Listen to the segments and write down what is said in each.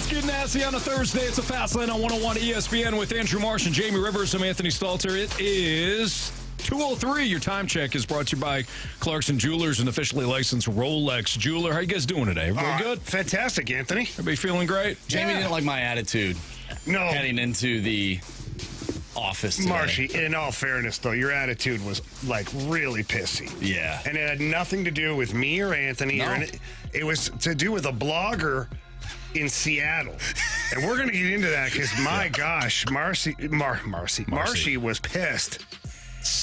Getting nasty on a Thursday. It's a Fast Lane on 101 ESPN with Andrew Marsh and Jamie Rivers. I'm Anthony Stalter. It is 2:03. Your time check is brought to you by Clarkson Jewelers, an officially licensed Rolex jeweler. How you guys doing today? Everybody good? Fantastic, Anthony. Everybody feeling great? Jamie didn't like my attitude. No. Heading into the office today. Marshy, in all fairness, though, your attitude was, really pissy. Yeah. And it had nothing to do with me or Anthony. No. It was to do with a blogger in Seattle. And we're going to get into that because, my gosh, Marshy was pissed.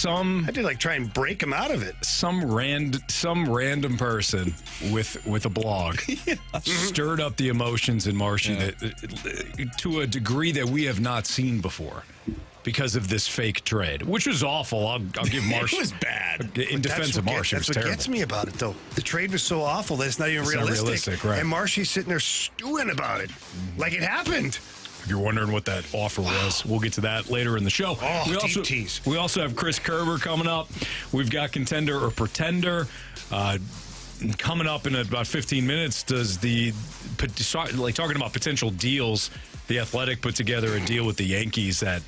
I had to try and break him out of it. Some random person with a blog stirred up the emotions in Marshy that, to a degree that we have not seen before because of this fake trade, which was awful. I'll give Marshy. It was bad. In defense of Marshy, it was That's what terrible. gets me about it, though. The trade was so awful that it's not even realistic. Right. And Marshy's sitting there stewing about it like it happened. If you're wondering what that offer was, we'll get to that later in the show. Deep tease. We also have Chris Kerber coming up. We've got Contender or Pretender. Coming up in about 15 minutes, talking about potential deals, The Athletic put together a deal with the Yankees that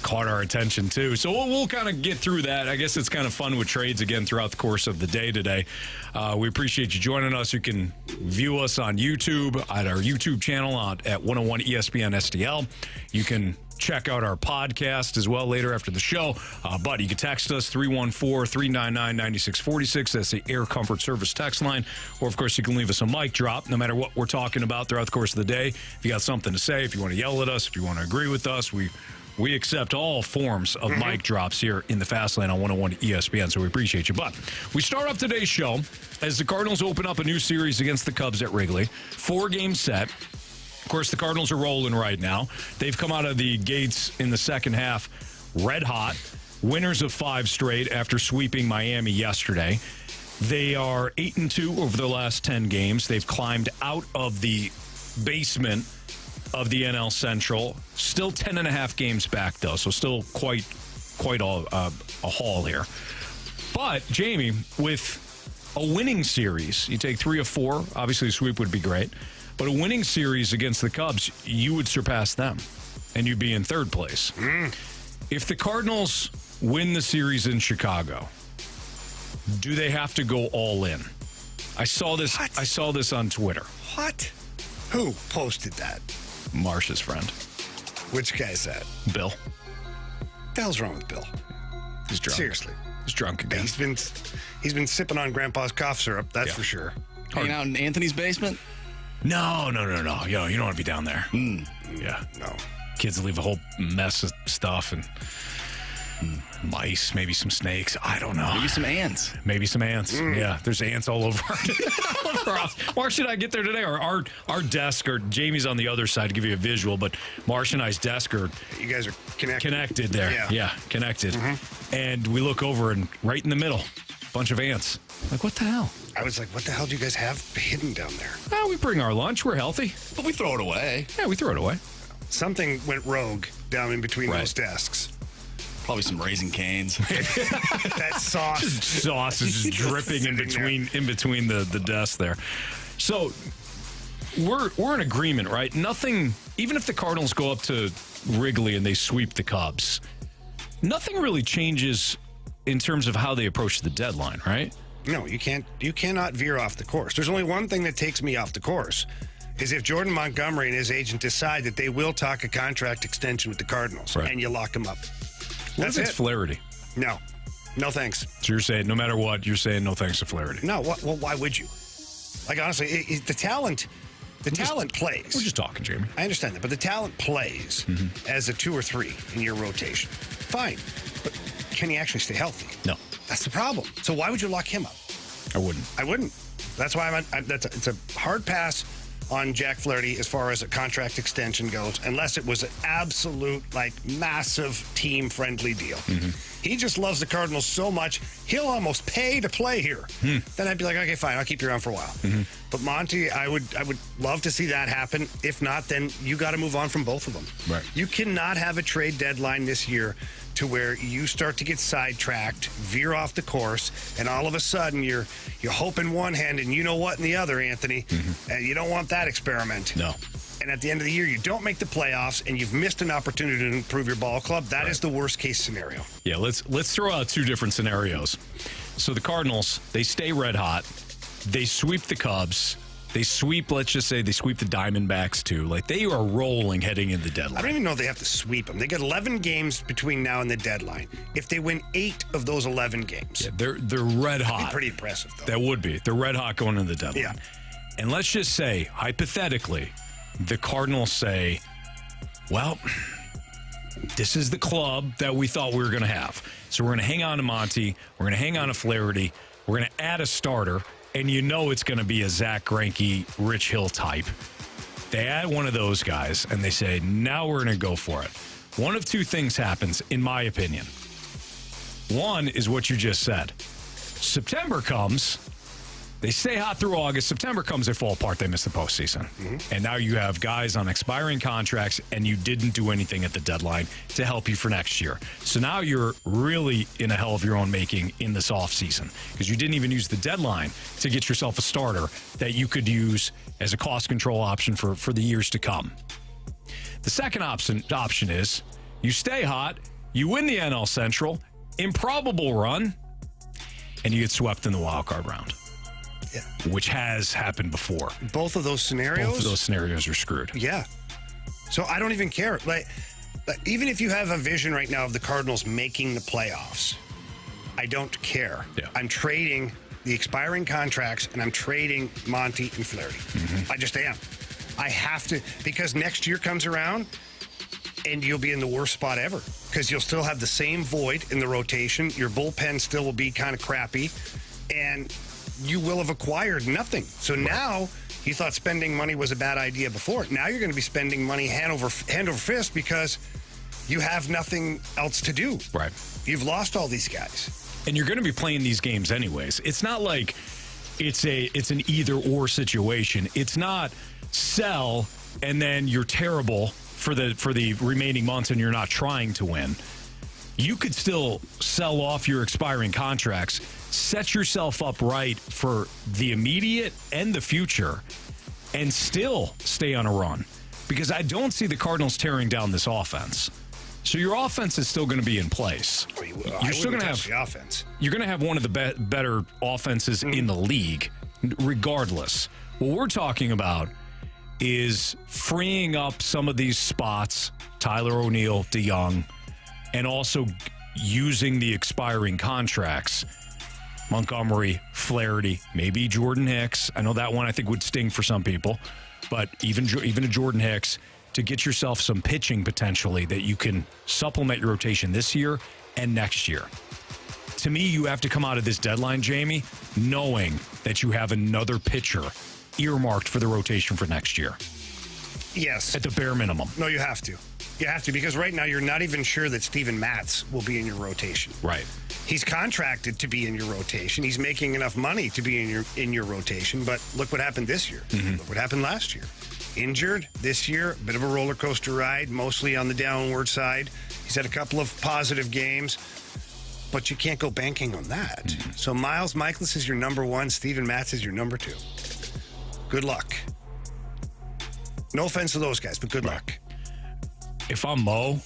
caught our attention too. So we'll kind of get through that. I guess it's kind of fun with trades again throughout the course of the day today. We appreciate you joining us. You can view us on YouTube at our YouTube channel at 101 ESPN STL. You can check out our podcast as well later after the show. But you can text us 314-399-9646. That's the Air Comfort Service text line. Or, of course, you can leave us a mic drop no matter what we're talking about throughout the course of the day. If you got something to say, if you want to yell at us, if you want to agree with us, we accept all forms of mic drops here in the Fast Lane on 101 ESPN, so we appreciate you. But we start off today's show as the Cardinals open up a new series against the Cubs at Wrigley. 4-game set. Of course, the Cardinals are rolling right now. They've come out of the gates in the second half red hot. Winners of 5 straight after sweeping Miami yesterday. They are 8-2 over the last 10 games. They've climbed out of the basement of the NL Central. Still 10.5 games back, though, so still quite a haul here. But, Jamie, with a winning series, you take 3 of 4. Obviously, a sweep would be great. But a winning series against the Cubs, you would surpass them, and you'd be in third place. If the Cardinals win the series in Chicago, do they have to go all in? I saw this. What? I saw this on Twitter. What? Who posted that? Marsh's friend, Which guy is that? Bill. What the hell's wrong with Bill? He's drunk. Seriously. He's drunk again. He's been sipping on Grandpa's cough syrup, that's for sure. Hanging out in Anthony's basement? No. Yo, you don't want to be down there. Yeah. No. Kids leave a whole mess of stuff and mice, maybe some snakes. I don't know. Maybe some ants. Yeah, there's ants all over our house. Marsh and I get there today. Our desk, or Jamie's on the other side to give you a visual, but Marsh and I's desk are You guys are connected there. Yeah. Connected. And we look over and right in the middle, bunch of ants. Like, what the hell? I was like, what the hell do you guys have hidden down there? Oh, we bring our lunch. We're healthy. But we throw it away. Yeah, we throw it away. Something went rogue down in between Right. those desks. Probably some Raising Canes. That sauce. Sauce is just dripping in between the desks there. So we're in agreement, right? Nothing, even if the Cardinals go up to Wrigley and they sweep the Cubs, nothing really changes in terms of how they approach the deadline, right? No, you cannot veer off the course. There's only one thing that takes me off the course, is if Jordan Montgomery and his agent decide that they will talk a contract extension with the Cardinals, Right. and you lock him up. What That's if it's it. Flaherty? No thanks. So you're saying no matter what, you're saying no thanks to Flaherty. No, well, why would you? Honestly, the talent plays. We're just talking, Jamie. I understand that, but the talent plays as a 2 or 3 in your rotation. Fine, but can he actually stay healthy? No, That's the problem. So why would you lock him up? I wouldn't. I wouldn't. That's why it's a hard pass on Jack Flaherty as far as a contract extension goes, unless it was an absolute, massive team-friendly deal. He just loves the Cardinals so much, he'll almost pay to play here. Then I'd be like, okay, fine, I'll keep you around for a while. But Monty, I would love to see that happen. If not, then you got to move on from both of them. Right. You cannot have a trade deadline this year to where you start to get sidetracked, veer off the course, and all of a sudden you're hope in one hand and you know what in the other, Anthony. And you don't want that experiment. No. and at the end of the year you don't make the playoffs and you've missed an opportunity to improve your ball club, that is the worst case scenario. Yeah, let's throw out two different scenarios. So the Cardinals, they stay red hot. They sweep the Cubs. They sweep, let's just say, they sweep the Diamondbacks too. Like, they are rolling heading into the deadline. I don't even know if they have to sweep them. They get 11 games between now and the deadline. If they win 8 of those 11 games. Yeah, they're red hot. That'd be pretty impressive, though. That would be. They're red hot going into the deadline. Yeah. And let's just say, hypothetically, the Cardinals say, well, this is the club that we thought we were going to have. So we're going to hang on to Monty. We're going to hang on to Flaherty. We're going to add a starter. And you know it's going to be a Zach Greinke, Rich Hill type. They add one of those guys, and they say, now we're going to go for it. One of two things happens, in my opinion. One is what you just said. September comes, they stay hot through August. September comes, they fall apart, they miss the postseason. And now you have guys on expiring contracts, and you didn't do anything at the deadline to help you for next year. So now you're really in a hell of your own making in this offseason because you didn't even use the deadline to get yourself a starter that you could use as a cost control option for the years to come. The second option is you stay hot, you win the NL Central, improbable run, and you get swept in the wild card round. Yeah. Which has happened before. Both of those scenarios? Both of those scenarios are screwed. Yeah. So I don't even care. Like, even if you have a vision right now of the Cardinals making the playoffs, I don't care. Yeah. I'm trading the expiring contracts, and I'm trading Monty and Flaherty. I just am. I have to, because next year comes around, and you'll be in the worst spot ever because you'll still have the same void in the rotation. Your bullpen still will be kind of crappy, and you will have acquired nothing. So now you thought spending money was a bad idea before. Now you're going to be spending money hand over fist because you have nothing else to do. Right. You've lost all these guys. And you're going to be playing these games anyways. It's not like it's an either or situation. It's not sell and then you're terrible for the remaining months and you're not trying to win. You could still sell off your expiring contracts, set yourself up right for the immediate and the future, and still stay on a run. Because I don't see the Cardinals tearing down this offense. So your offense is still going to be in place. You're still going to have the offense. You're going to have one of the better offenses in the league, regardless. What we're talking about is freeing up some of these spots, Tyler O'Neill, DeYoung, and also using the expiring contracts. Montgomery, Flaherty, maybe Jordan Hicks. I know that one I think would sting for some people, but even a Jordan Hicks to get yourself some pitching potentially that you can supplement your rotation this year and next year. To me, you have to come out of this deadline, Jamie, knowing that you have another pitcher earmarked for the rotation for next year. Yes. At the bare minimum. No, you have to. You have to, because right now you're not even sure that Steven Matz will be in your rotation. Right. He's contracted to be in your rotation. He's making enough money to be in your rotation, but look what happened this year. Look what happened last year. Injured this year, bit of a roller coaster ride, mostly on the downward side. He's had a couple of positive games, but you can't go banking on that. So Miles Michaelis is your number one. Steven Matz is your number two. Good luck. No offense to those guys, but good luck. If I'm Mo,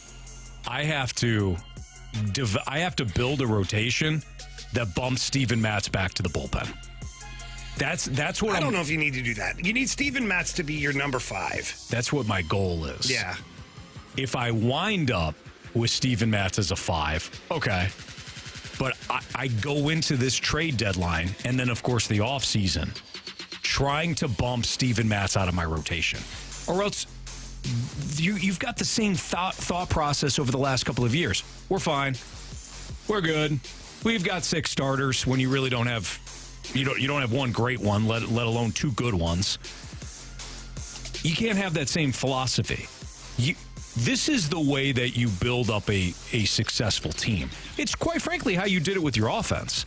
I have to build a rotation that bumps Steven Matz back to the bullpen. That's what I don't know if you need to do that. You need Steven Matz to be your number 5. That's what my goal is. Yeah. If I wind up with Steven Matz as a 5, okay. But I go into this trade deadline and then, of course, the offseason trying to bump Steven Matz out of my rotation. Or else you've got the same thought process over the last couple of years. We're fine. We're good. We've got 6 starters when you really don't have you don't have one great one, let alone 2 good ones. You can't have that same philosophy. This is the way that you build up a successful team. It's quite frankly how you did it with your offense.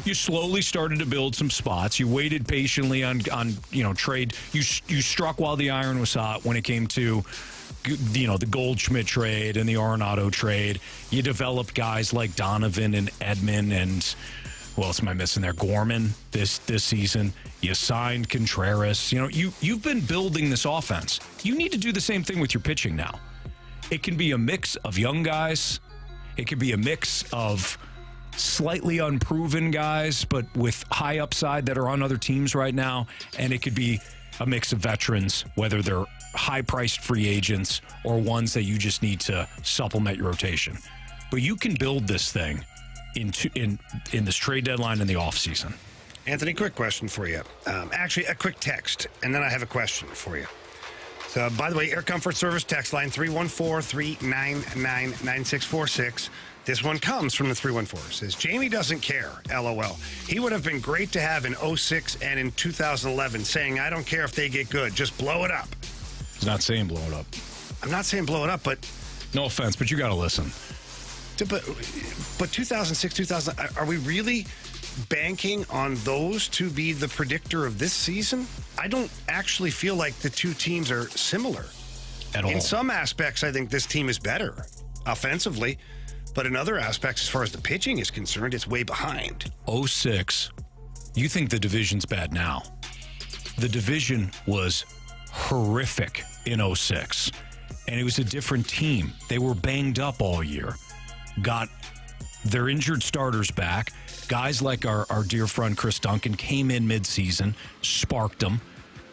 You slowly started to build some spots. You waited patiently on trade. You struck while the iron was hot when it came to the Goldschmidt trade and the Arenado trade. You developed guys like Donovan and Edman and Who else am I missing there? Gorman this season. You signed Contreras. You've been building this offense. You need to do the same thing with your pitching now. It can be a mix of young guys. It could be a mix of slightly unproven guys, but with high upside that are on other teams right now. And it could be a mix of veterans, whether they're high-priced free agents or ones that you just need to supplement your rotation. But you can build this thing in this trade deadline in the offseason. Anthony, quick question for you. Actually, a quick text, and then I have a question for you. So, by the way, Air Comfort Service text line 314-399-9646. This one comes from the 314. It says, Jamie doesn't care, LOL. He would have been great to have in 06 and in 2011, saying, I don't care if they get good, just blow it up. He's not saying blow it up. I'm not saying blow it up, but... No offense, but you got to listen. But 2006, 2000, are we really banking on those to be the predictor of this season? I don't actually feel like the two teams are similar. At all. In some aspects, I think this team is better offensively, but in other aspects, as far as the pitching is concerned, it's way behind. 06, you think the division's bad now. The division was horrific in 06, and it was a different team. They were banged up all year. Got their injured starters back. Guys like our dear friend Chris Duncan came in midseason, sparked them.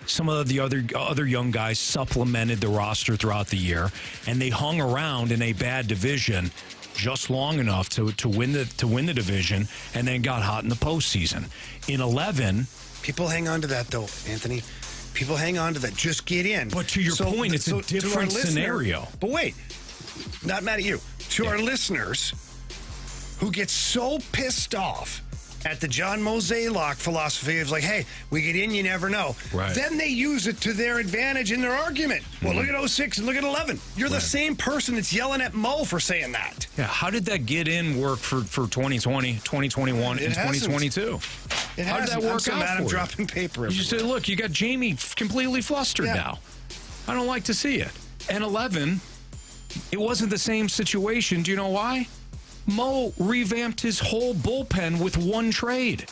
Some of the other young guys supplemented the roster throughout the year, and they hung around in a bad division just long enough to win the division, and then got hot in the postseason. In 11, people hang on to that though, Anthony. People hang on to that. Just get in. But to your point, it's a different scenario. But wait, not mad at you. To our listeners who get so pissed off at the John Mozeliak philosophy of like, hey, we get in, you never know. Right. Then they use it to their advantage in their argument. Well, look at 06 and look at 11. You're the same person that's yelling at Mo for saying that. Yeah, how did that get in work for 2020, 2021, and 2022? How did that work out I'm for you? dropping paper everywhere. You just say, look, you got Jamie completely flustered now. I don't like to see it. And 11, it wasn't the same situation. Do you know why? Mo revamped his whole bullpen with one trade.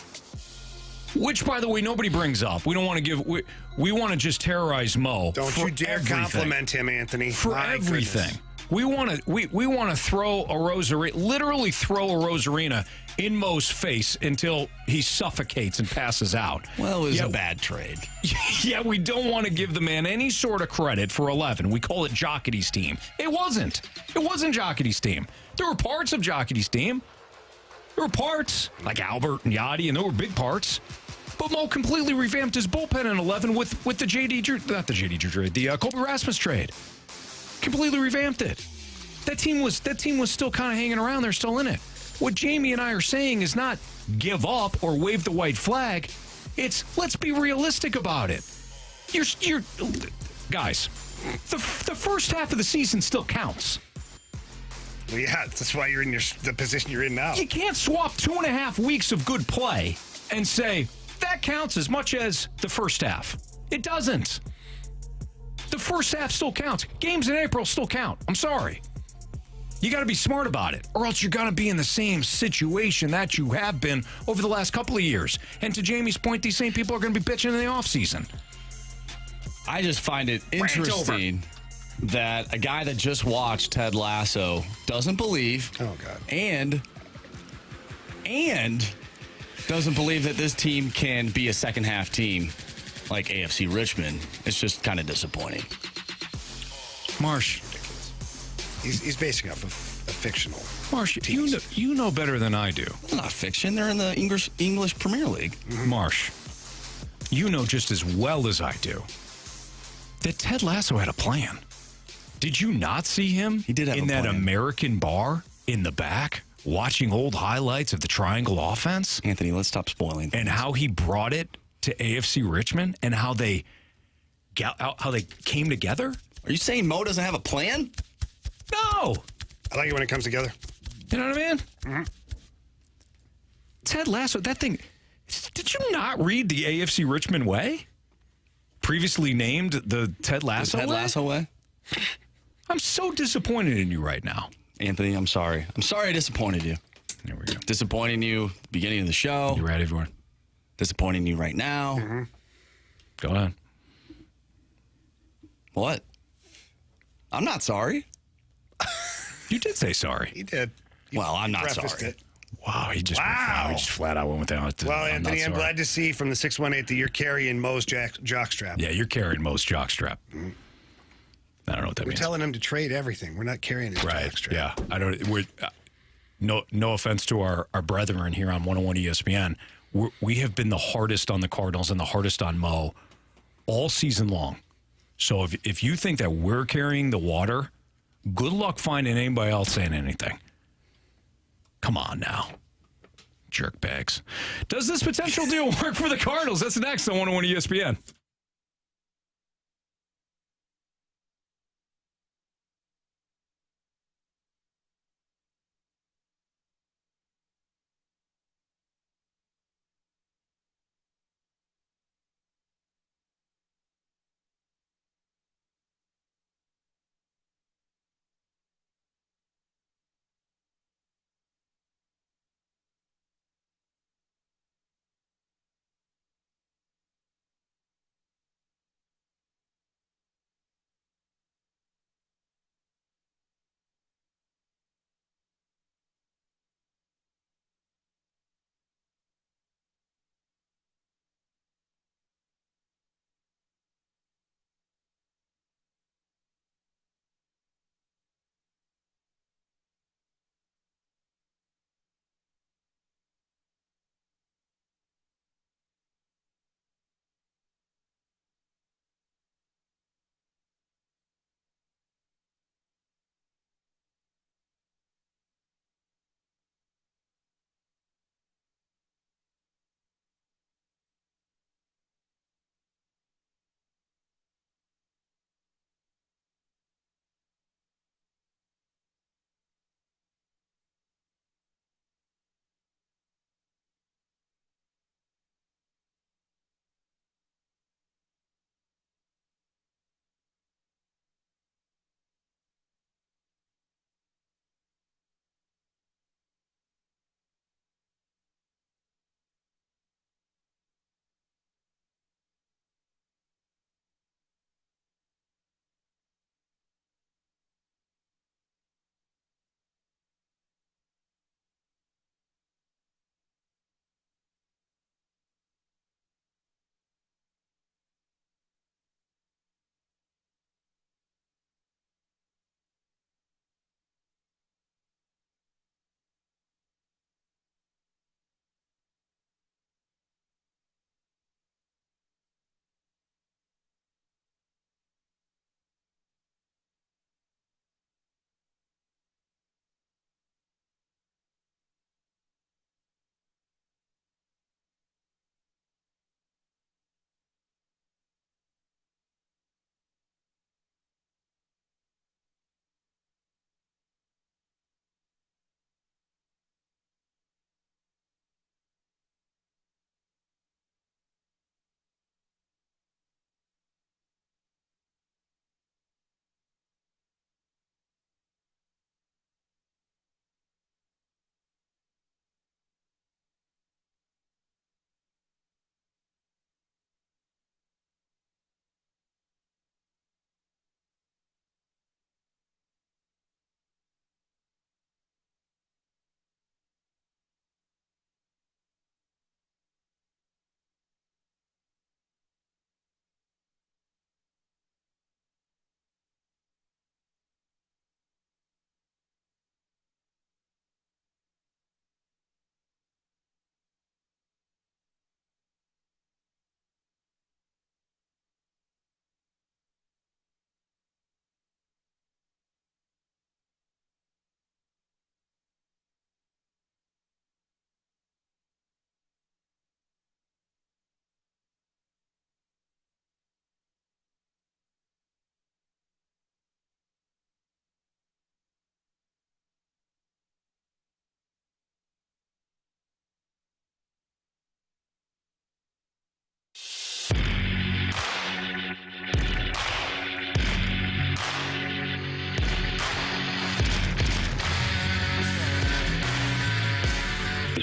Which, by the way, nobody brings up. We don't want to give... We want to just terrorize Mo. Don't you dare compliment him, Anthony. For everything. We want to throw a Rosarina, literally throw a Rosarina in Mo's face until he suffocates and passes out. Well, it was a bad trade. Yeah, we don't want to give the man any sort of credit for 11. We call it Jocketty's team. It wasn't. It wasn't Jocketty's team. There were parts of Jocketty's team. There were parts, like Albert and Yachty, and there were big parts. But Mo completely revamped his bullpen in 11 with the Colby Rasmus trade. Completely revamped it. That team was still kind of hanging around. They're still in it. What Jamie and I are saying is not give up or wave the white flag. It's let's be realistic about it. You're guys. The first half of the season still counts. Well, yeah, that's why you're in the position you're in now. You can't swap 2.5 weeks of good play and say that counts as much as the first half. It doesn't. The first half still counts. Games in April still count. I'm sorry. You got to be smart about it, or else you're going to be in the same situation that you have been over the last couple of years. And to Jamie's point, these same people are going to be bitching in the offseason. I just find it interesting that a guy that just watched Ted Lasso doesn't believe. Oh, God. And doesn't believe that this team can be a second-half team like AFC Richmond. It's just kind of disappointing. Marsh. He's basing off of a fictional. Marsh, you know better than I do. It's not fiction. They're in the English Premier League. Mm-hmm. Marsh, you know just as well as I do that Ted Lasso had a plan. Did you not see him He did have in a that plan. American bar in the back watching old highlights of the triangle offense? Anthony, let's stop spoiling. And how he brought it to AFC Richmond and how they came together? Are you saying Mo doesn't have a plan? No. I like it when it comes together. You know what I mean? Mm-hmm. Ted Lasso, that thing. Did you not read the AFC Richmond way? Previously named the Ted Lasso way? Ted Lasso way? I'm so disappointed in you right now. Anthony, I'm sorry. I'm sorry I disappointed you. There we go. Disappointing you at the beginning of the show. You ready, everyone? Disappointing you right now. Mm-hmm. Go ahead. What? I'm not sorry. You did say sorry. He did. Well, I'm not prefaced sorry. it. Wow, he just flat out went with that. Well, Anthony, I'm glad to see from the 618 that you're carrying Mo's jockstrap. Yeah, you're carrying Mo's jockstrap. Mm-hmm. I don't know what that We're means. telling him to trade everything. We're not carrying his jockstrap. Yeah, I don't. No offense to our brethren here on 101 ESPN. We have been the hardest on the Cardinals and the hardest on Mo all season long. So if you think that we're carrying the water, good luck finding anybody else saying anything. Come on now. Jerk bags. Does this potential deal work for the Cardinals? That's next on 101 ESPN.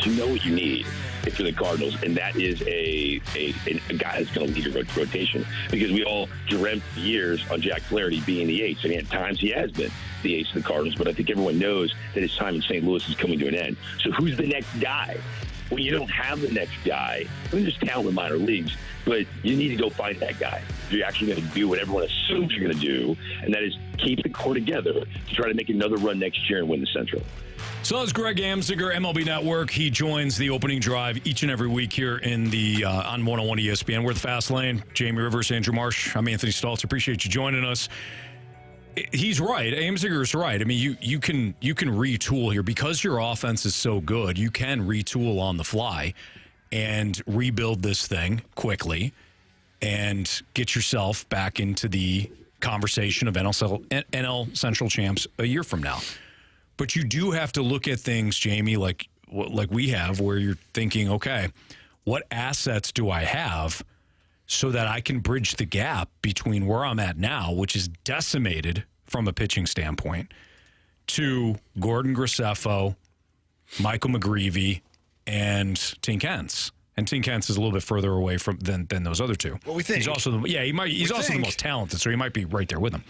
because you know what you need if you're the Cardinals, and that is a guy that's going to lead your rotation. Because we all dreamt years on Jack Flaherty being the ace, and at times he has been the ace of the Cardinals, but I think everyone knows that his time in St. Louis is coming to an end. So who's the next guy? When you don't have the next guy, I mean, there's talent in minor leagues, but you need to go find that guy. You're actually going to do what everyone assumes you're going to do, and that is keep the core together to try to make another run next year and win the Central. So that's Greg Amsinger, MLB Network. He joins the opening drive each and every week here in the on 101 ESPN. We're the Fast Lane. Jamie Rivers, Andrew Marsh. I'm Anthony Stalter. Appreciate you joining us. He's right. Amsinger is right. I mean, you can retool here because your offense is so good. You can retool on the fly and rebuild this thing quickly and get yourself back into the conversation of NL Central champs a year from now. But you do have to look at things, Jamie, like we have, where you're thinking, okay, what assets do I have so that I can bridge the gap between where I'm at now, which is decimated from a pitching standpoint, to Gordon Graceffo, Michael McGreevy, and Tink Hence. And Tink Hence is a little bit further away from than those other two. Well, we think. He's also the most talented, so he might be right there with him.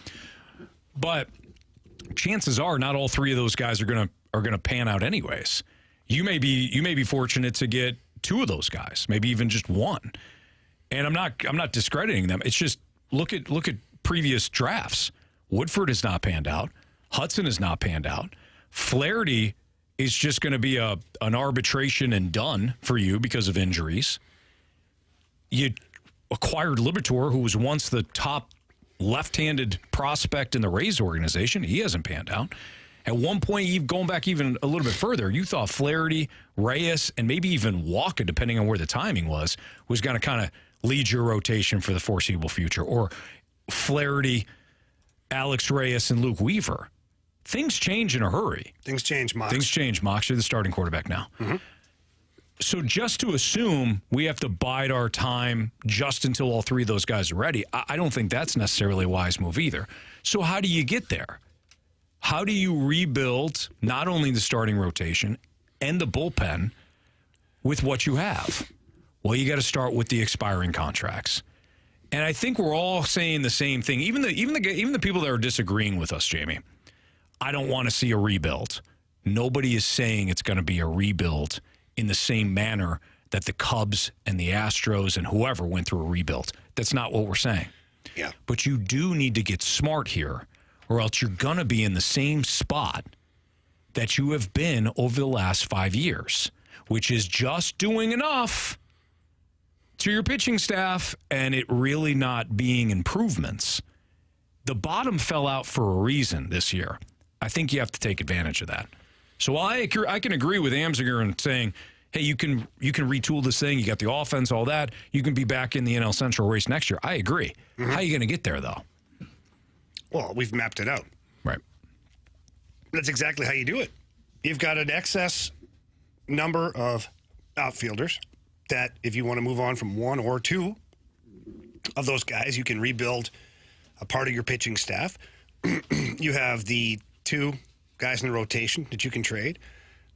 But chances are not all three of those guys are gonna pan out anyways. You may be fortunate to get two of those guys, maybe even just one. And I'm not discrediting them. It's just look at previous drafts. Woodford has not panned out. Hudson has not panned out. Flaherty is just going to be an arbitration and done for you because of injuries. You acquired Liberatore, who was once the top left-handed prospect in the Rays organization. He hasn't panned out. At one point, going back even a little bit further, you thought Flaherty, Reyes, and maybe even Walker, depending on where the timing was going to kind of lead your rotation for the foreseeable future. Or Flaherty, Alex Reyes, and Luke Weaver. Things change in a hurry. Things change, Mox. Things change, Mox. You're the starting quarterback now. Mm-hmm. So just to assume we have to bide our time just until all three of those guys are ready, I don't think that's necessarily a wise move either. So how do you get there? How do you rebuild not only the starting rotation and the bullpen with what you have? Well, you got to start with the expiring contracts. And I think we're all saying the same thing. Even the people that are disagreeing with us, Jamie. I don't want to see a rebuild. Nobody is saying it's going to be a rebuild in the same manner that the Cubs and the Astros and whoever went through a rebuild. That's not what we're saying. Yeah. But you do need to get smart here, or else you're going to be in the same spot that you have been over the last 5 years, which is just doing enough to your pitching staff and it really not being improvements. The bottom fell out for a reason this year. I think you have to take advantage of that. So I can agree with Amsinger in saying, hey, you can retool this thing. You got the offense, all that. You can be back in the NL Central race next year. I agree. Mm-hmm. How are you going to get there, though? Well, we've mapped it out. Right. That's exactly how you do it. You've got an excess number of outfielders that if you want to move on from one or two of those guys, you can rebuild a part of your pitching staff. You have the two guys in the rotation that you can trade.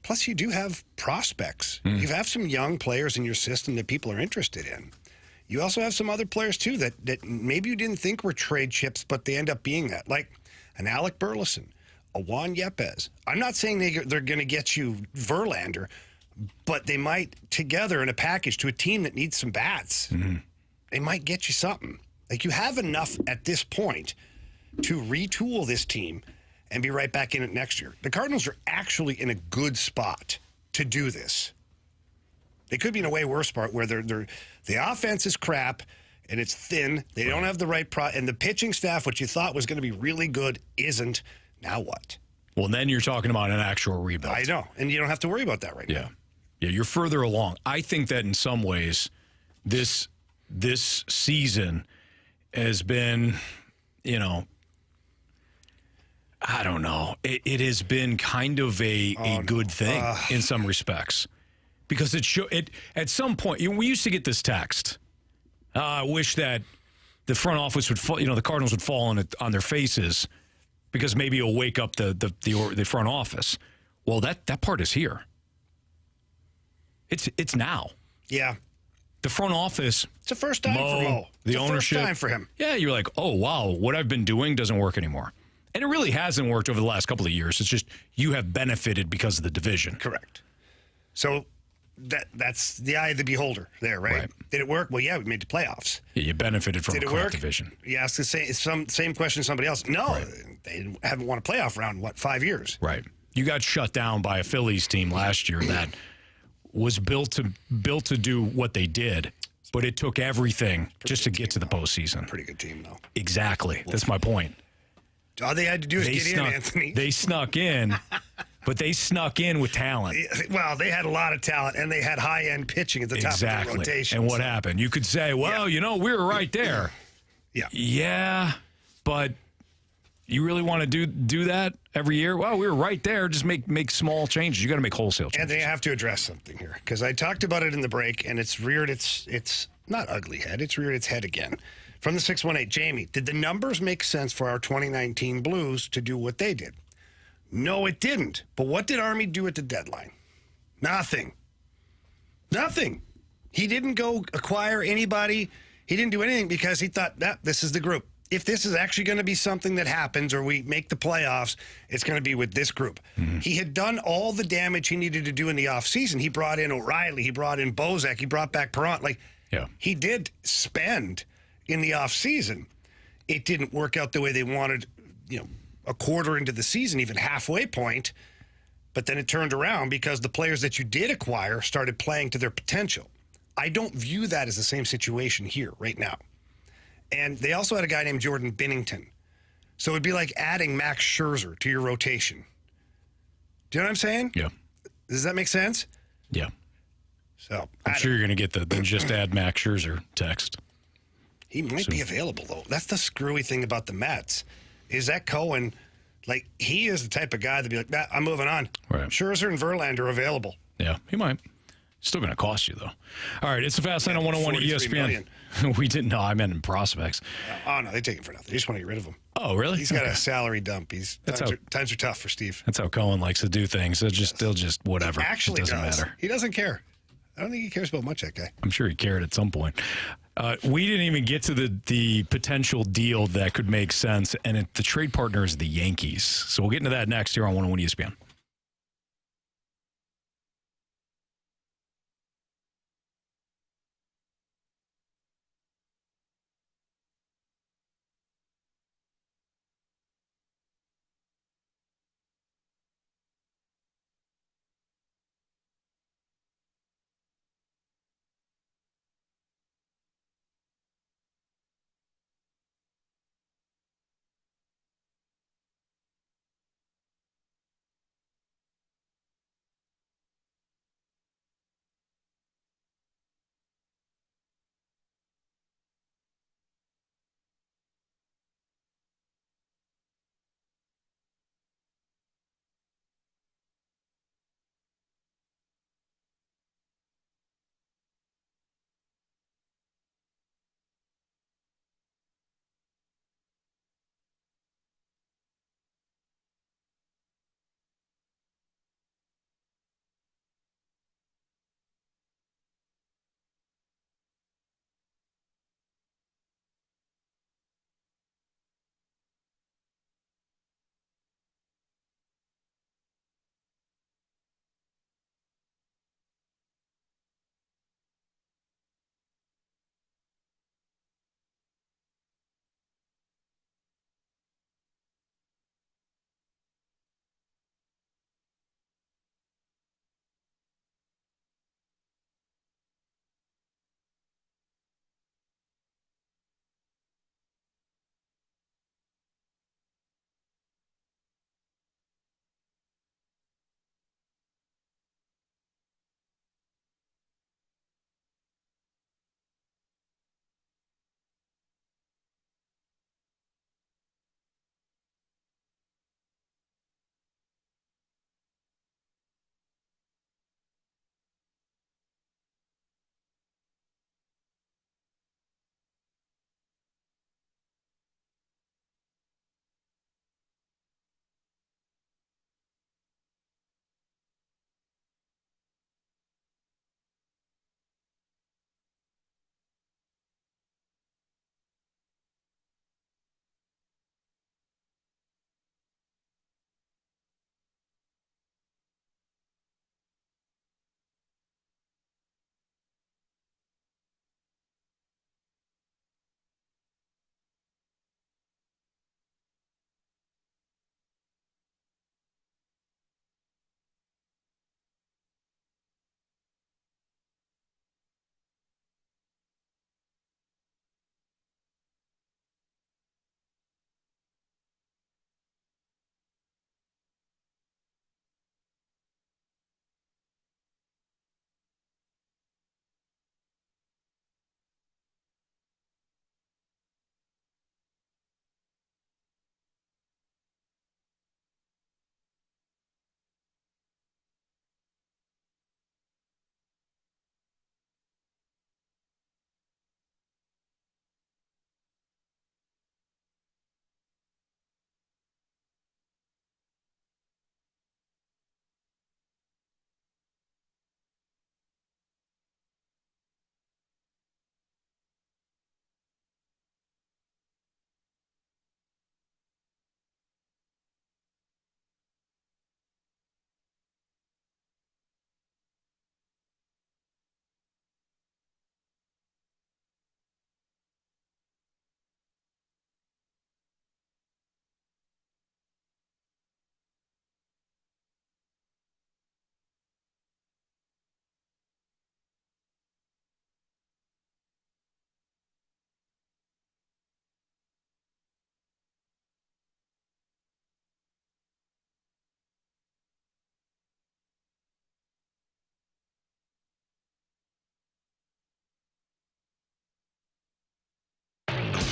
Plus, you do have prospects. You have some young players in your system that people are interested in. You also have some other players, too, that maybe you didn't think were trade chips, but they end up being that, like an Alec Burleson, a Juan Yepes. I'm not saying they're going to get you Verlander, but they might, together in a package to a team that needs some bats, they might get you something. Like, you have enough at this point to retool this team and be right back in it next year. The Cardinals are actually in a good spot to do this. They could be in a way worse spot where the offense is crap and it's thin. They don't have the right and the pitching staff, what you thought was going to be really good, isn't. Now what? Well, then you're talking about an actual rebuild. I know, and you don't have to worry about that right now. Yeah, you're further along. I think that in some ways, this season has been, I don't know. It has been kind of a good thing in some respects. Because it at some point, we used to get this text. I wish that the front office would, the Cardinals would fall on their faces because maybe it'll wake up the front office. Well, that part is here. It's now. Yeah. The front office. It's the first time for Mo. The it's ownership. First time for him. Yeah, you're like, oh, wow, what I've been doing doesn't work anymore. And it really hasn't worked over the last couple of years. It's just you have benefited because of the division. Correct. So that's the eye of the beholder there, right? Did it work? Well, yeah, we made the playoffs. Yeah, you benefited from Did a it crap work? division. You ask the same question to somebody else. No, they haven't won a playoff round in, 5 years? Right. You got shut down by a Phillies team last year that was built to do what they did, but it took everything just to get to the postseason. Pretty good team, though. Exactly. That's my point. All they had to do is get in, Anthony. They snuck in, but they snuck in with talent. Well, they had a lot of talent, and they had high-end pitching at the top of the rotation. And what happened? You could say, well, we were right there. Yeah. Yeah, but you really want to do that every year? Well, we were right there. Just make small changes. You got to make wholesale changes. Anthony, I have to address something here because I talked about it in the break, and it's reared its not ugly head. It's reared its head again. From the 618, Jamie, did the numbers make sense for our 2019 Blues to do what they did? No, it didn't. But what did Army do at the deadline? Nothing. He didn't go acquire anybody. He didn't do anything because he thought, this is the group. If this is actually going to be something that happens or we make the playoffs, it's going to be with this group. Mm-hmm. He had done all the damage he needed to do in the offseason. He brought in O'Reilly. He brought in Bozak. He brought back Perrant. He did spend in the offseason. It didn't work out the way they wanted, a quarter into the season, even halfway point. But then it turned around because the players that you did acquire started playing to their potential. I don't view that as the same situation here right now. And they also had a guy named Jordan Binnington. So it'd be like adding Max Scherzer to your rotation. Do you know what I'm saying? Yeah. Does that make sense? Yeah. So I'm sure you're going to get the just add Max Scherzer text. He might be available, though. That's the screwy thing about the Mets, is that Cohen, he is the type of guy that'd be like, I'm moving on. Right. Scherzer and Verlander are available. Yeah, he might. Still going to cost you, though. All right, it's the Fast Lane on 101 at ESPN. Million. We didn't know. I meant in prospects. No, they take him for nothing. They just want to get rid of him. Oh, really? He's got a salary dump. Times are tough for Steve. That's how Cohen likes to do things. They'll just whatever. He actually it doesn't matter. He doesn't care. I don't think he cares about much, that guy. I'm sure he cared at some point. We didn't even get to the potential deal that could make sense, and the trade partner is the Yankees. So we'll get into that next here on 101 ESPN.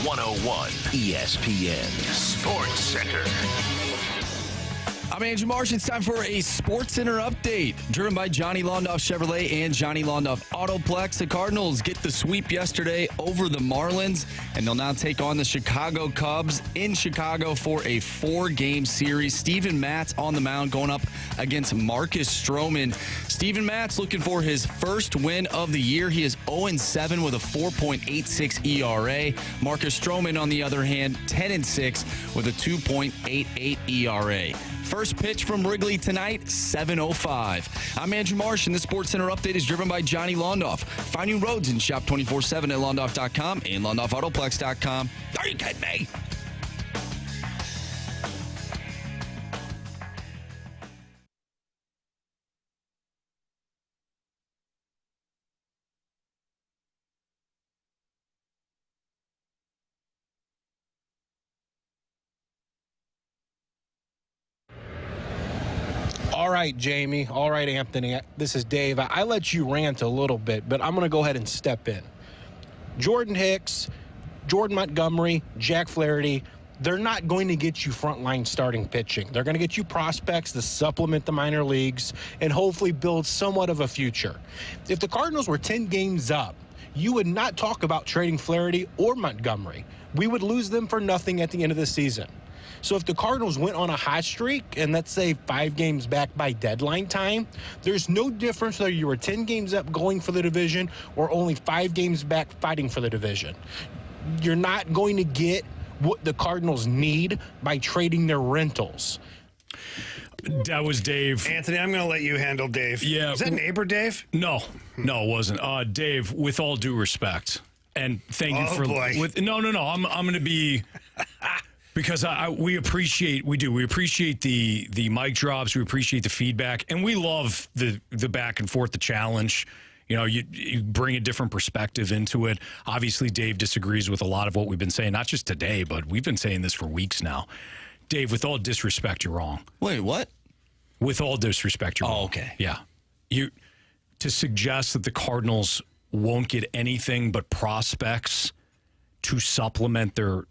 101 ESPN Sports Center. I'm Andrew Marsh. It's time for a Sports Center update, driven by Johnny Londoff Chevrolet and Johnny Londoff Autoplex. The Cardinals get the sweep yesterday over the Marlins, and they'll now take on the Chicago Cubs in Chicago for a 4-game series. Steven Matz on the mound going up against Marcus Stroman. Steven Matz looking for his first win of the year. He is 0-7 with a 4.86 ERA. Marcus Stroman, on the other hand, 10-6 with a 2.88 ERA. First pitch from Wrigley tonight, 7:05. I'm Andrew Marsh, and the Sports Center update is driven by Johnny Londoff. Find new roads and shop 24/7 at londoff.com and londoffautoplex.com. Are you kidding me? All right, Jamie. All right, Anthony. This is Dave. I let you rant a little bit, but I'm going to go ahead and step in. Jordan Hicks, Jordan Montgomery, Jack Flaherty, they're not going to get you frontline starting pitching. They're going to get you prospects to supplement the minor leagues and hopefully build somewhat of a future. If the Cardinals were 10 games up, you would not talk about trading Flaherty or Montgomery. We would lose them for nothing at the end of the season. So if the Cardinals went on a hot streak and let's say 5 games back by deadline time, there's no difference whether you were 10 games up going for the division or only 5 games back fighting for the division. You're not going to get what the Cardinals need by trading their rentals. That was Dave. Anthony, I'm going to let you handle Dave. Yeah. Is that neighbor Dave? No, it wasn't. Dave, with all due respect, and thank you for. Boy. No. I'm going to be. Because we appreciate the mic drops, we appreciate the feedback, and we love the back and forth, the challenge. You know, you bring a different perspective into it. Obviously, Dave disagrees with a lot of what we've been saying, not just today, but we've been saying this for weeks now. Dave, with all disrespect, you're wrong. Wait, what? With all disrespect, you're wrong. Oh, okay. Yeah. To suggest that the Cardinals won't get anything but prospects to supplement their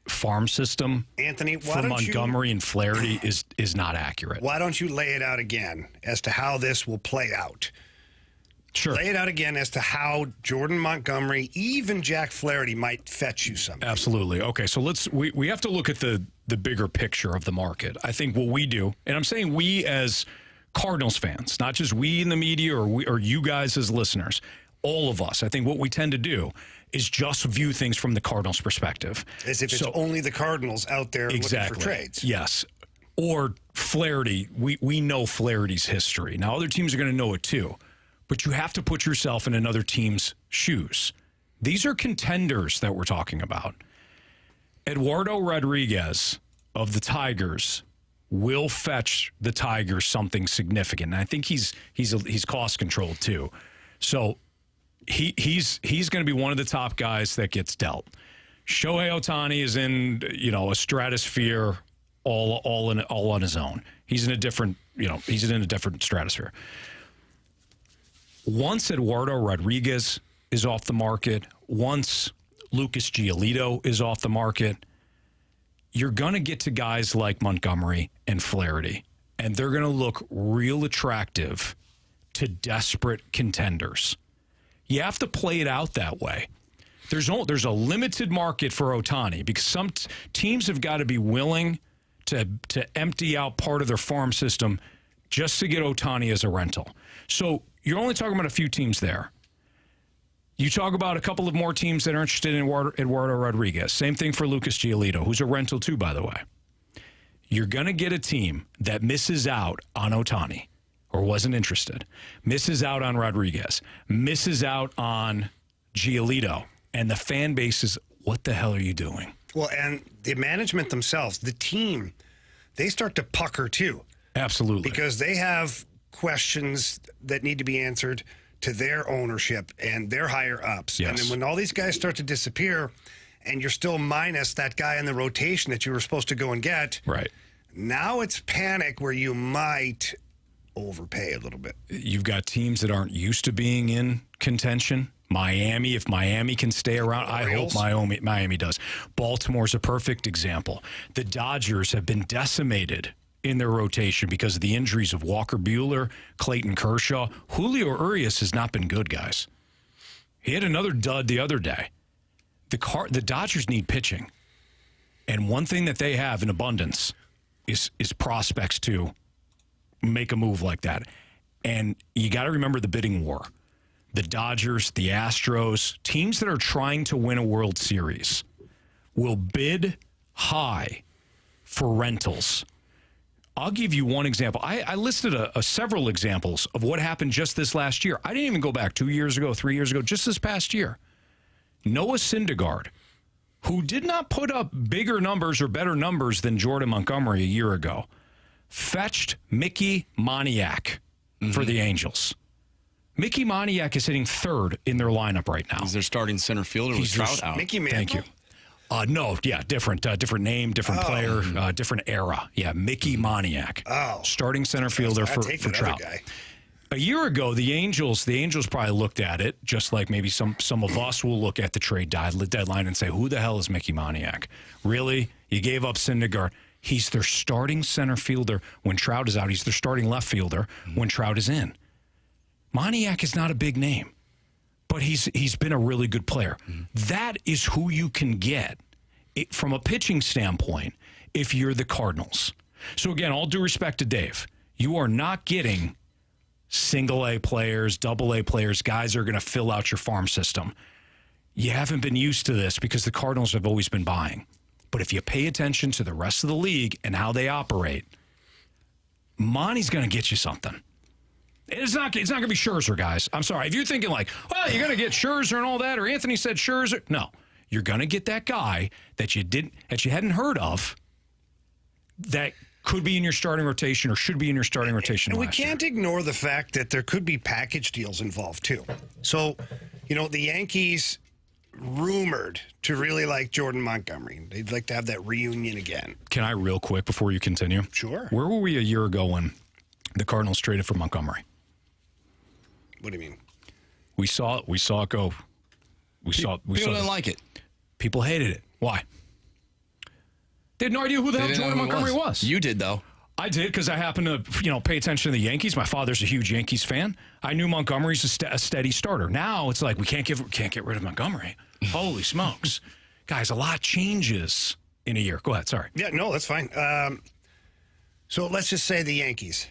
farm system, Anthony, for Montgomery and Flaherty is not accurate. Why don't you lay it out again as to how this will play out? Sure. Lay it out again as to how Jordan Montgomery, even Jack Flaherty, might fetch you something. Absolutely. Okay, so we have to look at the bigger picture of the market. I think what we do, and I'm saying we as Cardinals fans, not just we in the media or you guys as listeners, all of us, I think what we tend to do is just view things from the Cardinals' perspective. As if it's only the Cardinals out there looking for trades. Yes. Or Flaherty. We know Flaherty's history. Now, other teams are going to know it too. But you have to put yourself in another team's shoes. These are contenders that we're talking about. Eduardo Rodriguez of the Tigers will fetch the Tigers something significant. And I think he's cost controlled too. So he's going to be one of the top guys that gets dealt. Shohei Ohtani is in a stratosphere all on his own. He's in a different stratosphere. Once Eduardo Rodriguez is off the market, once Lucas Giolito is off the market, you're going to get to guys like Montgomery and Flaherty, and they're going to look real attractive to desperate contenders. You have to play it out that way. There's a limited market for Ohtani because some teams have got to be willing to empty out part of their farm system just to get Ohtani as a rental. So you're only talking about a few teams there. You talk about a couple of more teams that are interested in Eduardo Rodriguez. Same thing for Lucas Giolito, who's a rental too, by the way. You're going to get a team that misses out on Ohtani or wasn't interested, misses out on Rodriguez, misses out on Giolito, and the fan base is, what the hell are you doing? Well, and the management themselves, the team, they start to pucker too. Absolutely. Because they have questions that need to be answered to their ownership and their higher ups. Yes. And then when all these guys start to disappear and you're still minus that guy in the rotation that you were supposed to go and get, right? Now it's panic where you might overpay a little bit. You've got teams that aren't used to being in contention Miami, if Miami can stay around, I hope Miami does. Baltimore's a perfect example. The Dodgers have been decimated in their rotation because of the injuries of Walker Buehler, Clayton Kershaw. Julio Urias has not been good, guys. He had another dud the other day. The Dodgers need pitching. And one thing that they have in abundance is prospects to make a move like that. And you got to remember the bidding war. The Dodgers, the Astros, teams that are trying to win a World Series will bid high for rentals. I'll give you one example. I listed several examples of what happened just this last year. I didn't even go back 2 years ago, 3 years ago, just this past year. Noah Syndergaard, who did not put up bigger numbers or better numbers than Jordan Montgomery a year ago, fetched Mickey Moniak for the Angels. Mickey Moniak is hitting third in their lineup right now. He's their starting center fielder with Trout out. Mickey Mantle? Thank you. No, yeah, different name, different player, different era. Yeah, Mickey Moniak. Starting center fielder for Trout. Guy. A year ago, the Angels probably looked at it just like maybe some of us will look at the trade deadline and say, who the hell is Mickey Moniak? Really? You gave up Syndergaard. He's their starting center fielder when Trout is out. He's their starting left fielder when Trout is in. Moniak is not a big name, but he's been a really good player. That is who you can get from a pitching standpoint if you're the Cardinals. So again, all due respect to Dave, you are not getting single-A players, double-A players, guys that are going to fill out your farm system. You haven't been used to this because the Cardinals have always been buying. But if you pay attention to the rest of the league and how they operate, Monty's going to get you something. It's not going to be Scherzer, guys. I'm sorry. If you're thinking like, well, you're going to get Scherzer and all that, or Anthony said Scherzer. No, you're going to get that guy that you hadn't heard of that could be in your starting rotation or should be in your starting rotation. And we can't ignore the fact that there could be package deals involved too. So, the Yankees rumored to really like Jordan Montgomery. They'd like to have that reunion again. Can I real quick before you continue? Sure. Where were we a year ago when the Cardinals traded for Montgomery? What do you mean? We saw it go. People didn't like it. People hated it. Why? They had no idea who the hell Jordan Montgomery was. You did, though. I did because I happen to, pay attention to the Yankees. My father's a huge Yankees fan. I knew Montgomery's a steady starter. Now it's like we can't get rid of Montgomery. Holy smokes, guys! A lot changes in a year. Go ahead. Sorry. Yeah, no, that's fine. So let's just say the Yankees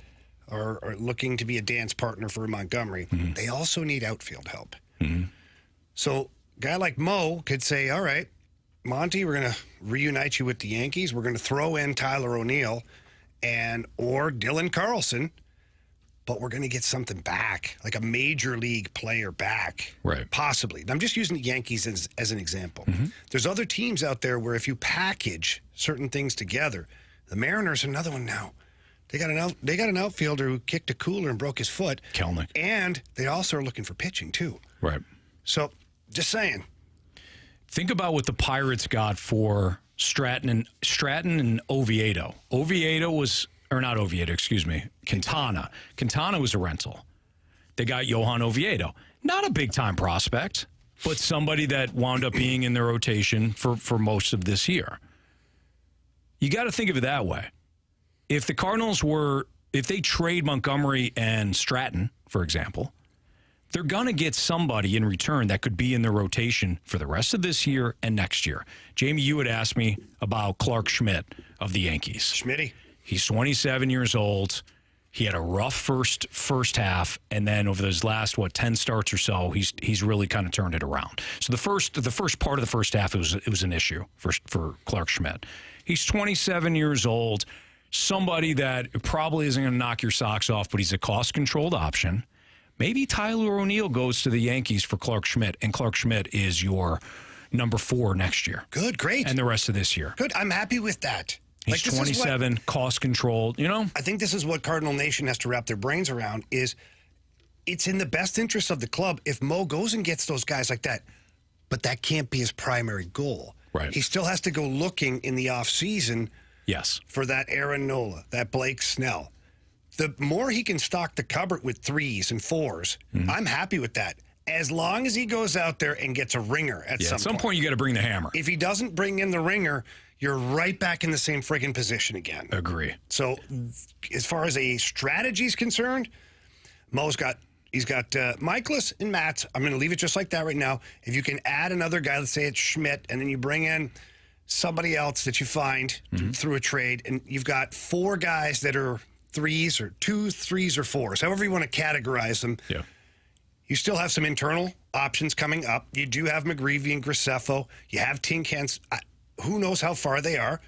are looking to be a dance partner for Montgomery. Mm-hmm. They also need outfield help. Mm-hmm. So a guy like Mo could say, all right, Monty, we're going to reunite you with the Yankees. We're going to throw in Tyler O'Neill or Dylan Carlson, but we're going to get something back, like a major league player back. Right. Possibly. I'm just using the Yankees as an example. Mm-hmm. There's other teams out there where if you package certain things together, the Mariners are another one now. They got an outfielder who kicked a cooler and broke his foot. Kelnick. And they also are looking for pitching, too. Right. So, just saying. Think about what the Pirates got for Stratton and Oviedo. Quintana. Quintana was a rental. They got Johan Oviedo. Not a big-time prospect, but somebody that wound up being in their rotation for most of this year. You got to think of it that way. If the Cardinals if they trade Montgomery and Stratton, for example, they're going to get somebody in return that could be in their rotation for the rest of this year and next year. Jamie, you had asked me about Clark Schmidt of the Yankees. Schmitty. He's 27 years old. He had a rough first half, and then over those last 10 starts or so, he's really kind of turned it around. So the first part of the first half, it was an issue for Clark Schmidt. He's 27 years old. Somebody that probably isn't going to knock your socks off, but he's a cost-controlled option. Maybe Tyler O'Neill goes to the Yankees for Clark Schmidt, and Clark Schmidt is your number 4 next year. Good, great. And the rest of this year. Good, I'm happy with that. He's 27, cost-controlled, I think this is what Cardinal Nation has to wrap their brains around is it's in the best interest of the club if Mo goes and gets those guys like that, but that can't be his primary goal. Right. He still has to go looking in the offseason for that Aaron Nola, that Blake Snell. The more he can stock the cupboard with 3s and 4s, I'm happy with that. as long as he goes out there and gets a ringer at some point you got to bring the hammer. If he doesn't bring in the ringer, you're right back in the same friggin' position again. Agree. So as far as a strategy is concerned, he's got Michaelis and Matz. I'm going to leave it just like that right now. If you can add another guy, let's say it's Schmidt, and then you bring in somebody else that you find through a trade, and you've got 4 guys that are threes or 2 3s or 4s, however you want to categorize them. Yeah. You still have some internal options coming up. You do have McGreevy and Graceffo. You have Tinkens. Who knows how far they are.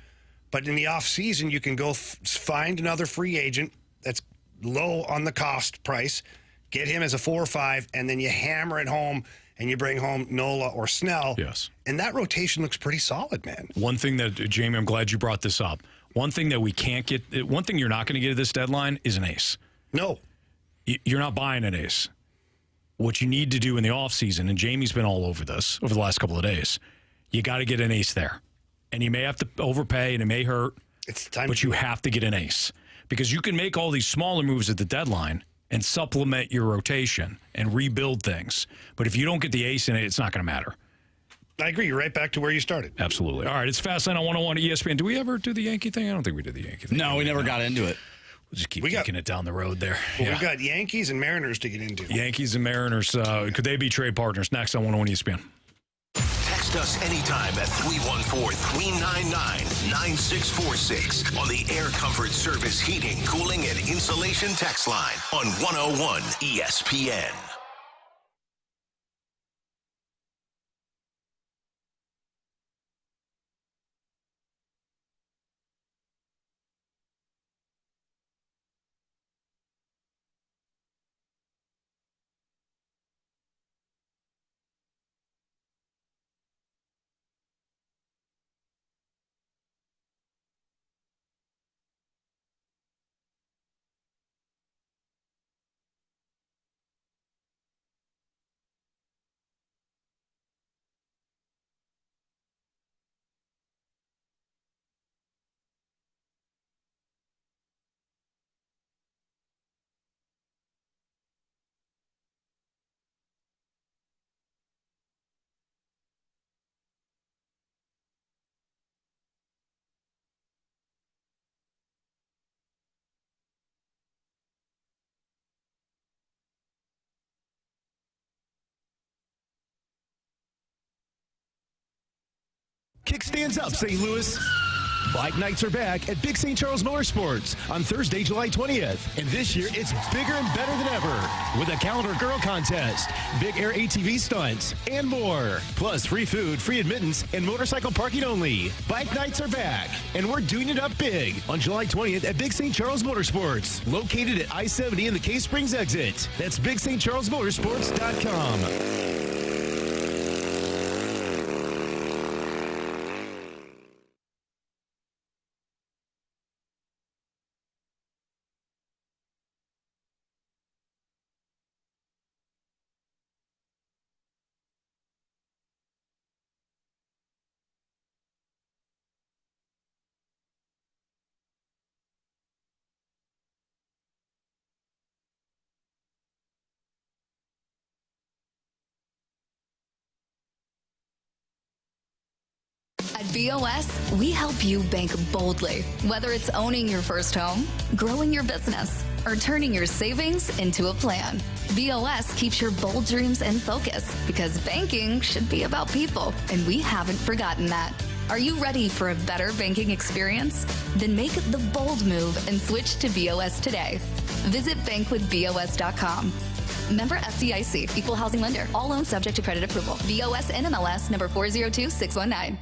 But in the offseason, you can go find another free agent that's low on the cost price, get him as a 4 or 5, and then you hammer it home and you bring home Nola or Snell. Yes. And that rotation looks pretty solid, man. One thing that, Jamie, I'm glad you brought this up. One thing that we can't get, one thing you're not going to get at this deadline is an ace. No. You're not buying an ace. What you need to do in the offseason, and Jamie's been all over this over the last couple of days, you got to get an ace there. And you may have to overpay, and it may hurt, but you have to get an ace. Because you can make all these smaller moves at the deadline and supplement your rotation and rebuild things. But if you don't get the ace in it, it's not going to matter. I agree. You're right back to where you started. Absolutely. All right, it's Fastlane on 101 ESPN. Do we ever do the Yankee thing? I don't think we did the Yankee thing. No, we never got into it. We'll just keep kicking it down the road there. Well, we've got Yankees and Mariners to get into. Yankees and Mariners, could they be trade partners? Next on 101 ESPN. Text us anytime at 314-399-9646 on the Air Comfort Service Heating, Cooling, and Insulation text line on 101 ESPN. Kickstands up, St. Louis. Bike nights are back at Big St. Charles Motorsports on Thursday, July 20th. And this year, it's bigger and better than ever with a Calendar Girl Contest, big air ATV stunts, and more. Plus, free food, free admittance, and motorcycle parking only. Bike nights are back, and we're doing it up big on July 20th at Big St. Charles Motorsports, located at I-70 in the Cave Springs exit. That's BigStCharlesMotorsports.com. At BOS, we help you bank boldly, whether it's owning your first home, growing your business, or turning your savings into a plan. BOS keeps your bold dreams in focus because banking should be about people, and we haven't forgotten that. Are you ready for a better banking experience? Then make the bold move and switch to BOS today. Visit bankwithbos.com. Member FDIC, equal housing lender. All loans subject to credit approval. BOS NMLS number 402619.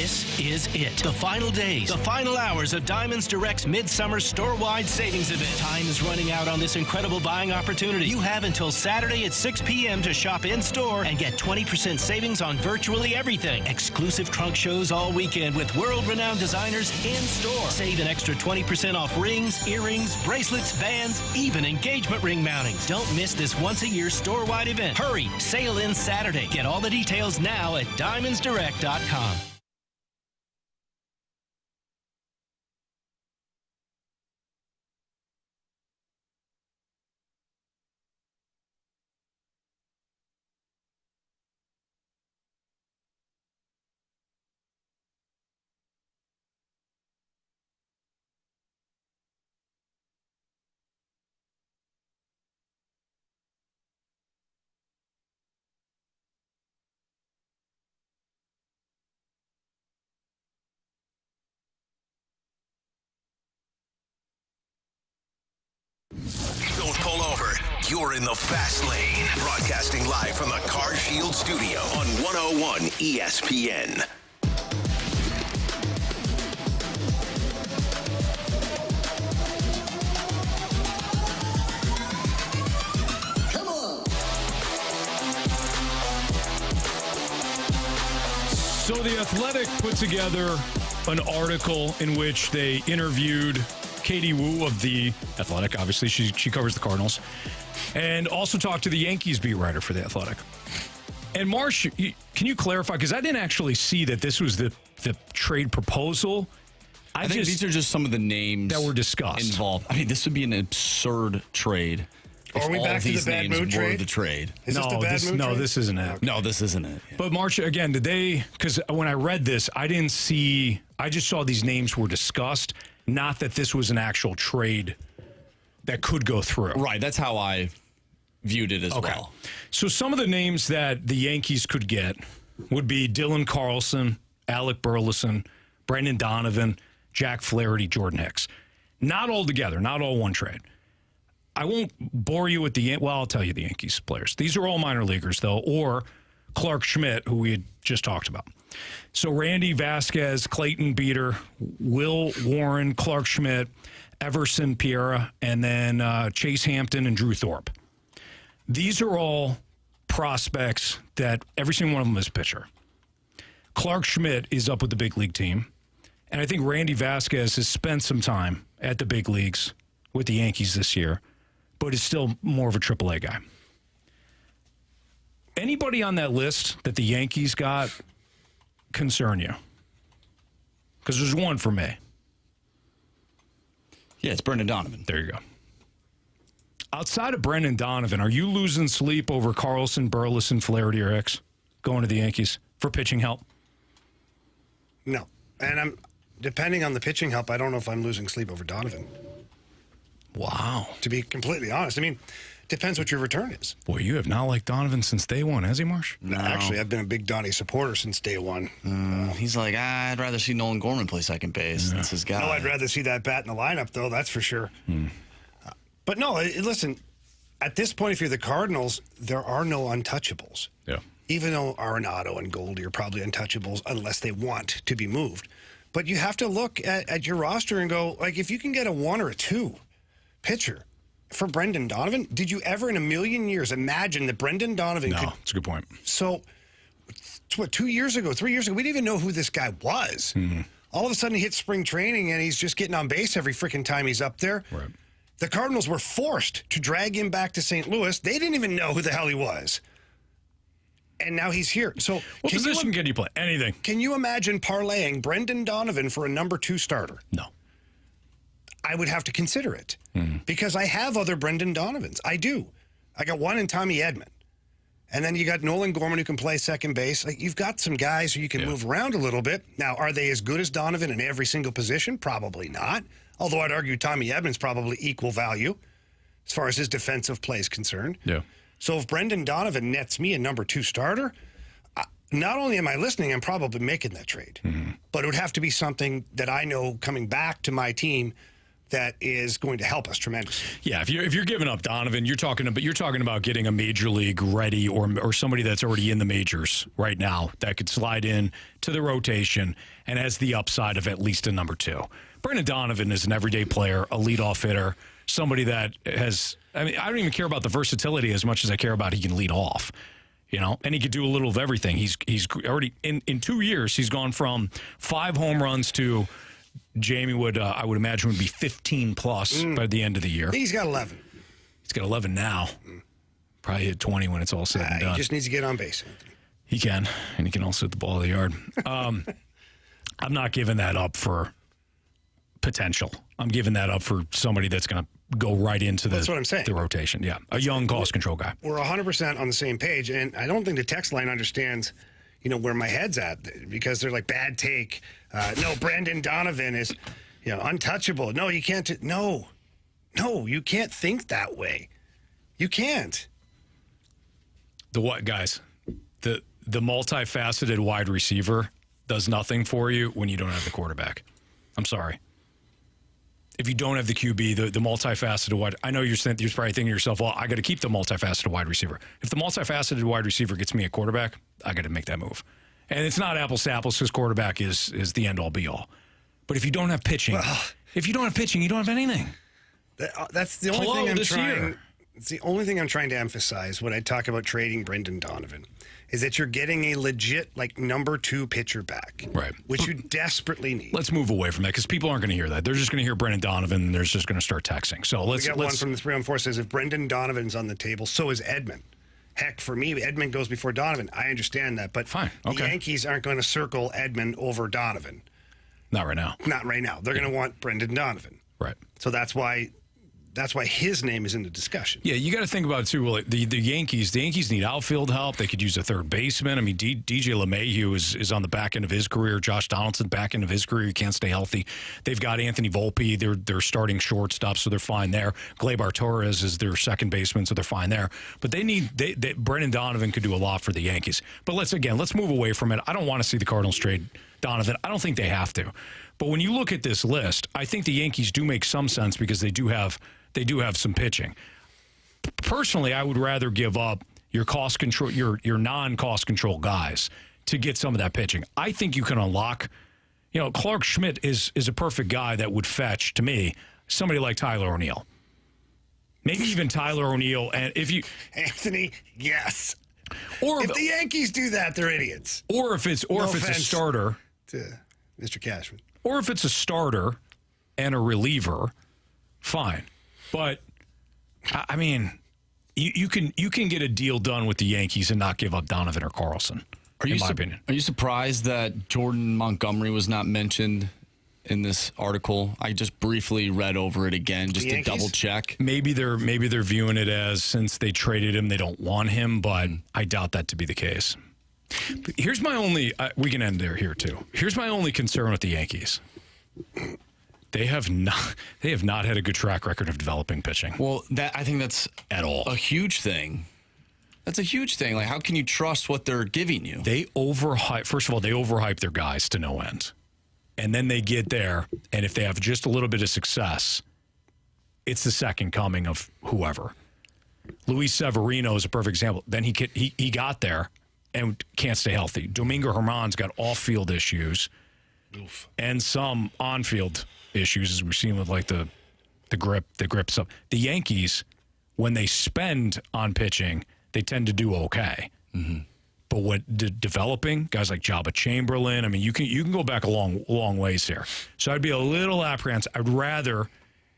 This is it. The final days, the final hours of Diamonds Direct's Midsummer Store-Wide Savings Event. Time is running out on this incredible buying opportunity. You have until Saturday at 6 p.m. to shop in-store and get 20% savings on virtually everything. Exclusive trunk shows all weekend with world-renowned designers in-store. Save an extra 20% off rings, earrings, bracelets, bands, even engagement ring mountings. Don't miss this once-a-year store-wide event. Hurry, sail in Saturday. Get all the details now at DiamondsDirect.com. Don't pull over. You're in the fast lane. Broadcasting live from the Car Shield studio on 101 ESPN. Come on. So The Athletic put together an article in which they interviewed Katie Wu of The Athletic. Obviously, she covers the Cardinals. And also talked to the Yankees beat writer for The Athletic. And Marsh, can you clarify? Because I didn't actually see that this was the trade proposal. I think these are just some of the names that were discussed involved. I mean, this would be an absurd trade. Are we back to the bad mood trade? The trade. Is this the bad mood trade? This isn't it. No, this isn't it. Yeah. But March, again, did they, because when I read this, I just saw these names were discussed, not that this was an actual trade that could go through. Right, that's how I viewed it as well. So some of the names that the Yankees could get would be Dylan Carlson, Alec Burleson, Brendan Donovan, Jack Flaherty, Jordan Hicks. Not all together, not all one trade. I won't bore you with I'll tell you the Yankees players. These are all minor leaguers, though, or Clark Schmidt, who we had just talked about. So Randy Vasquez, Clayton Beater, Will Warren, Clark Schmidt, Everson Piera, and then Chase Hampton and Drew Thorpe. These are all prospects that every single one of them is a pitcher. Clark Schmidt is up with the big league team, and I think Randy Vasquez has spent some time at the big leagues with the Yankees this year, but is still more of a AAA guy. Anybody on that list that the Yankees got concern you? Because there's one for me. Yeah, it's Brendan Donovan. There you go. Outside of Brendan Donovan, are you losing sleep over Carlson, Burleson, Flaherty, or Hicks going to the Yankees for pitching help? No. And I'm depending on the pitching help, I don't know if I'm losing sleep over Donovan. Wow. To be completely honest. I mean, depends what your return is. Boy, you have not liked Donovan since day one, has he, Marsh? No. Actually, I've been a big Donnie supporter since day one. He's like, I'd rather see Nolan Gorman play second base. That's his guy. No, I'd rather see that bat in the lineup, though, that's for sure. But no, listen, at this point, if you're the Cardinals, there are no untouchables. Yeah. Even though Arenado and Goldie are probably untouchables unless they want to be moved. But you have to look at your roster and go, like, if you can get a 1 or a 2 pitcher for Brendan Donovan, did you ever in a million years imagine that Brendan Donovan could... No, that's a good point. So, 2 years ago, 3 years ago, we didn't even know who this guy was. All of a sudden, he hits spring training, and he's just getting on base every freaking time he's up there. Right. The Cardinals were forced to drag him back to St. Louis. They didn't even know who the hell he was. And now he's here. So, what position can you play? Anything. Can you imagine parlaying Brendan Donovan for a number 2 starter? No. I would have to consider it because I have other Brendan Donovans. I do. I got one in Tommy Edman. And then you got Nolan Gorman who can play second base. Like, you've got some guys who you can move around a little bit. Now, are they as good as Donovan in every single position? Probably not. Although I'd argue Tommy Edman's probably equal value as far as his defensive play is concerned. Yeah. So if Brendan Donovan nets me a number 2 starter, not only am I listening, I'm probably making that trade. But it would have to be something that I know coming back to my team that is going to help us tremendously. Yeah, if you're giving up Donovan, you're talking about getting a major league ready or somebody that's already in the majors right now that could slide in to the rotation and has the upside of at least a number 2. Brendan Donovan is an everyday player, a leadoff hitter, somebody that has. I mean, I don't even care about the versatility as much as I care about he can lead off. And he could do a little of everything. He's already in 2 years. He's gone from 5 home runs to. Jamie I would imagine, would be 15 plus by the end of the year. He's got 11. He's got 11 now. Probably hit 20 when it's all said and done. He just needs to get on base, Anthony. He can, and he can also hit the ball of the yard. I'm not giving that up for potential. I'm giving that up for somebody that's going to go right into That's what I'm saying. The rotation. Yeah, a young cost control guy. We're 100% on the same page, and I don't think the text line understands where my head's at, because they're like, bad take. No, Brendan Donovan is, untouchable. No, you can't. No, you can't think that way. You can't. The what, guys? The multifaceted wide receiver does nothing for you when you don't have the quarterback. I'm sorry. If you don't have the QB, the multifaceted wide, I know you're probably thinking to yourself, well, I got to keep the multifaceted wide receiver. If the multifaceted wide receiver gets me a quarterback, I got to make that move. And it's not apples to apples because quarterback is the end all be all. But if you don't have pitching, you don't have anything. That's the only thing I'm trying. It's the only thing I'm trying to emphasize when I talk about trading Brendan Donovan. Is that you're getting a legit, number 2 pitcher back. Right. Which you desperately need. Let's move away from that because people aren't going to hear that. They're just going to hear Brendan Donovan and they're just going to start texting. So we got one from the 314 says, if Brendan Donovan's on the table, so is Edman. Heck, for me, Edman goes before Donovan. I understand that. But fine. Okay. The Yankees aren't going to circle Edman over Donovan. Not right now. Not right now. They're going to want Brendan Donovan. Right. So that's why his name is in the discussion. Yeah, you got to think about it too. Well, the Yankees need outfield help. They could use a third baseman. I mean, DJ LeMahieu is on the back end of his career. Josh Donaldson back end of his career. He can't stay healthy. They've got Anthony Volpe. They're starting shortstop, so they're fine there. Gleyber Torres is their second baseman, so they're fine there. But Brendan Donovan could do a lot for the Yankees. But let's move away from it. I don't want to see the Cardinals trade Donovan. I don't think they have to. But when you look at this list, I think the Yankees do make some sense because they do have some pitching. Personally, I would rather give up your cost control, your non-cost control guys to get some of that pitching. I think you can unlock. Clark Schmidt is a perfect guy that would fetch to me somebody like Tyler O'Neill. Maybe even Tyler O'Neill, and Anthony, yes. Or if the Yankees do that, they're idiots. Or if it's a starter to Mr. Cashman. Or if it's a starter and a reliever, fine. But I mean, you can get a deal done with the Yankees and not give up Donovan or Carlson. In my opinion. Are you surprised that Jordan Montgomery was not mentioned in this article? I just briefly read over it again just to double check. Maybe they're viewing it as since they traded him, they don't want him, but I doubt that to be the case. But here's my only. We can end here too. Here's my only concern with the Yankees. They have not had a good track record of developing pitching. Well, I think that's at all a huge thing. That's a huge thing. Like, how can you trust what they're giving you? They overhype. First of all, they overhype their guys to no end, and then they get there, and if they have just a little bit of success, it's the second coming of whoever. Luis Severino is a perfect example. Then he got there and can't stay healthy. Domingo Germán's got off-field issues. Oof. And some on-field issues, as we've seen with like the grip stuff. The Yankees, when they spend on pitching, they tend to do okay. Mm-hmm. But what developing guys like Jabba Chamberlain, I mean, you can go back a long ways here. So I'd be a little apprehensive. I'd rather,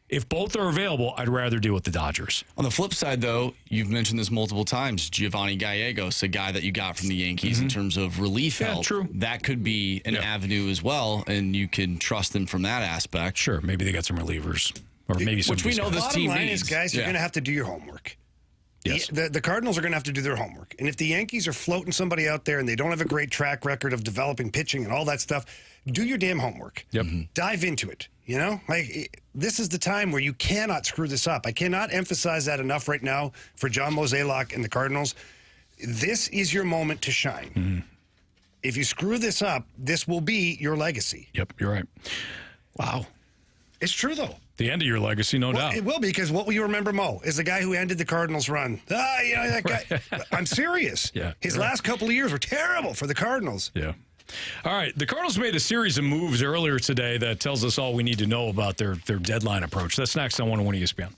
if both are available, I'd rather deal with the Dodgers. On the flip side, though, you've mentioned this multiple times. Giovanni Gallegos, a guy that you got from the Yankees in terms of relief help. True. That could be an avenue as well, and you can trust them from that aspect. Sure, maybe they got some relievers, or maybe some. Which we know this team needs. Guys, you're going to have to do your homework. Yes. The Cardinals are going to have to do their homework. And if the Yankees are floating somebody out there and they don't have a great track record of developing pitching and all that stuff, do your damn homework. Yep. Dive into it. You know, like this is the time where you cannot screw this up. I cannot emphasize that enough right now for John Mozeliak and the Cardinals. This is your moment to shine. Mm-hmm. If you screw this up, this will be your legacy. Yep, you're right. Wow. It's true, though. The end of your legacy, no doubt. It will be, because what will you remember, Mo, is the guy who ended the Cardinals run. That guy. I'm serious. Yeah, His last couple of years were terrible for the Cardinals. Yeah. All right. The Cardinals made a series of moves earlier today that tells us all we need to know about their deadline approach. That's next on 101 ESPN.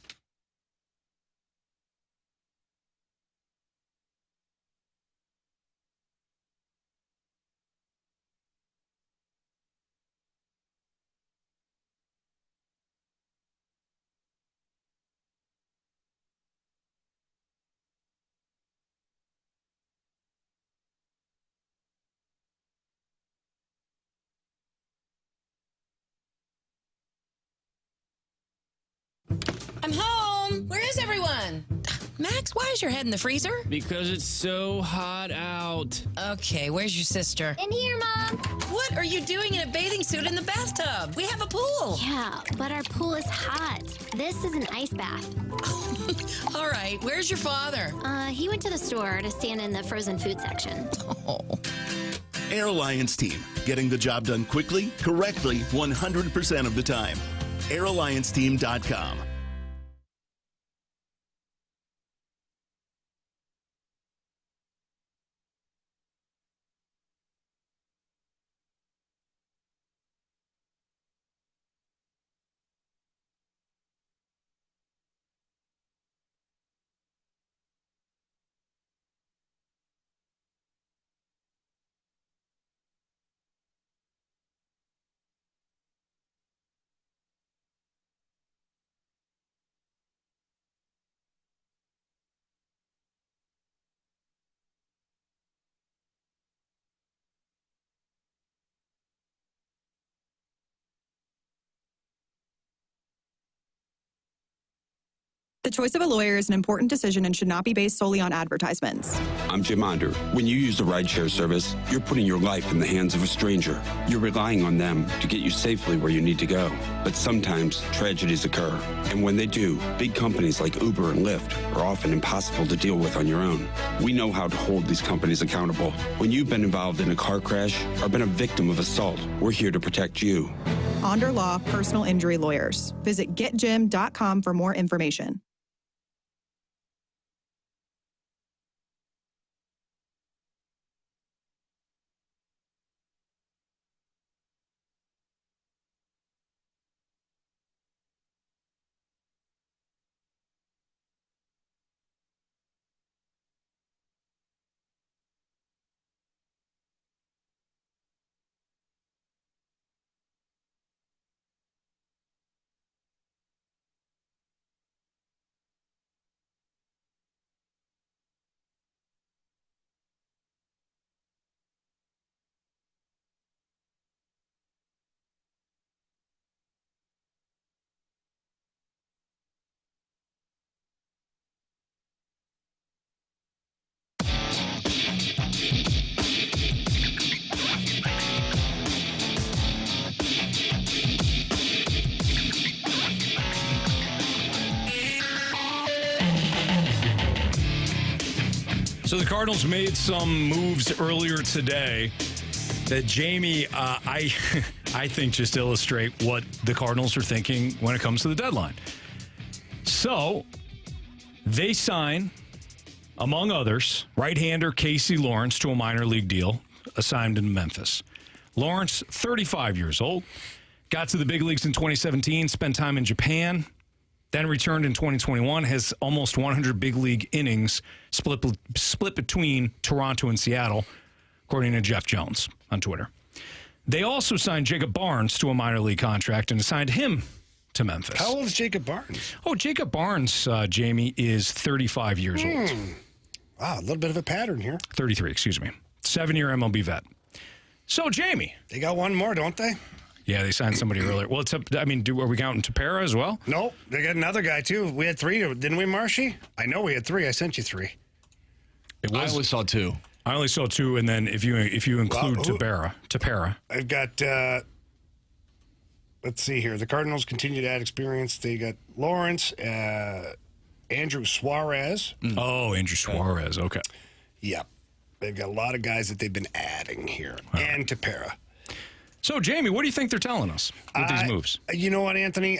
I'm home. Where is everyone? Max, why is your head in the freezer? Because it's so hot out. Okay, where's your sister? In here, Mom. What are you doing in a bathing suit in the bathtub? We have a pool. Yeah, but our pool is hot. This is an ice bath. All right, where's your father? He went to the store to stand in the frozen food section. Oh. Air Alliance team, getting the job done quickly, correctly, 100% of the time. AirAllianceTeam.com. The choice of a lawyer is an important decision and should not be based solely on advertisements. I'm Jim Onder. When you use the rideshare service, you're putting your life in the hands of a stranger. You're relying on them to get you safely where you need to go. But sometimes tragedies occur. And when they do, big companies like Uber and Lyft are often impossible to deal with on your own. We know how to hold these companies accountable. When you've been involved in a car crash or been a victim of assault, we're here to protect you. Onder Law Personal Injury Lawyers. Visit getjim.com for more information. So the Cardinals made some moves earlier today that, Jamie, I think just illustrate what the Cardinals are thinking when it comes to the deadline. So they sign, among others, right-hander Casey Lawrence to a minor league deal assigned in Memphis. Lawrence, 35 years old, got to the big leagues in 2017, spent time in Japan, then returned in 2021, has almost 100 big league innings split between Toronto and Seattle, according to Jeff Jones on Twitter. They also signed Jacob Barnes to a minor league contract and assigned him to Memphis. How old is Jacob Barnes? Oh, Jacob Barnes, Jamie, is 35 years old. Wow, a little bit of a pattern here. 33, excuse me. 7-year MLB vet. So, Jamie. They got one more, don't they? Yeah, they signed somebody earlier. Well, are we counting Tapera as well? Nope. They got another guy, too. We had three, didn't we, Marshy? I know we had three. I sent you three. I only saw two. I only saw two, and then if you include Tapera. I've got, let's see here. The Cardinals continue to add experience. They got Lawrence, Andrew Suarez. Oh, Andrew Suarez. Okay. Yep. They've got a lot of guys that they've been adding here. And Tapera. So, Jamie, what do you think they're telling us with these moves? You know what, Anthony?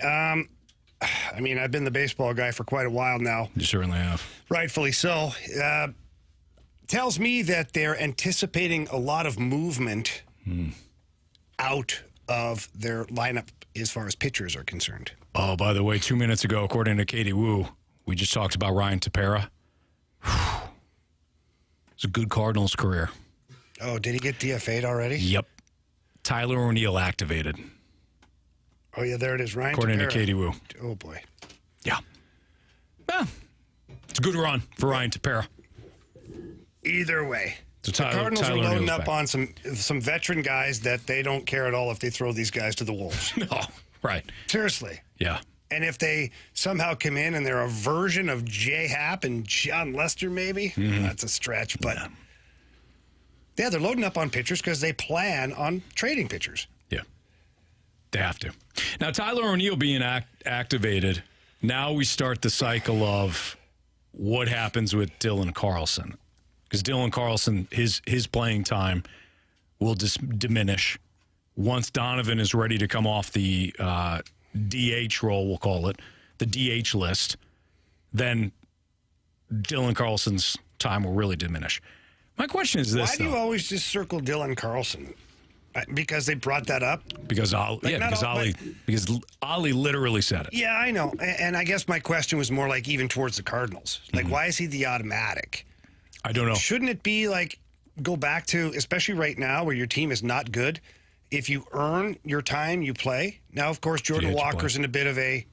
I mean, I've been the baseball guy for quite a while now. You certainly have. Rightfully so. Tells me that they're anticipating a lot of movement out of their lineup as far as pitchers are concerned. Oh, by the way, 2 minutes ago, according to Katie Wu, we just talked about Ryan Tepera. It's a good Cardinals career. Oh, did he get DFA'd already? Yep. Tyler O'Neill activated. Oh, yeah, there it is. Ryan according Tepera. to Katie Wu. Oh, boy. Yeah. Well, it's a good run for Ryan Tepera. Either way. So The Cardinals are loading O'Neill's up back. on some veteran guys that they don't care at all if they throw these guys to the wolves. No, right. Seriously. Yeah. And if they somehow come in and they're a version of J. Happ and John Lester, maybe, that's a stretch. But yeah, they're loading up on pitchers because they plan on trading pitchers. Yeah. They have to. Now, Tyler O'Neill being activated, now we start the cycle of what happens with Dylan Carlson. Because Dylan Carlson, his playing time will diminish once Donovan is ready to come off the DH role, we'll call it, the DH list. Then Dylan Carlson's time will really diminish. My question is this: Why do you always just circle Dylan Carlson? Because they brought that up? Because Ali literally said it. Yeah, I know. And I guess my question was more like even towards the Cardinals. Like, why is he the automatic? I don't know. Shouldn't it be like, go back to, especially right now where your team is not good, if you earn your time, you play? Now, of course, Jordan Walker's in a bit of a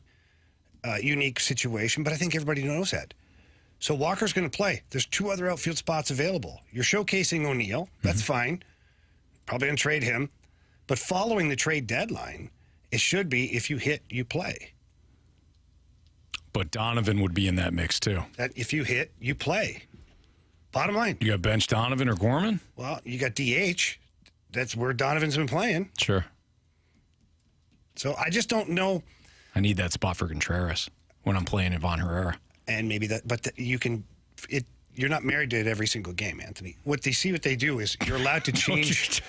unique situation, but I think everybody knows that. So Walker's going to play. There's 2 other outfield spots available. You're showcasing O'Neill. That's fine. Probably going to trade him. But following the trade deadline, it should be if you hit, you play. But Donovan would be in that mix, too. That if you hit, you play. Bottom line. You got bench Donovan or Gorman? Well, you got DH. That's where Donovan's been playing. Sure. So I just don't know. I need that spot for Contreras when I'm playing Ivan Herrera. And maybe that, but you can, you're not married to it every single game, Anthony. What they do is you're allowed to change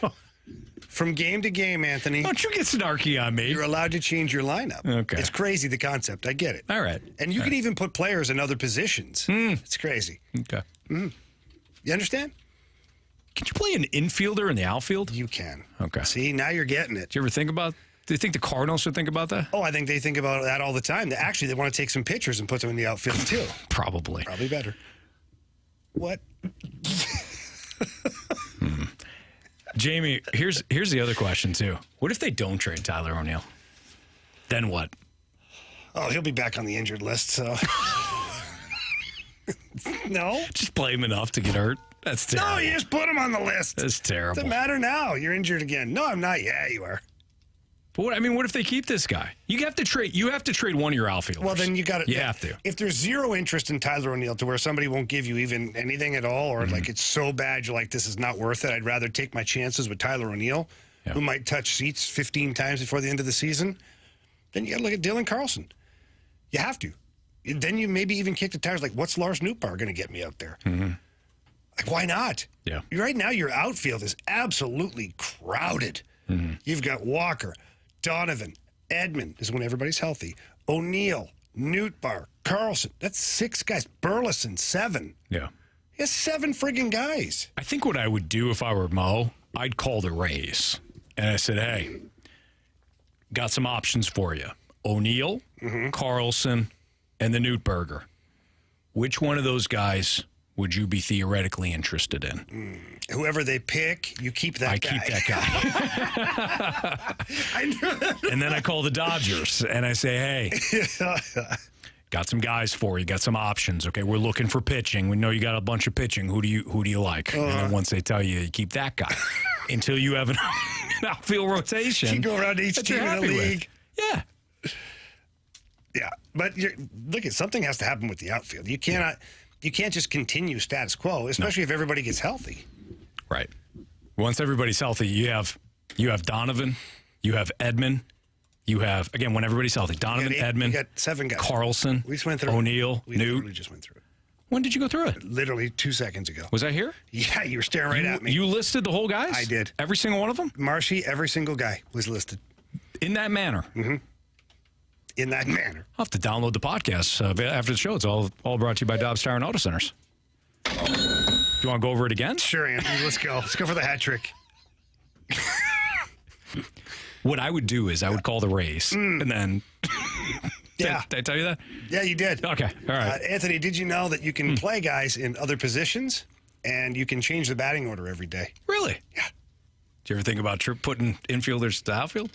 from game to game, Anthony. Don't you get snarky on me. You're allowed to change your lineup. Okay. It's crazy, the concept. I get it. All right. And you can even put players in other positions. It's crazy. Okay. You understand? Can you play an infielder in the outfield? You can. Okay. See, now you're getting it. Do you ever think about, do you think the Cardinals should think about that? Oh, I think they think about that all the time. Actually, they want to take some pitchers and put them in the outfield, too. Probably. Probably better. What? Jamie, here's the other question, too. What if they don't trade Tyler O'Neill? Then what? Oh, he'll be back on the injured list, so. No? Just play him enough to get hurt? That's terrible. No, you just put him on the list. That's terrible. Doesn't matter now. You're injured again. No, I'm not. Yeah, you are. But what if they keep this guy? You have to trade one of your outfielders. Well, then you got to. You have to. If there's zero interest in Tyler O'Neill to where somebody won't give you even anything at all, or like it's so bad you're like, this is not worth it. I'd rather take my chances with Tyler O'Neill, who might touch seats 15 times before the end of the season. Then you got to look at Dylan Carlson. You have to. Then you maybe even kick the tires. Like, what's Lars Nootbaar going to get me out there? Like, why not? Yeah. Right now, your outfield is absolutely crowded. You've got Walker, Donovan, Edman is when everybody's healthy, O'Neill, Nootbaar, Carlson. That's 6 guys. Burleson, 7. Yeah. He has 7 friggin' guys. I think what I would do if I were Mo, I'd call the Rays. And I said, hey, got some options for you. O'Neill, Carlson, and the Nootberger. Which one of those guys would you be theoretically interested in? Whoever they pick, you keep that guy. I keep that guy. I knew that. And then I call the Dodgers, and I say, hey, got some guys for you, got some options. Okay, we're looking for pitching. We know you got a bunch of pitching. Who do you like? And then once they tell you, you keep that guy until you have an outfield rotation. You go around each team in the league. Yeah. Yeah, but look, something has to happen with the outfield. You cannot, you can't just continue status quo, especially if everybody gets healthy. Right. Once everybody's healthy, you have Donovan, you have Edman, you have when everybody's healthy, Donovan, Edman, you got 7 guys. Carlson, we just went through O'Neill, we Newt. literally just went through it. When did you go through it? Literally 2 seconds ago. Was I here? Yeah, you were staring right at me. You listed the whole guys? I did. Every single one of them? Marshy, every single guy was listed. In that manner? in that manner. I'll have to download the podcast after the show. It's all brought to you by Dobbs Tire and Auto Centers. Do you want to go over it again? Sure, Anthony. Let's go. Let's go for the hat trick. What I would do is I would call the race, and then... Yeah. Did I tell you that? Yeah, you did. Okay, all right. Anthony, did you know that you can play guys in other positions, and you can change the batting order every day? Really? Yeah. Do you ever think about putting infielders to outfield?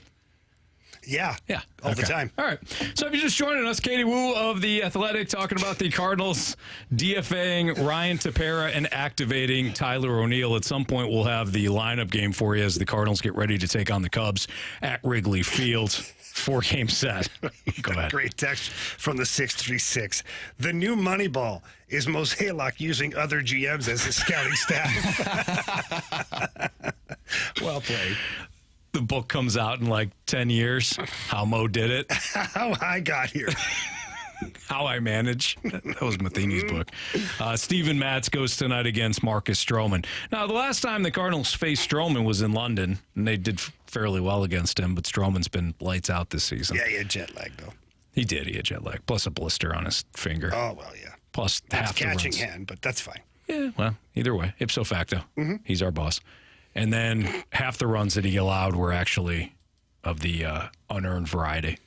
Yeah. Yeah. All the time. All right. So if you're just joining us, Katie Wu of The Athletic talking about the Cardinals DFAing Ryan Tepera and activating Tyler O'Neill. At some point, we'll have the lineup game for you as the Cardinals get ready to take on the Cubs at Wrigley Field. 4-game set. Go ahead. Great text from the 636. The new Moneyball is Mosaic using other GMs as his scouting staff. Well played. The book comes out in like 10 years. How Mo did it. How I got here. How I manage. That was Matheny's book. Steven Matz goes tonight against Marcus Stroman. Now, the last time the Cardinals faced Stroman was in London, and they did fairly well against him, but Stroman's been lights out this season. Yeah, he had jet lag, though. He did. He had jet lag, plus a blister on his finger. Oh, well, yeah. Plus half the catching runs. hand, but that's fine. Yeah, well, either way, ipso facto, he's our boss. And then half the runs that he allowed were actually of the unearned variety.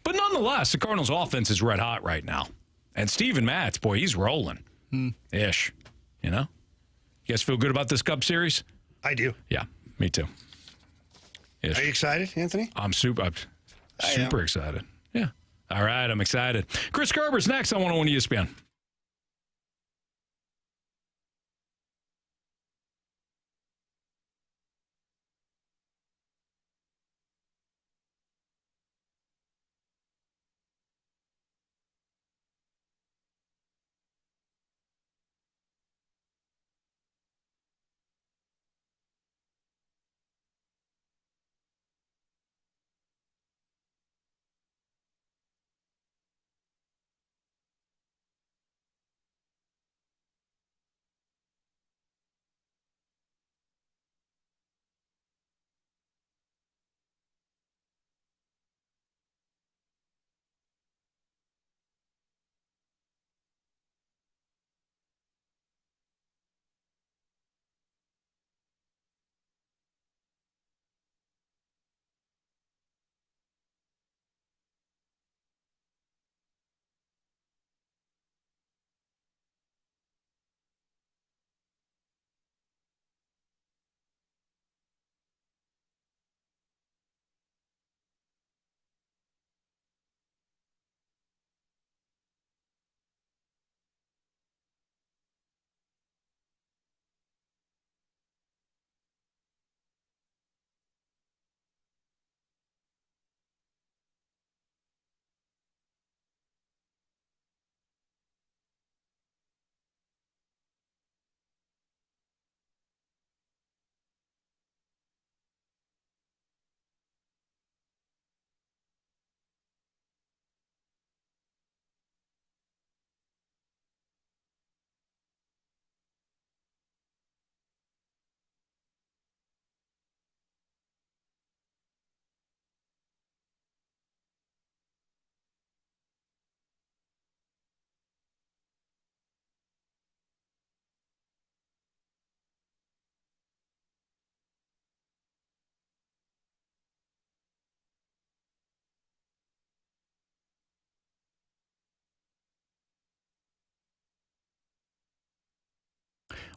But nonetheless, the Cardinals' offense is red hot right now. And Steven Matz, boy, he's rolling. Ish. You know? You guys feel good about this Cub series? I do. Yeah, me too. Ish. Are you excited, Anthony? I'm super excited. Yeah. All right, I'm excited. Chris Kerber's next on 101 ESPN.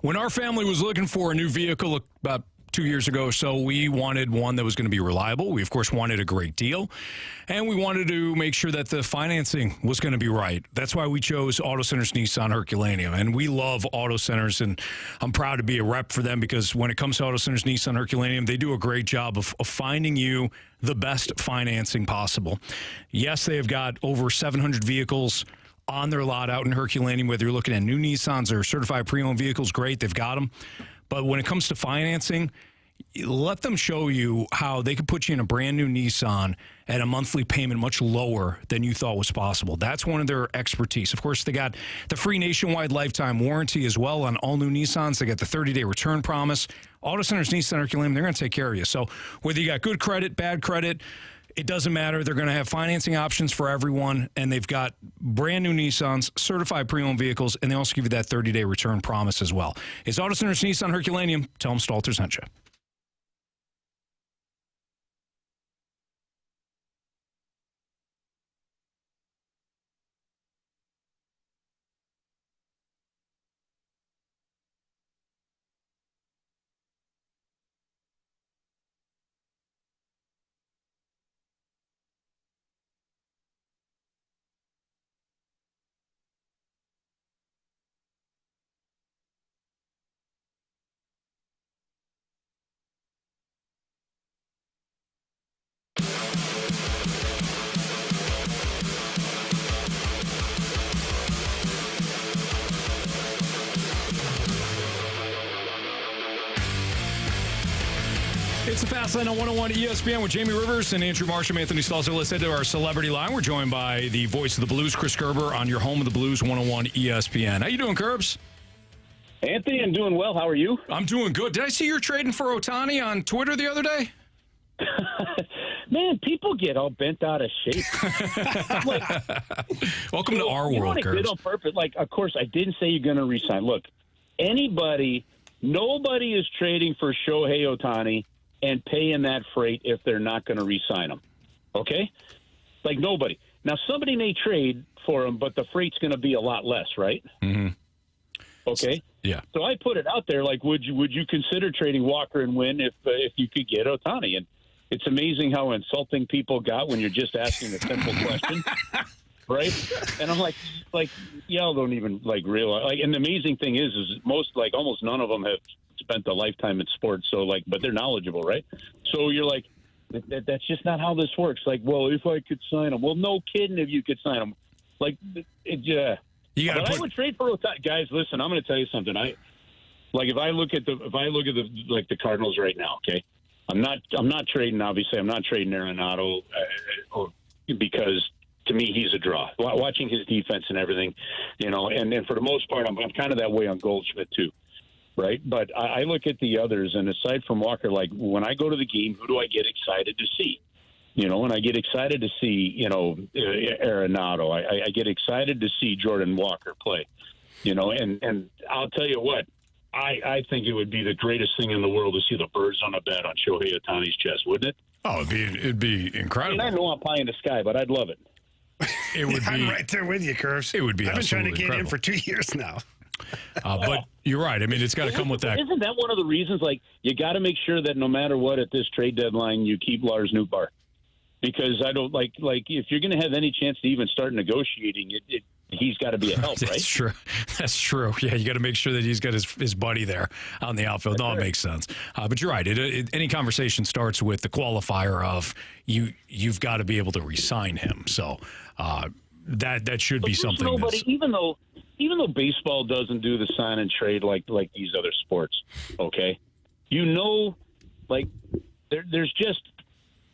When our family was looking for a new vehicle about 2 years ago or so, we wanted one that was going to be reliable. We, of course, wanted a great deal. And we wanted to make sure that the financing was going to be right. That's why we chose Auto Centers Nissan Herculaneum. And we love Auto Centers, and I'm proud to be a rep for them because when it comes to Auto Centers Nissan Herculaneum, they do a great job of finding you the best financing possible. Yes, they have got over 700 vehicles on their lot out in Herculaneum, whether you're looking at new Nissans or certified pre-owned vehicles, great, they've got them. But when it comes to financing, let them show you how they could put you in a brand new Nissan at a monthly payment much lower than you thought was possible. That's one of their expertise. Of course, they got the free nationwide lifetime warranty as well on all new Nissans. They got the 30-day return promise. Auto Centers Nissan Herculaneum, they're going to take care of you. So whether you got good credit, bad credit, It doesn't matter. They're going to have financing options for everyone, and they've got brand new Nissans, certified pre-owned vehicles, and they also give you that 30-day return promise as well. It's Auto Center's Nissan Herculaneum. Tell them Stalter sent you. It's the Fast Lane on 101 ESPN with Jamie Rivers and Andrew Marsham, Anthony Stalter. Let's head to our celebrity line. We're joined by the voice of the Blues, Chris Kerber, on your home of the Blues, 101 ESPN. How you doing, Kerbs? Anthony, I'm doing well. How are you? I'm doing good. Did I see you're trading for Ohtani on Twitter the other day? Man, people get all bent out of shape. Welcome to our you world, know what I did on purpose? Like, of course, I didn't say you're going to resign. Look, nobody is trading for Shohei Ohtani and paying that freight if they're not going to re-sign him. Okay? Like, nobody. Now, somebody may trade for him, but the freight's going to be a lot less, right? Mm-hmm. Okay? Yeah. So I put it out there, like, would you consider trading Walker and Wynn if you could get Ohtani? And it's amazing how insulting people got when you're just asking a simple question. Right? And I'm like, y'all don't even, realize. And the amazing thing is almost none of them have spent a lifetime in sports, so, but they're knowledgeable, right? So you're like, that's just not how this works. Like, well, if I could sign him. Well, no kidding if you could sign him. I would trade for Ohtani. Guys, listen, I'm going to tell you something. If I look at the Cardinals right now, okay? I'm not trading, obviously. I'm not trading Arenado because to me, he's a draw. Watching his defense and everything, and for the most part, I'm kind of that way on Goldschmidt too, right? But I look at the others, and aside from Walker, when I go to the game, who do I get excited to see? And I get excited to see, Arenado. I get excited to see Jordan Walker play, and I'll tell you what, I think it would be the greatest thing in the world to see the birds on a bat on Shohei Ohtani's chest, wouldn't it? Oh, it'd be incredible. I know I'm pie in the sky, but I'd love it. It would be. I'm right there with you, Curves. It would be. I've been trying to get incredible. in for 2 years now. But you're right. I mean, it's got to come with that. Isn't that one of the reasons? You got to make sure that no matter what at this trade deadline, you keep Lars Nootbaar, because I don't like if you're going to have any chance to even start negotiating, he's got to be a help, right? That's true. That's true. Yeah, you got to make sure that he's got his buddy there on the outfield. It makes sense. But you're right. Any conversation starts with the qualifier of you've got to be able to re-sign him. So that should be something. Nobody, even though baseball doesn't do the sign and trade like these other sports, okay? There's just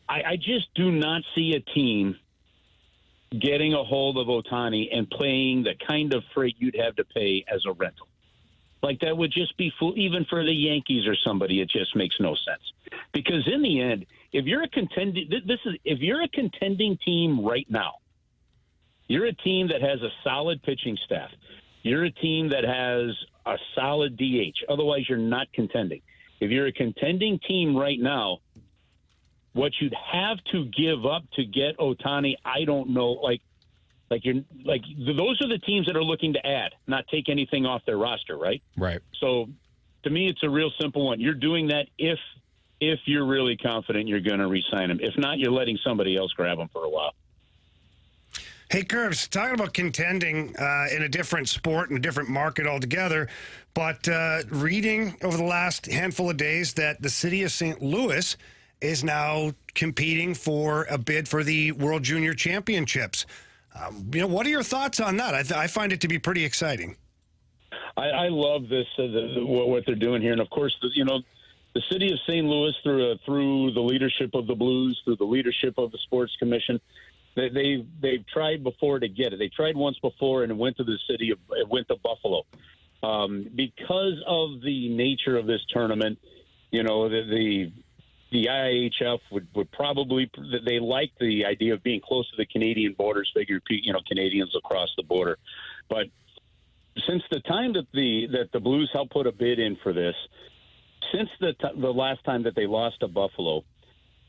I just do not see a team getting a hold of Ohtani and paying the kind of freight you'd have to pay as a rental. That would just be even for the Yankees or somebody. It just makes no sense. Because in the end, if you're a contending team right now, you're a team that has a solid pitching staff. You're a team that has a solid DH. Otherwise, you're not contending. If you're a contending team right now, what you'd have to give up to get Ohtani, I don't know. Those are the teams that are looking to add, not take anything off their roster, right? Right. So, to me, it's a real simple one. You're doing that if you're really confident you're going to re-sign him. If not, you're letting somebody else grab him for a while. Hey, Curbs, talking about contending in a different sport and a different market altogether, but reading over the last handful of days that the city of St. Louis is now competing for a bid for the World Junior Championships. What are your thoughts on that? I find it to be pretty exciting. I love this, what they're doing here. And, of course, the city of St. Louis, through the leadership of the Blues, through the leadership of the Sports Commission, they've tried before to get it. They tried once before, and it went to Buffalo. Because of the nature of this tournament, the the IIHF would probably, they like the idea of being close to the Canadian borders, figure, Canadians across the border. But since the time that the Blues helped put a bid in for this, since the last time that they lost to Buffalo,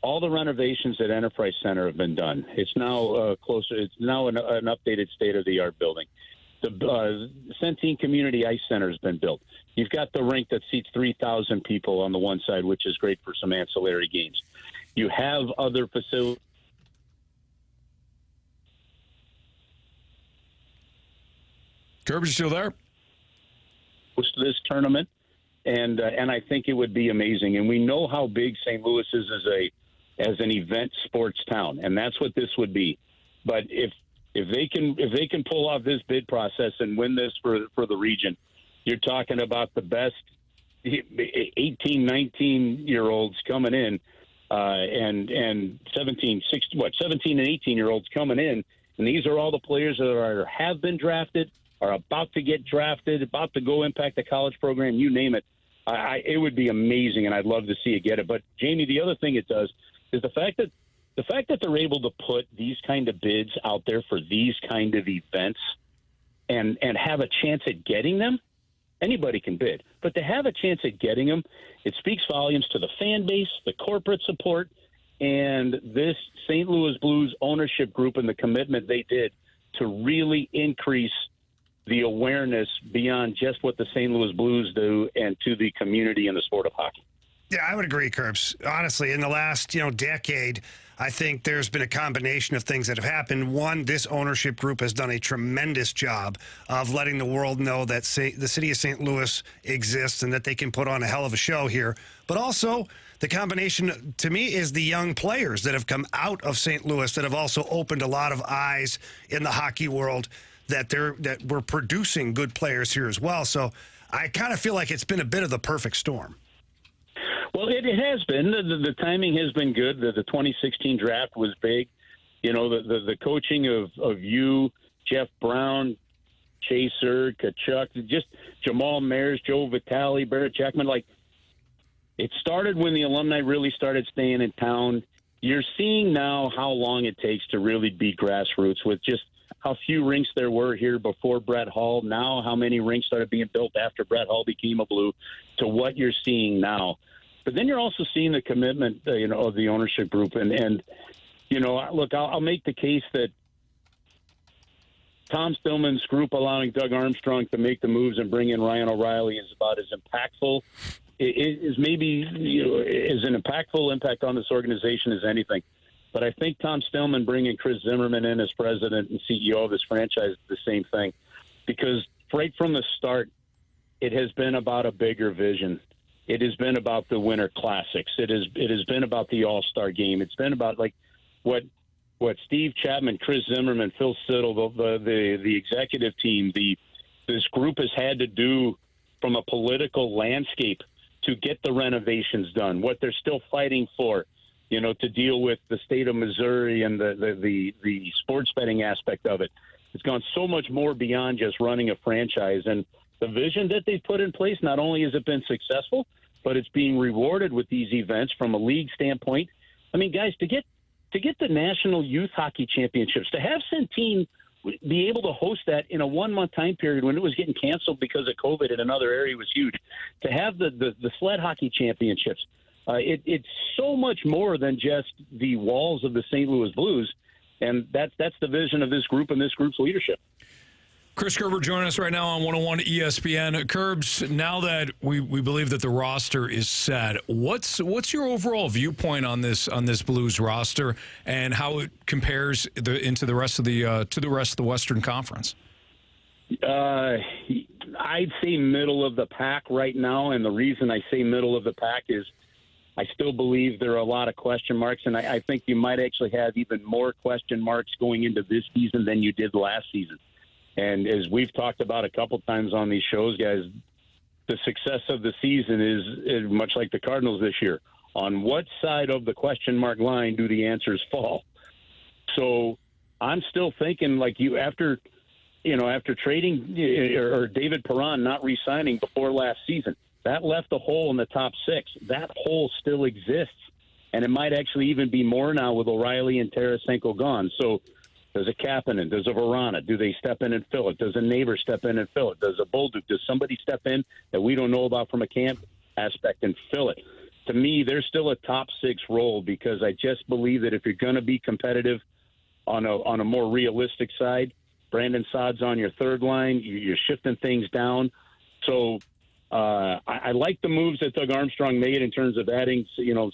all the renovations at Enterprise Center have been done. It's now It's now an updated state-of-the-art building. The Centene Community Ice Center has been built. You've got the rink that seats 3,000 people on the one side, which is great for some ancillary games. You have other facilities. Kerber, still there? Host this tournament, and I think it would be amazing. And we know how big St. Louis is as an event sports town, and that's what this would be. But if they can pull off this bid process and win this for the region, you're talking about the best 18, 19-year-olds coming in, and 17 and 18-year-olds coming in, and these are all the players that have been drafted, are about to get drafted, about to go impact the college program, you name it. It would be amazing, and I'd love to see it get it. But Jamie, the other thing it does is the fact that they're able to put these kind of bids out there for these kind of events and have a chance at getting them. Anybody can bid, but to have a chance at getting them, it speaks volumes to the fan base, the corporate support, and this St. Louis Blues ownership group and the commitment they did to really increase the awareness beyond just what the St. Louis Blues do and to the community and the sport of hockey. Yeah, I would agree, Kerbs. Honestly, in the last decade, I think there's been a combination of things that have happened. One, this ownership group has done a tremendous job of letting the world know that the city of St. Louis exists and that they can put on a hell of a show here. But also, the combination, to me, is the young players that have come out of St. Louis that have also opened a lot of eyes in the hockey world that we're producing good players here as well. So I kind of feel like it's been a bit of the perfect storm. Well, it has been. The timing has been good. The 2016 draft was big. The coaching of you, Jeff Brown, Chaser, Kachuk, just Jamal Mayers, Joe Vitale, Barrett Jackman. Like, it started when the alumni really started staying in town. You're seeing now how long it takes to really be grassroots with just how few rinks there were here before Brett Hall. Now how many rinks started being built after Brett Hall became a Blue to what you're seeing now. But then you're also seeing the commitment, of the ownership group. And look, I'll make the case that Tom Stillman's group allowing Doug Armstrong to make the moves and bring in Ryan O'Reilly is about as impactful. It is maybe as an impactful impact on this organization as anything. But I think Tom Stillman bringing Chris Zimmerman in as president and CEO of this franchise is the same thing. Because right from the start, it has been about a bigger vision. It has been about the Winter Classics. It has been about the All-Star Game. It's been about like what Steve Chapman, Chris Zimmerman, Phil Siddle, the executive team, this group has had to do from a political landscape to get the renovations done. What they're still fighting for, to deal with the state of Missouri and the sports betting aspect of it. It's gone so much more beyond just running a franchise. And the vision that they've put in place, not only has it been successful, but it's being rewarded with these events from a league standpoint. I mean, guys, to get the National Youth Hockey Championships, to have Centene be able to host that in a 1-month time period when it was getting canceled because of COVID in another area was huge. To have the sled hockey championships, it's so much more than just the walls of the St. Louis Blues, and that's the vision of this group and this group's leadership. Chris Kerber joining us right now on 101 ESPN. Kerbs, now that we believe that the roster is set, what's your overall viewpoint on this Blues roster and how it compares to the rest of the Western Conference? I'd say middle of the pack right now, and the reason I say middle of the pack is I still believe there are a lot of question marks, and I think you might actually have even more question marks going into this season than you did last season. And as we've talked about a couple times on these shows, guys, the success of the season is much like the Cardinals this year. On what side of the question mark line do the answers fall? So I'm still thinking like you after trading or David Perron not re-signing before last season, that left a hole in the top 6. That hole still exists. And it might actually even be more now with O'Reilly and Tarasenko gone. So does a Kapanen, does a Vrana, do they step in and fill it? Does a neighbor step in and fill it? Does a Bolduc, does somebody step in that we don't know about from a camp aspect and fill it? To me, there's still a top 6 role because I just believe that if you're going to be competitive on a more realistic side, Brandon Saad's on your third line. You're shifting things down. So I like the moves that Doug Armstrong made in terms of adding,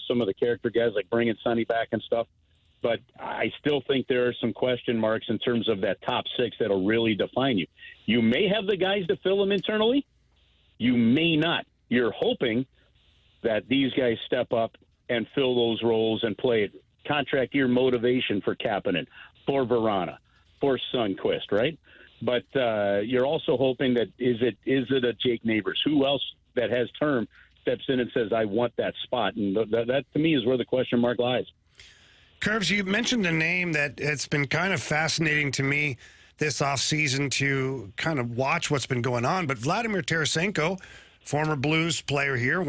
some of the character guys, like bringing Sonny back and stuff. But I still think there are some question marks in terms of that top 6 that'll really define you. You may have the guys to fill them internally. You may not. You're hoping that these guys step up and fill those roles and play it. Contract year motivation for Kapanen, for Vrana, for Sundqvist, right? But you're also hoping that is it a Jake Neighbors? Who else that has term steps in and says, I want that spot? And that to me is where the question mark lies. Kerbs, you mentioned a name that it's been kind of fascinating to me this offseason to kind of watch what's been going on. But Vladimir Tarasenko, former Blues player here,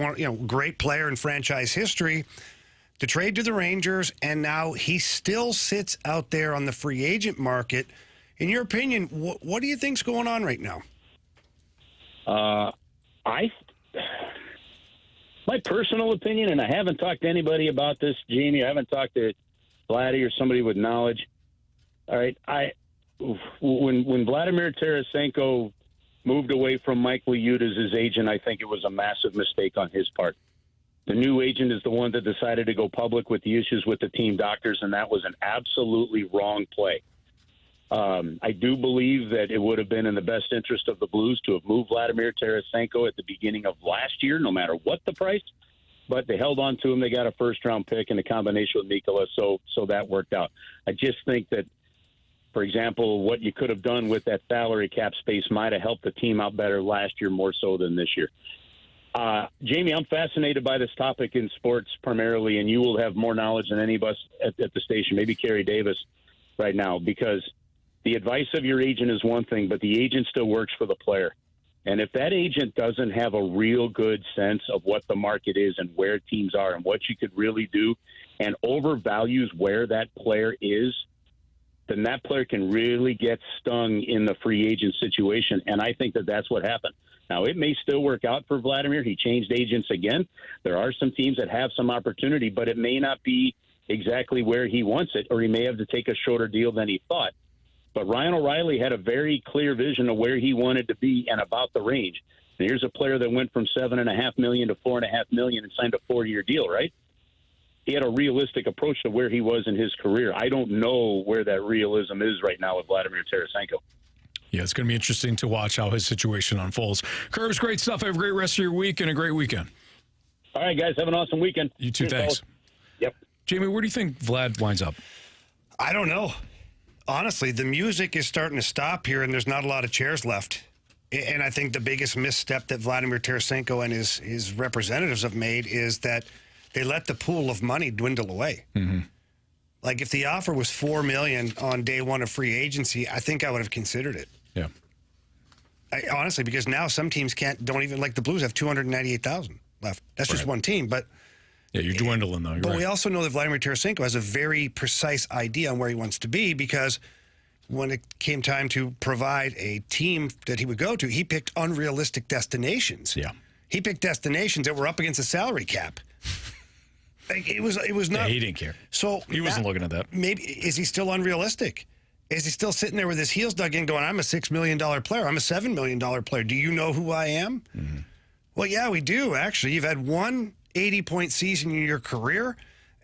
great player in franchise history, to trade to the Rangers, and now he still sits out there on the free agent market. In your opinion, what do you think's going on right now? My personal opinion, and I haven't talked to anybody about this, Jamie. I haven't talked to Vladdy or somebody with knowledge. All right, when Vladimir Tarasenko moved away from Mike Liut as his agent, I think it was a massive mistake on his part. The new agent is the one that decided to go public with the issues with the team doctors, and that was an absolutely wrong play. I do believe that it would have been in the best interest of the Blues to have moved Vladimir Tarasenko at the beginning of last year, no matter what the price. But they held on to him. They got a first-round pick in a combination with Mikkola, so that worked out. I just think that, for example, what you could have done with that salary cap space might have helped the team out better last year more so than this year. Jamie, I'm fascinated by this topic in sports primarily, and you will have more knowledge than any of us at the station, maybe Kerry Davis right now, because the advice of your agent is one thing, but the agent still works for the player. And if that agent doesn't have a real good sense of what the market is and where teams are and what you could really do and overvalues where that player is, then that player can really get stung in the free agent situation. And I think that that's what happened. Now, it may still work out for Vladimir. He changed agents again. There are some teams that have some opportunity, but it may not be exactly where he wants it, or he may have to take a shorter deal than he thought. But Ryan O'Reilly had a very clear vision of where he wanted to be and about the range. And here's a player that went from $7.5 million to $4.5 million and signed a 4-year deal, right? He had a realistic approach to where he was in his career. I don't know where that realism is right now with Vladimir Tarasenko. Yeah, it's going to be interesting to watch how his situation unfolds. Kerbs, great stuff. Have a great rest of your week and a great weekend. All right, guys. Have an awesome weekend. You too. Cheers, thanks. fellas. Yep. Jamie, where do you think Vlad winds up? I don't know. Honestly, the music is starting to stop here, and there's not a lot of chairs left. And I think the biggest misstep that Vladimir Tarasenko and his representatives have made is that they let the pool of money dwindle away. Mm-hmm. Like, if the offer was $4 million on day one of free agency, I think I would have considered it. Yeah. Honestly, because now some teams don't even, like the Blues have $298,000 left. That's just one team, but yeah, you're dwindling though. But we also know that Vladimir Tarasenko has a very precise idea on where he wants to be, because when it came time to provide a team that he would go to, he picked unrealistic destinations. Yeah. He picked destinations that were up against the salary cap. Like, it was not. Yeah, he didn't care. So he wasn't looking at that. Maybe is he still unrealistic? Is he still sitting there with his heels dug in, going, "I'm a $6 million player. I'm a $7 million player. Do you know who I am?" Mm-hmm. Well, yeah, we do. Actually, you've had one 80-point season in your career,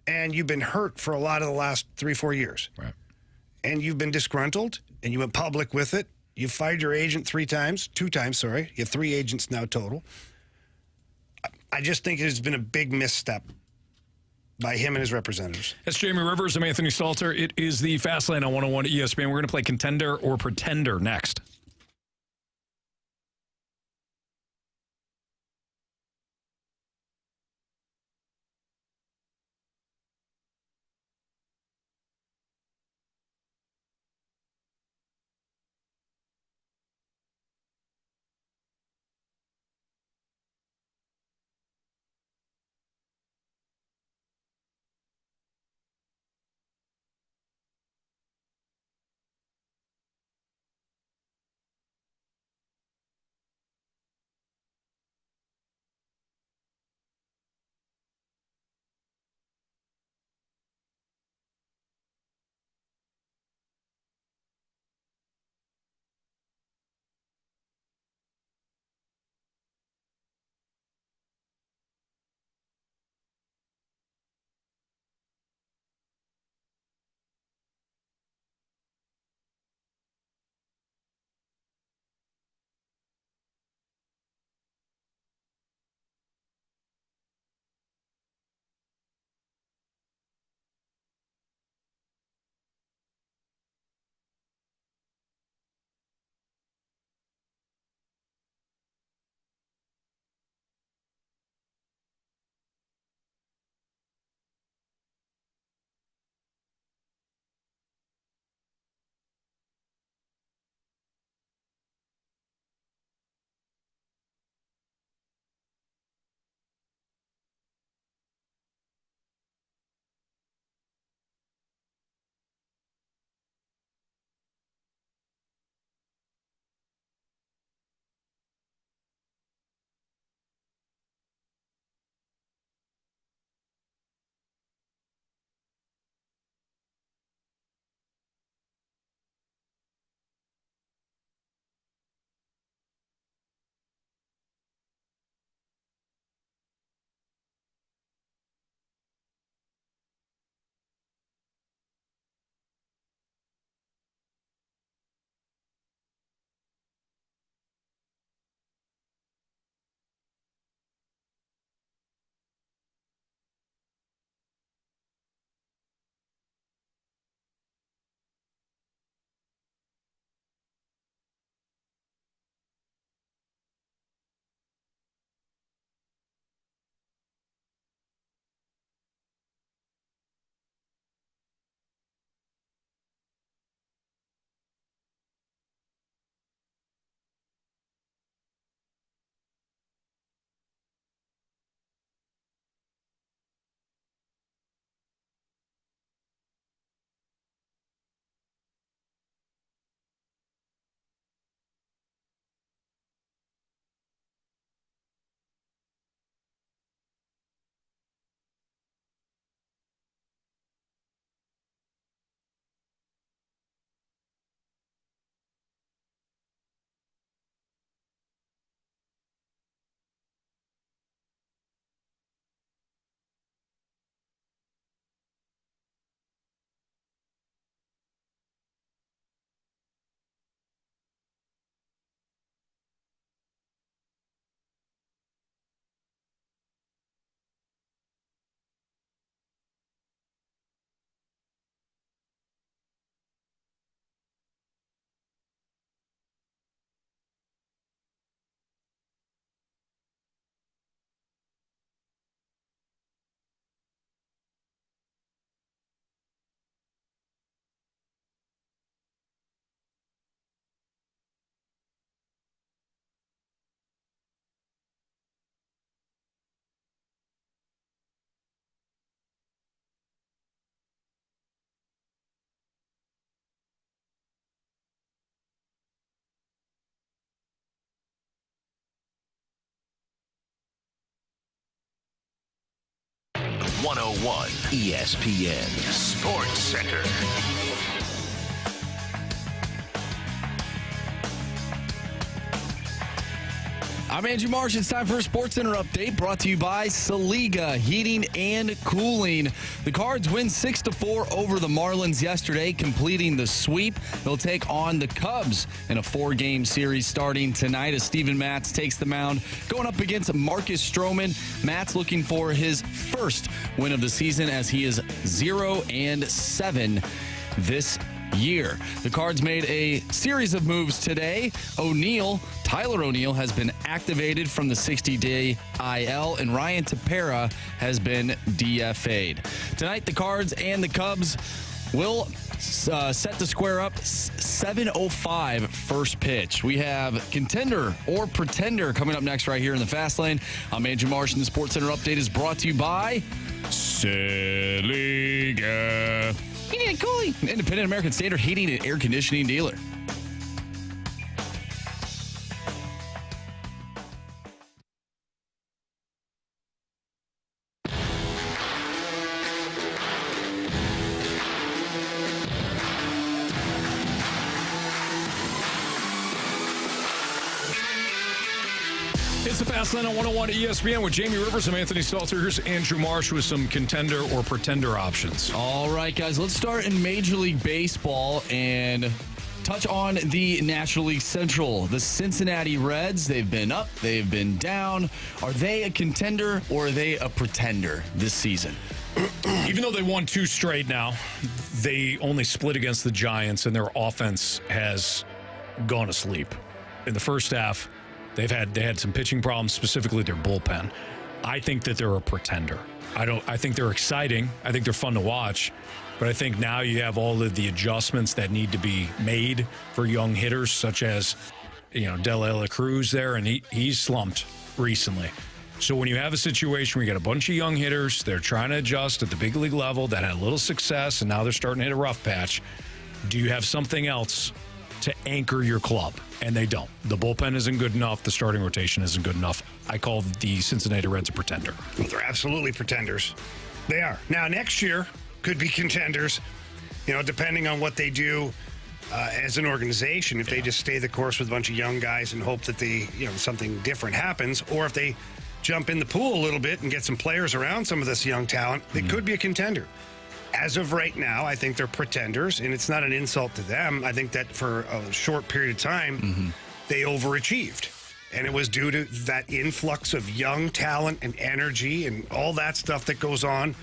and you've been hurt for a lot of the last 3-4 years. Right. And you've been disgruntled, and you went public with it. You fired your agent 2 times. You have 3 agents now total. I just think it has been a big misstep by him and his representatives. That's Jamie Rivers. I'm Anthony Stalter. It is the Fast Lane on 101 ESPN. We're going to play Contender or Pretender next. 101 ESPN Sports Center. I'm Andrew Marsh. It's time for a Sports Center update brought to you by Saliga Heating and Cooling. The Cards win 6-4 over the Marlins yesterday, completing the sweep. They'll take on the Cubs in a 4-game series starting tonight as Steven Matz takes the mound, going up against Marcus Stroman. Matz looking for his first win of the season as he is 0-7 this year. The Cards made a series of moves today. Tyler O'Neill has been activated from the 60-day IL, and Ryan Tepera has been DFA'd. Tonight, the Cards and the Cubs will set to square up 7:05 first pitch. We have Contender or Pretender coming up next right here in the Fast Lane. I'm Andrew Marsh, and the Sports Center update is brought to you by Saliga Heating and Cooling, independent American Standard heating and air conditioning dealer. It's the Fast Lane on 101 ESPN with Jamie Rivers. I'm Anthony Stalter. Here's Andrew Marsh with some Contender or Pretender options. All right, guys, let's start in Major League Baseball and touch on the National League Central. The Cincinnati Reds, they've been up, they've been down. Are they a contender or are they a pretender this season? Even though they won 2 straight now, they only split against the Giants, and their offense has gone to sleep. In the first half, they had some pitching problems, specifically their bullpen. I think that they're a pretender. I think they're exciting. I think they're fun to watch. But I think now you have all of the adjustments that need to be made for young hitters, such as, Del La Cruz there, and he's slumped recently. So when you have a situation where you got a bunch of young hitters, they're trying to adjust at the big league level that had a little success, and now they're starting to hit a rough patch. Do you have something else to anchor your club? And they don't. The bullpen isn't good enough. The starting rotation isn't good enough. I call the Cincinnati Reds a pretender. Well, they're absolutely pretenders. They are. Now, next year could be contenders, depending on what they do as an organization. If they just stay the course with a bunch of young guys and hope that something different happens, or if they jump in the pool a little bit and get some players around some of this young talent, they could be a contender. As of right now, I think they're pretenders, and it's not an insult to them. I think that for a short period of time, they overachieved. And it was due to that influx of young talent and energy and all that stuff that goes on.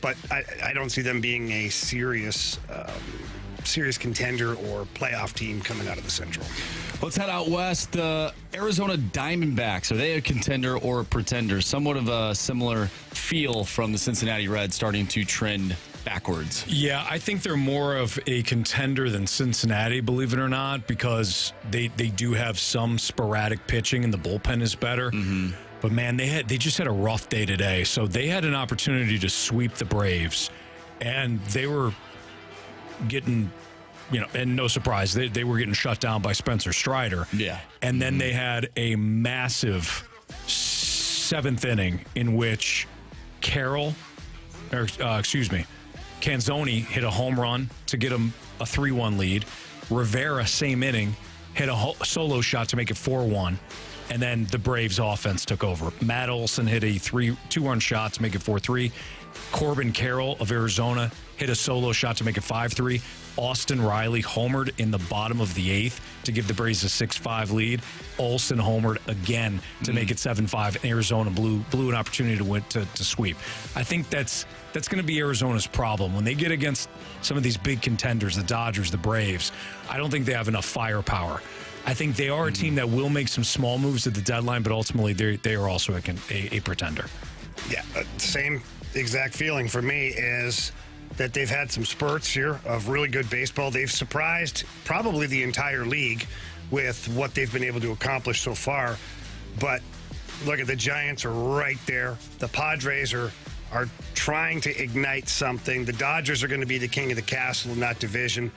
But I don't see them being a serious contender or playoff team coming out of the Central. Let's head out west. The Arizona Diamondbacks, are they a contender or a pretender? Somewhat of a similar feel from the Cincinnati Reds starting to trend backwards. Yeah, I think they're more of a contender than Cincinnati, believe it or not, because they do have some sporadic pitching and the bullpen is better. But man, they just had a rough day today. So they had an opportunity to sweep the Braves, and they were getting, and no surprise, they were getting shut down by Spencer Strider. Yeah. And then they had a massive 7th inning in which Canzoni hit a home run to get him a 3-1 lead. Rivera, same inning, hit a solo shot to make it 4-1. And then the Braves offense took over. Matt Olson hit a 2-run shot to make it 4-3. Corbin Carroll of Arizona hit a solo shot to make it 5-3. Austin Riley homered in the bottom of the 8th to give the Braves a 6-5 lead. Olson homered again to make it 7-5. And Arizona blew an opportunity to win to sweep. I think that's going to be Arizona's problem. When they get against some of these big contenders, the Dodgers, the Braves, I don't think they have enough firepower. I think they are a team that will make some small moves at the deadline, but ultimately they are also a pretender. Yeah, same exact feeling for me is that they've had some spurts here of really good baseball. They've surprised probably the entire league with what they've been able to accomplish so far. But look at the Giants are right there. The Padres are trying to ignite something. The Dodgers are going to be the king of the castle in that division.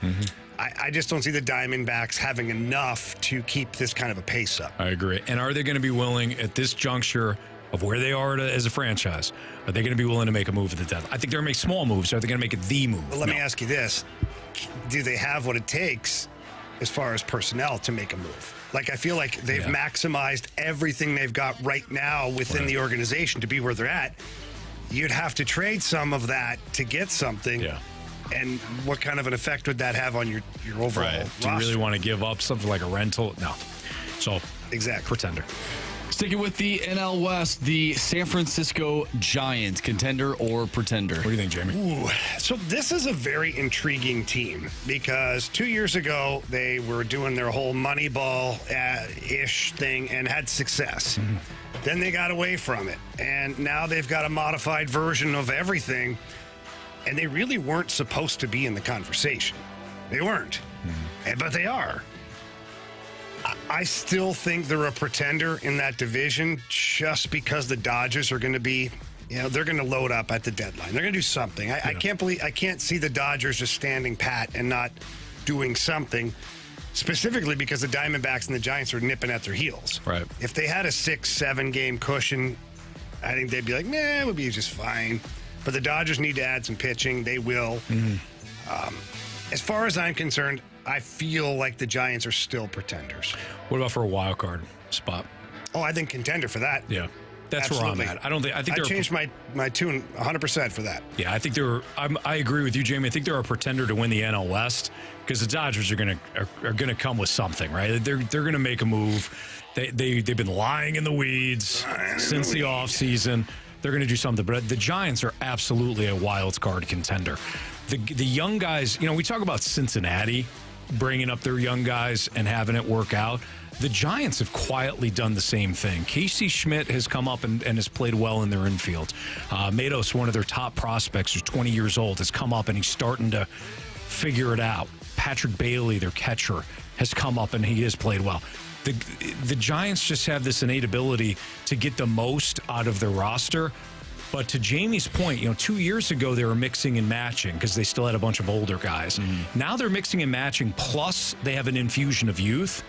I just don't see the Diamondbacks having enough to keep this kind of a pace up. I agree. And are they going to be willing at this juncture of where they are as a franchise, are they going to be willing to make a move at the deadline? I think they're going to make small moves. Are they going to make it the move? Well, let me ask you this. Do they have what it takes as far as personnel to make a move? Like, I feel like they've maximized everything they've got right now within the organization to be where they're at. You'd have to trade some of that to get something. Yeah. And what kind of an effect would that have on your overall roster? Do you really want to give up something like a rental? No. So, exactly. Pretender. Sticking with the NL West, the San Francisco Giants, contender or pretender? What do you think, Jamie? Ooh, so this is a very intriguing team because 2 years ago they were doing their whole Moneyball-ish thing and had success. Mm-hmm. Then they got away from it, and now they've got a modified version of everything, and they really weren't supposed to be in the conversation. They weren't, but they are. I still think they're a pretender in that division just because the Dodgers are going to be, they're going to load up at the deadline. They're going to do something. I can't see the Dodgers just standing pat and not doing something, specifically because the Diamondbacks and the Giants are nipping at their heels. Right. If they had a 6-7 game cushion, I think they'd be like, it would be just fine. But the Dodgers need to add some pitching. They will. As far as I'm concerned, I feel like the Giants are still pretenders. What about for a wild card spot? Oh, I think contender for that. Yeah. That's Absolutely. where I'm at. I think I changed my tune 100% for that. Yeah, I think I agree with you, Jamie. I think they're a pretender to win the NL West because the Dodgers are gonna come with something, right? They're gonna make a move. They've been lying in the weeds since the offseason. They're gonna do something, but the Giants are absolutely a wild card contender. The young guys, we talk about Cincinnati bringing up their young guys and having it work out. The Giants have quietly done the same thing. Casey Schmidt has come up and has played well in their infield. Matos, one of their top prospects, who's 20 years old, has come up and he's starting to figure it out. Patrick Bailey, their catcher, has come up and he has played well. The Giants just have this innate ability to get the most out of their roster. But to Jamie's point, 2 years ago they were mixing and matching because they still had a bunch of older guys. Now they're mixing and matching, plus they have an infusion of youth.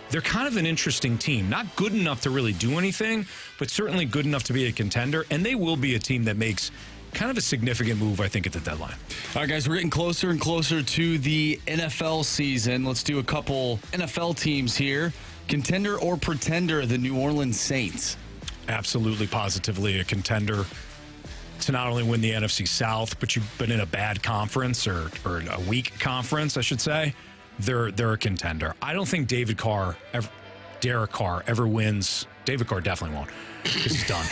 They're kind of an interesting team. Not good enough to really do anything, but certainly good enough to be a contender. And they will be a team that makes kind of a significant move, I think, at the deadline. All right, guys, we're getting closer and closer to the NFL season. Let's do a couple NFL teams here. Contender or pretender, the New Orleans Saints? Absolutely, positively a contender to not only win the NFC South, but you've been in a bad conference or a weak conference, I should say. They're a contender. I don't think Derek Carr ever wins. David Carr definitely won't because he's done.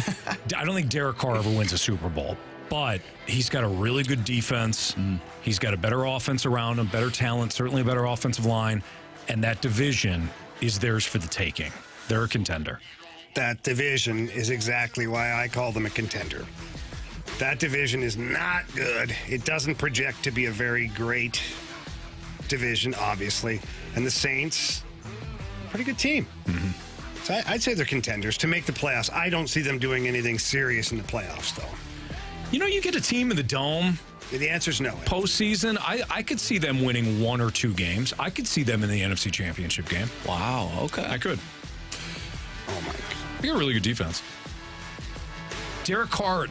I don't think Derek Carr ever wins a Super Bowl, but he's got a really good defense. He's got a better offense around him, better talent, certainly a better offensive line, and that division is theirs for the taking. They're a contender. That division is exactly why I call them a contender. That division is not good. It doesn't project to be a very great division, obviously. And the Saints, pretty good team. So I'd say they're contenders to make the playoffs. I don't see them doing anything serious in the playoffs, though. You get a team in the Dome. The answer's no. Postseason, I could see them winning 1 or 2 games. I could see them in the NFC Championship game. Wow, okay. I could. Oh, my God. They got a really good defense. Derek Carr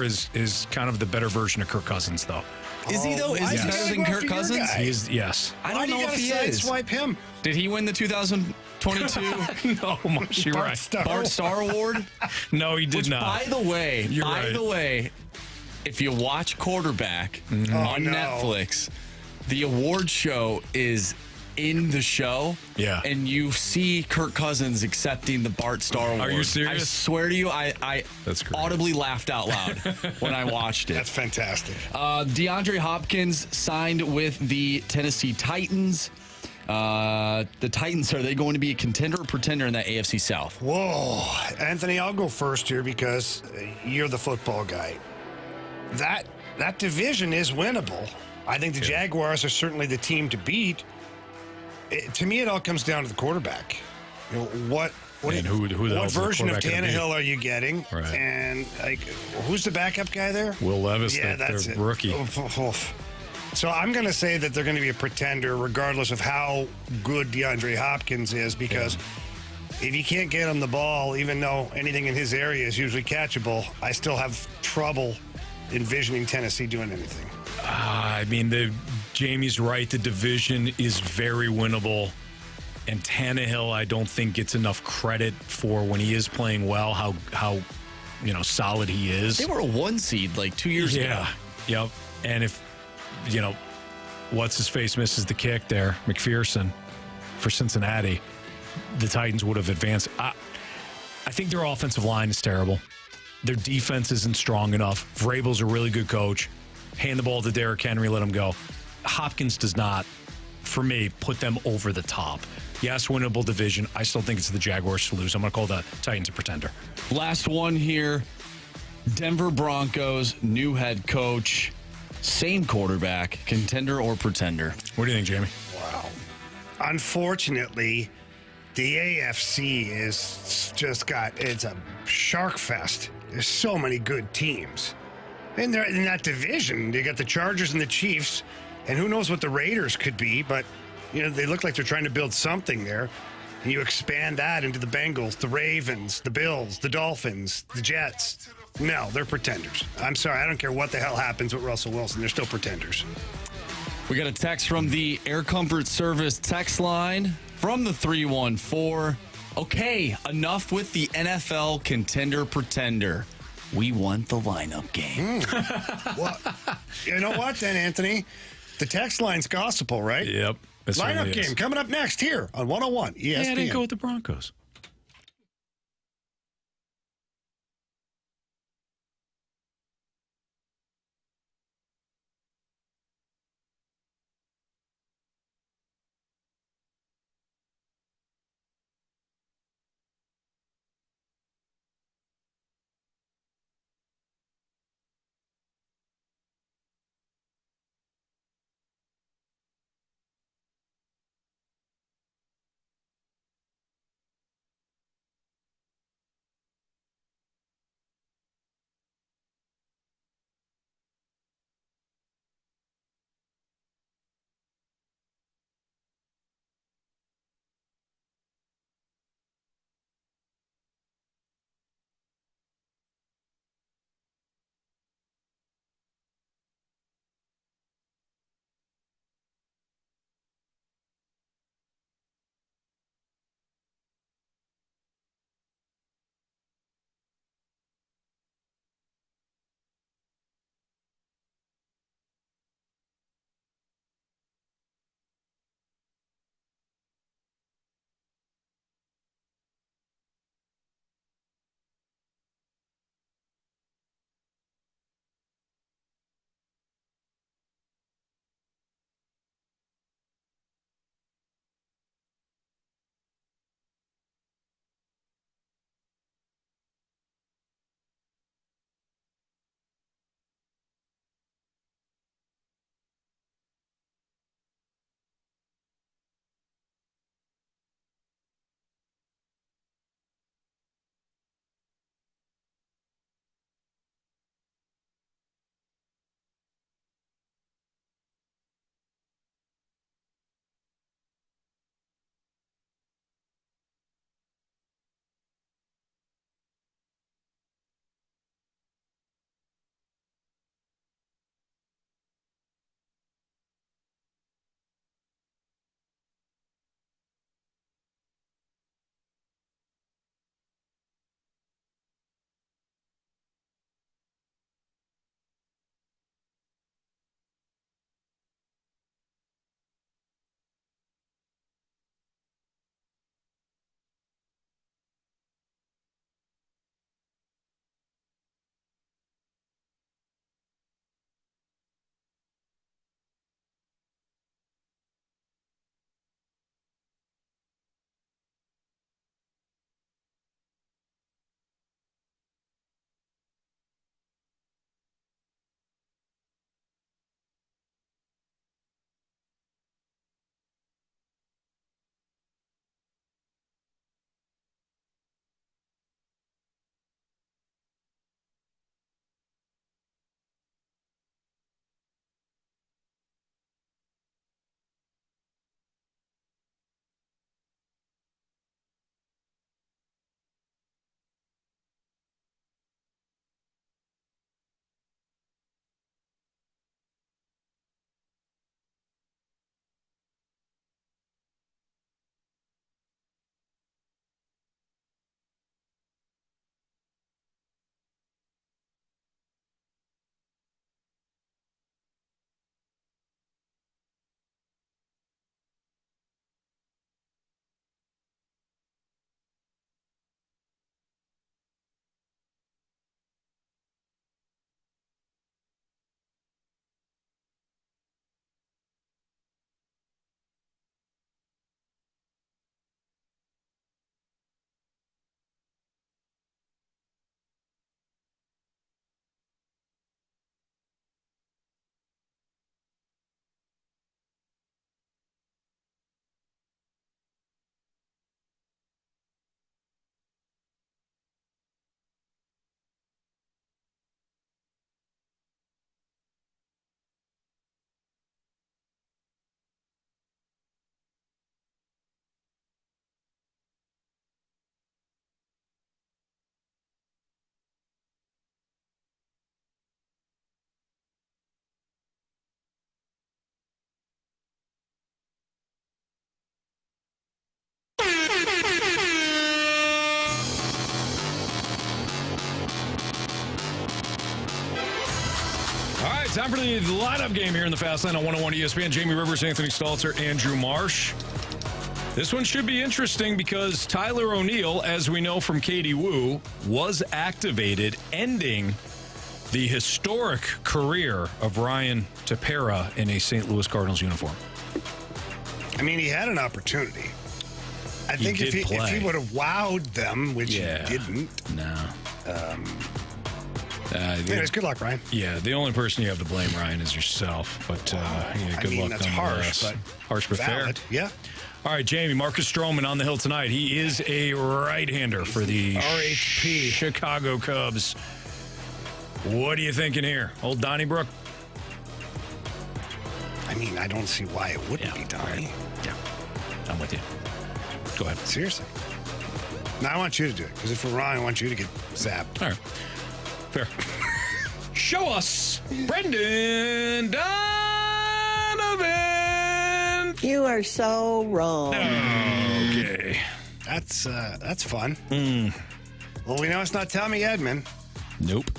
is kind of the better version of Kirk Cousins, though. Is he, though? Is he better than Kirk Cousins? He is, yes. I don't know if he is. Swipe him. Did he win the 2022 No, you're right. Bart Starr Award? No, he did Which, not. By the way, if you watch Quarterback on Netflix, the award show is in the show. Yeah. And you see Kirk Cousins accepting the Bart Starr Award. Are you serious? I swear to you, I audibly laughed out loud when I watched it. That's fantastic. DeAndre Hopkins signed with the Tennessee Titans. The Titans, are they going to be a contender or pretender in that AFC South? Whoa. Anthony, I'll go first here because you're the football guy. That division is winnable. I think the Jaguars are certainly the team to beat. To me, it all comes down to the quarterback. What version of Tannehill are you getting? Right. And who's the backup guy there? Will Levis, that's the it. rookie. So I'm going to say that they're going to be a pretender regardless of how good DeAndre Hopkins is because if you can't get him the ball, even though anything in his area is usually catchable, I still have trouble envisioning Tennessee doing anything. Jamie's right. The division is very winnable. And Tannehill, I don't think gets enough credit for when he is playing well, how solid he is. They were a 1 seed like 2 years ago. Yep. And if, what's-his-face misses the kick there, McPherson, for Cincinnati, the Titans would have advanced. I think their offensive line is terrible. Their defense isn't strong enough. Vrabel's a really good coach. Hand the ball to Derrick Henry, let him go. Hopkins does not, for me, put them over the top. Yes, winnable division. I still think it's the Jaguars to lose. I'm going to call the Titans a pretender. Last one here. Denver Broncos, new head coach, same quarterback, contender or pretender? What do you think, Jamie? Wow. Unfortunately, the AFC is just it's a shark fest. There's so many good teams. And they're in that division. You got the Chargers and the Chiefs, and who knows what the Raiders could be, but they look like they're trying to build something there. And you expand that into the Bengals, the Ravens, the Bills, the Dolphins, the Jets. No, they're pretenders. I'm sorry. I don't care what the hell happens with Russell Wilson. They're still pretenders. We got a text from the Air Comfort Service text line from the 314. Okay, enough with the NFL contender pretender. We won the lineup game. Well, you know what then, Anthony? The text line's gospel, right? Yep. Lineup game coming up next here on 101 ESPN. Yeah, I didn't go with the Broncos. time for the lineup game here in the Fast Lane on 101 ESPN. Jamie Rivers, Anthony Stalter, Andrew Marsh. This one should be interesting because Tyler O'Neill, as we know from Katie Wu, was activated, ending the historic career of Ryan Tepera in a St. Louis Cardinals uniform. I mean, he had an opportunity. I think if he would have wowed them, which he didn't. No. Anyways, good luck, Ryan. Yeah, the only person you have to blame, Ryan, is yourself. But good luck. That's harsh, but valid. Fair. Yeah. All right, Jamie, Marcus Stroman on the hill tonight. He is a right-hander for the RHP Chicago Cubs. What are you thinking here? Old Donnybrook? I mean, I don't see why it wouldn't be Donnie. Right. Yeah, I'm with you. Go ahead. Seriously. No, I want you to do it, because if we're wrong, I want you to get zapped. All right. Fair. Show us Brendan Donovan. You are so wrong. Okay. That's fun. Well, we know it's not Tommy Edman. Nope.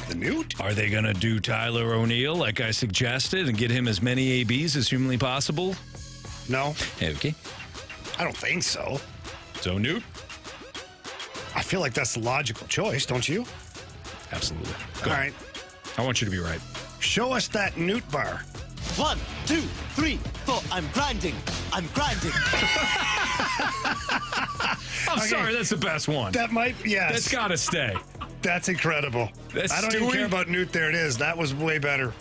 The Newt? Are they going to do Tyler O'Neill like I suggested and get him as many ABs as humanly possible? No. Okay. I don't think so. So, Newt? I feel like that's the logical choice, don't you? Absolutely. All right. I want you to be right. Show us that Newt bar. 1, 2, 3, 4. I'm grinding. I'm sorry, that's the best one. That might, yes. That's got to stay. That's incredible. I don't even care about Newt. There it is. That was way better.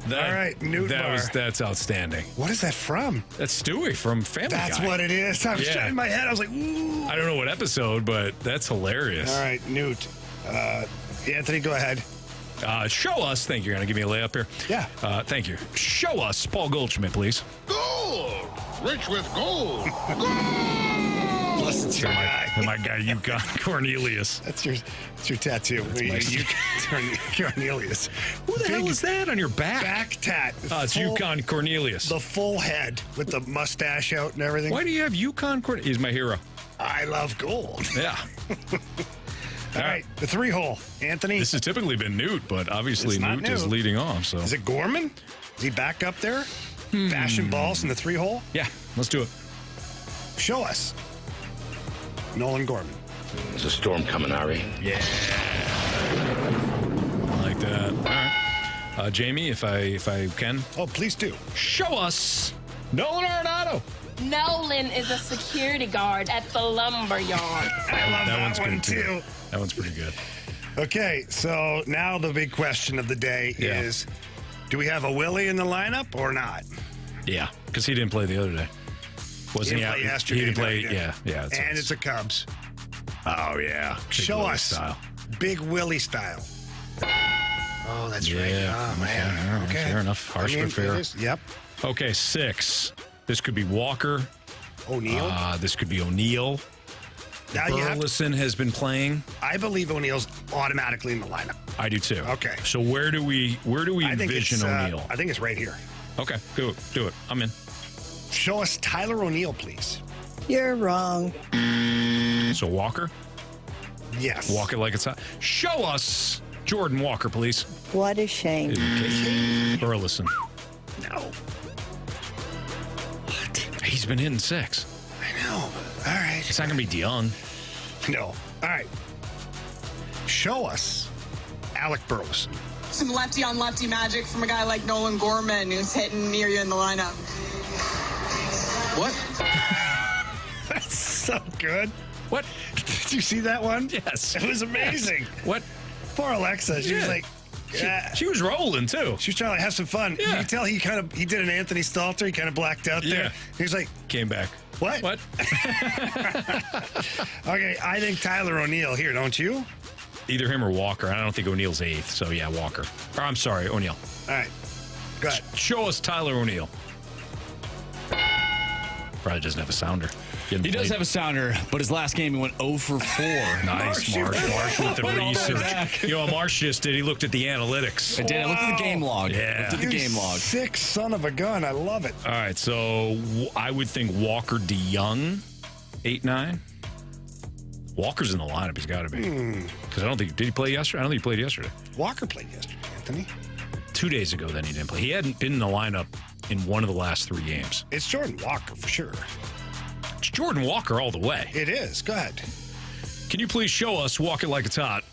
All right, Newt bar. That's outstanding. What is that from? That's Stewie from Family Guy. That's what it is. I was in my head. I was like, ooh. I don't know what episode, but that's hilarious. All right, Newt. Anthony, go ahead. Show us. Thank you. You're going to give me a layup here? Yeah. Thank you. Show us Paul Goldschmidt, please. Gold! Rich with gold! Plus, it's your guy. My guy, Yukon Cornelius. That's your tattoo. Cornelius. Who the hell is that on your back? Back tat. It's Yukon Cornelius. The full head with the mustache out and everything. Why do you have Yukon Cornelius? He's my hero. I love gold. Yeah. All right, the 3-hole. Anthony? This has typically been Newt, but obviously Newt is leading off. So is it Gorman? Is he back up there? Bashing balls in the 3-hole? Yeah, let's do it. Show us. Nolan Gorman. There's a storm coming, Ari. Yeah. I like that. All right. Jamie, if I can. Oh, please do. Show us Nolan Arenado. Nolan is a security guard at the lumber yard. I love that one too. That one's pretty good. Okay, so now the big question of the day is, do we have a Willie in the lineup or not? Yeah, because he didn't play the other day. Wasn't he? Play yesterday. He didn't play. Yeah. And it's a Cubs. Oh yeah. Show us style. Big Willie style. Oh, that's right. Oh man. Okay. Fair enough. Harsh but fair. Yep. Okay, 6. This could be Walker. O'Neill. This could be O'Neill. Now Burleson has been playing. I believe O'Neill's automatically in the lineup. I do too. Okay. So where do we envision O'Neill? I think it's right here. Okay, do it. I'm in. Show us Tyler O'Neill, please. You're wrong. So Walker? Yes. Walk it like it's hot. Show us Jordan Walker, please. What a shame. Burleson. No. What? He's been hitting 6. I know. All right. It's not going to be DeYoung. No. All right. Show us Alec Burleson. Some lefty-on-lefty magic from a guy like Nolan Gorman who's hitting near you in the lineup. What? That's so good. What? Did you see that one? Yes. It was amazing. Yes. What? Poor Alexa. She was like... She was rolling, too. She was trying to have some fun. Yeah. You can tell he did an Anthony Stalter. He kind of blacked out there. Yeah. He was like... Came back. What? What? Okay, I think Tyler O'Neill here, don't you? Either him or Walker. I don't think O'Neill's 8th, so yeah, Walker. Or I'm sorry, O'Neill. All right. Go ahead. Show us Tyler O'Neill. Probably doesn't have a sounder. He does have a sounder, but his last game he went 0 for 4. Nice, Marsh with the research. You know what Marsh just did? He looked at the analytics. I did. I looked at the game log. Yeah. Looked at the game log. Sick son of a gun. I love it. All right, so I would think Walker DeYoung, 8-9. Walker's in the lineup. He's got to be. Because I don't think... Did he play yesterday? I don't think he played yesterday. Walker played yesterday. Anthony. 2 days ago, then he didn't play. He hadn't been in the lineup in one of the last 3 games. It's Jordan Walker for sure. It's Jordan Walker all the way. It is. Go ahead. Can you please show us Walk It Like It's Hot?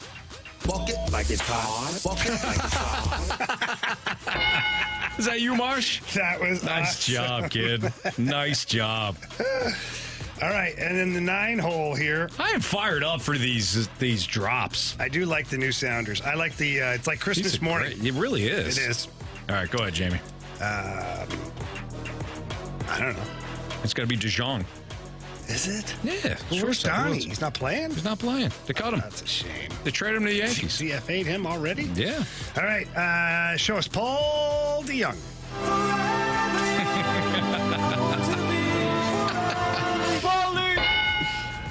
Walk it like it's hot. Walk it like it's hot. Is that you, Marsh? That was nice awesome. job, kid. Nice job. All right, and then the 9-hole here. I am fired up for these drops. I do like the new sounders. I like the. It's like Christmas morning. Great. It really is. It is. All right, go ahead, Jamie. I don't know. It's got to be DeJong. Is it? Yeah. Well, where's Donnie? He's not playing? He's not playing. They cut him. That's a shame. They traded him to the Yankees. CFA'd him already? Yeah. All right. Show us Paul DeYoung.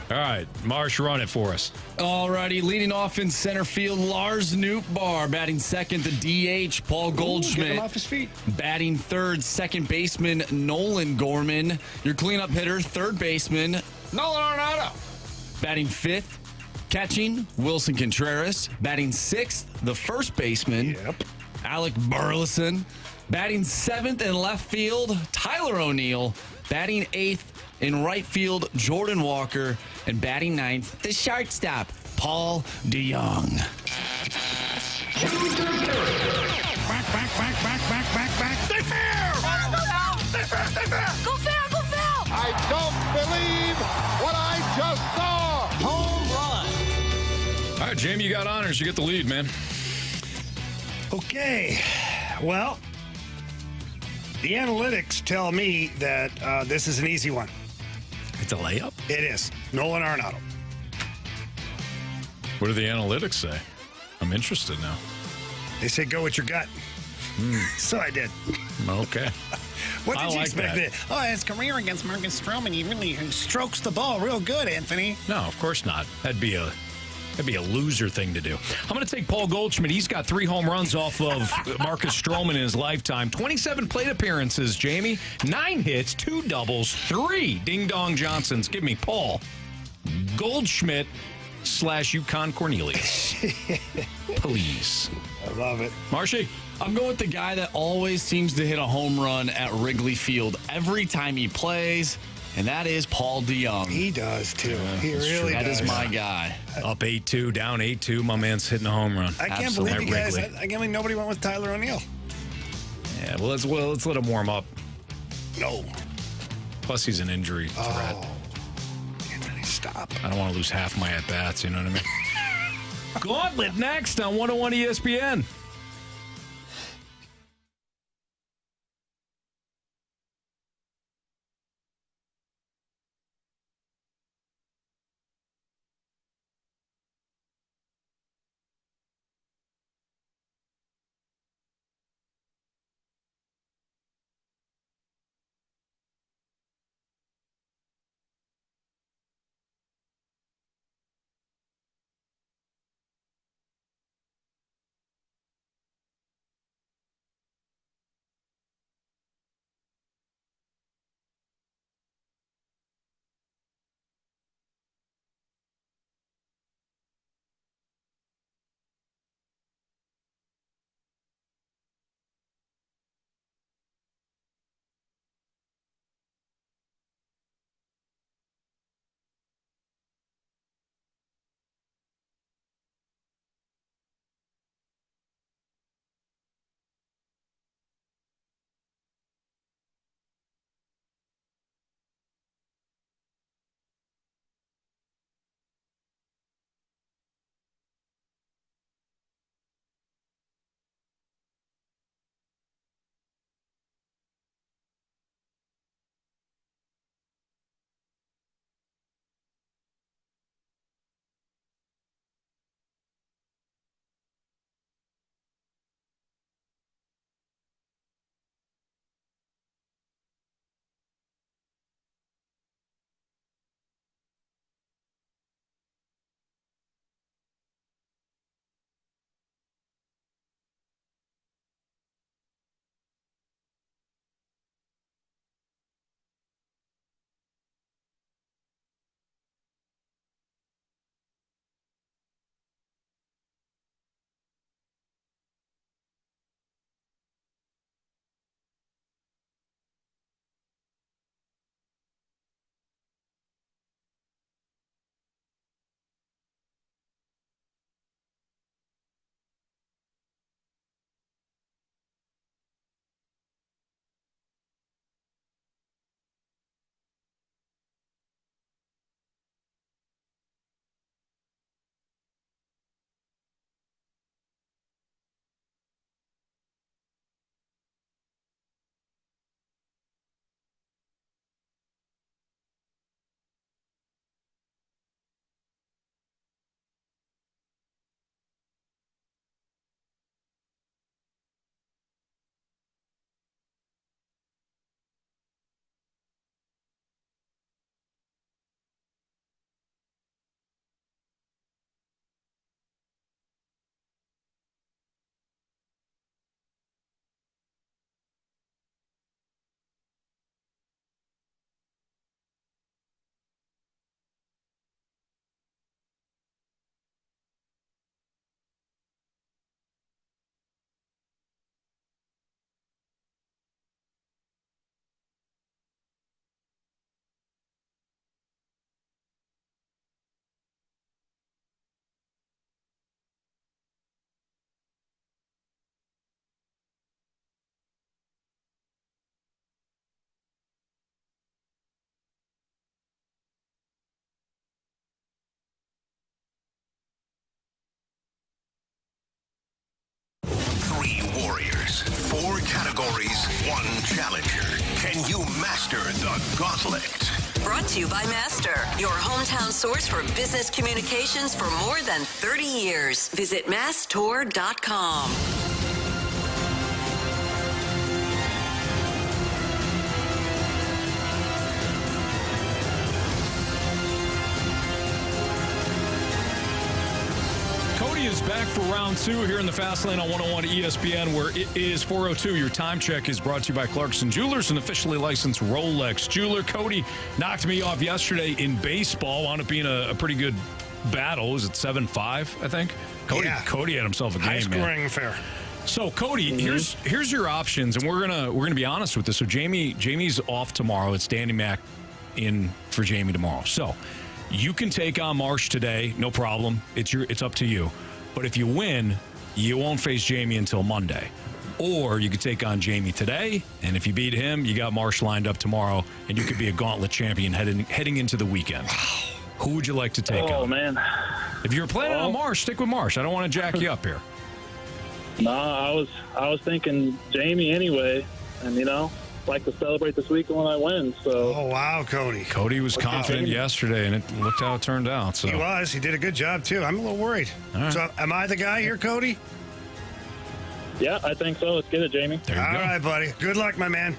All right, Marsh, run it for us. All righty, leading off in center field, Lars Nootbaar. Batting second, the DH, Paul Goldschmidt. Get him off his feet. Batting third, second baseman, Nolan Gorman. Your cleanup hitter, third baseman, Nolan Arenado. Batting fifth, catching, Wilson Contreras. Batting sixth, the first baseman, Alec Burleson. Batting seventh in left field, Tyler O'Neill. Batting eighth in right field, Jordan Walker. And batting ninth, the shortstop, Paul DeYoung. Back. Stay fair! Stay fair! Go fair, go fair! I don't believe what I just saw! Home run. All right, Jamie, you got honors. You get the lead, man. Okay. Well, the analytics tell me that this is an easy one. It's a layup? It is. Nolan Arenado. What do the analytics say? I'm interested now. They say go with your gut. So I did. Okay. What I did you like expect? that. Oh, his career against Marcus Stroman, he really strokes the ball real good, Anthony. No, of course not. That'd be a loser thing to do. I'm going to take Paul Goldschmidt. He's got 3 home runs off of Marcus Stroman in his lifetime. 27 plate appearances, Jamie. 9 hits, 2 doubles, 3 ding-dong Johnsons. Give me Paul Goldschmidt / Yukon Cornelius. Please. I love it. Marshy? I'm going with the guy that always seems to hit a home run at Wrigley Field every time he plays, and that is Paul DeYoung. He does, too. He really That does. is my guy. Up 8-2, down 8-2. My man's hitting a home run. I can't Absolutely. believe you guys. Wrigley. I can't believe nobody went with Tyler O'Neill. Yeah, well, let's let him warm up. No. Plus, he's an injury threat. Anthony, stop. I don't want to lose half my at-bats, you know what I mean? Gauntlet next on 101 ESPN. 4 categories, 1 challenger. Can you master the Gauntlet? Brought to you by Master, your hometown source for business communications for more than 30 years. Visit masstour.com. Cody is back for round 2 here in the Fast Lane on 101 ESPN, where it is 4:02. Your time check is brought to you by Clarkson Jewelers, an officially licensed Rolex jeweler. Cody knocked me off yesterday in baseball. Wound up being a pretty good battle. Was it 7-5, I think? Cody had himself a game, high-scoring affair. So, Cody, here's your options, and we're gonna be honest with this. So, Jamie's off tomorrow. It's Danny Mac in for Jamie tomorrow. So, you can take on Marsh today, no problem. It's up to you. But if you win, you won't face Jamie until Monday. Or you could take on Jamie today, and if you beat him, you got Marsh lined up tomorrow, and you could be a Gauntlet champion heading into the weekend. Who would you like to take on? Oh, man. If you're planning on Marsh, stick with Marsh. I don't want to jack you up here. No, I was thinking Jamie anyway, and like to celebrate this weekend when I win. So. Oh wow, Cody! Cody was confident yesterday, and it looked how it turned out. So He did a good job too. I'm a little worried. Right. So, am I the guy here, Cody? Yeah, I think so. Let's get it, Jamie. There you go. All right, buddy. Good luck, my man.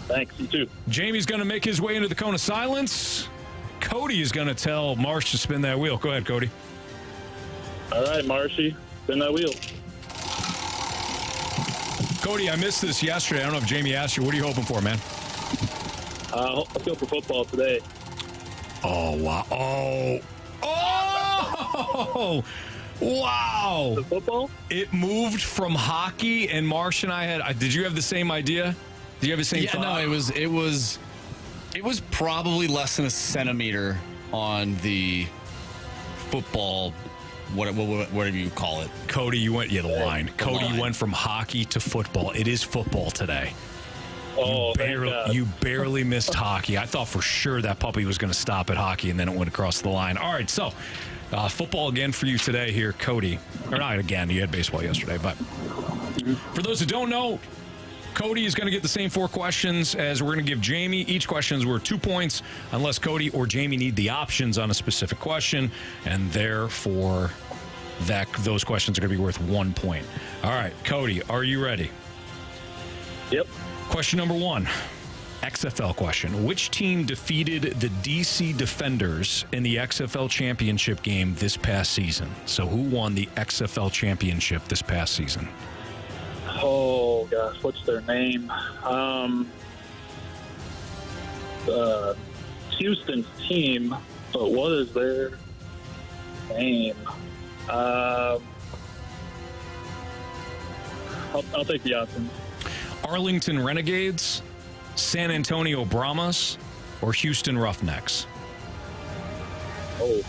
Thanks. You too. Jamie's going to make his way into the cone of silence. Cody is going to tell Marsh to spin that wheel. Go ahead, Cody. All right, Marshy, spin that wheel. Cody, I missed this yesterday. I don't know if Jamie asked you. What are you hoping for, man? Let's go for football today. Oh, wow. Oh, wow. The football? It moved from hockey, and Marsh and I had. Did you have the same idea? Did you have the same thought? No, it was probably less than a centimeter on the football, whatever you call it. Cody, you went, the line. Cody, you went from hockey to football. It is football today. Oh, you barely missed hockey. I thought for sure that puppy was going to stop at hockey, and then it went across the line. All right, so football again for you today here, Cody. Or not again, you had baseball yesterday. But for those who don't know, Cody is going to get the same 4 questions as we're going to give Jamie. Each question is worth 2 points unless Cody or Jamie need the options on a specific question, and therefore those questions are going to be worth 1 point. All right, Cody, are you ready? Yep. Question number 1, XFL question. Which team defeated the DC Defenders in the XFL championship game this past season? So who won the XFL championship this past season? Oh, gosh, what's their name? Houston's team, but what is their name? I'll take the options. Arlington Renegades, San Antonio Brahmas, or Houston Roughnecks? Was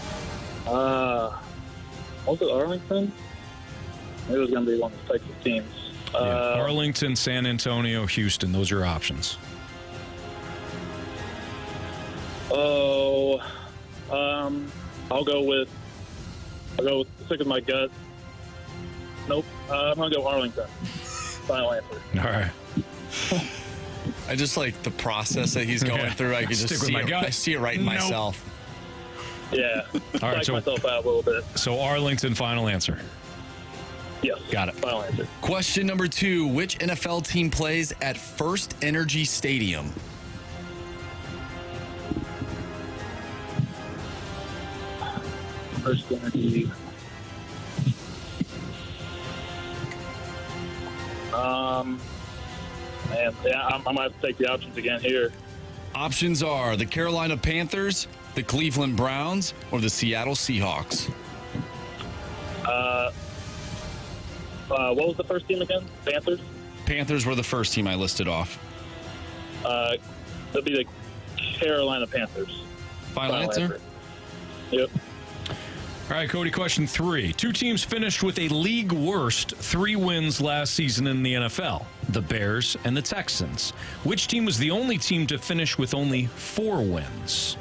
it Arlington? It was going to be one of the Texas teams. Arlington, San Antonio, Houston. Those are your options. I'll go stick with my gut. Nope. I'm going to go Arlington. Final answer. All right. I just like the process that he's going through. I can just Stick with my gut. I see it right in myself. Yeah. All right, myself out a little bit. So Arlington, final answer. Yes. Got it. Final answer. Question number 2. Which NFL team plays at First Energy Stadium? First Energy. I might have to take the options again here. Options are the Carolina Panthers, the Cleveland Browns, or the Seattle Seahawks. What was the first team again? Panthers? Panthers were the first team I listed off. That'd be the Carolina Panthers. Final answer? Yep. All right, Cody, question 3. 2 teams finished with a league worst 3 wins last season in the NFL, the Bears and the Texans. Which team was the only team to finish with only 4 wins?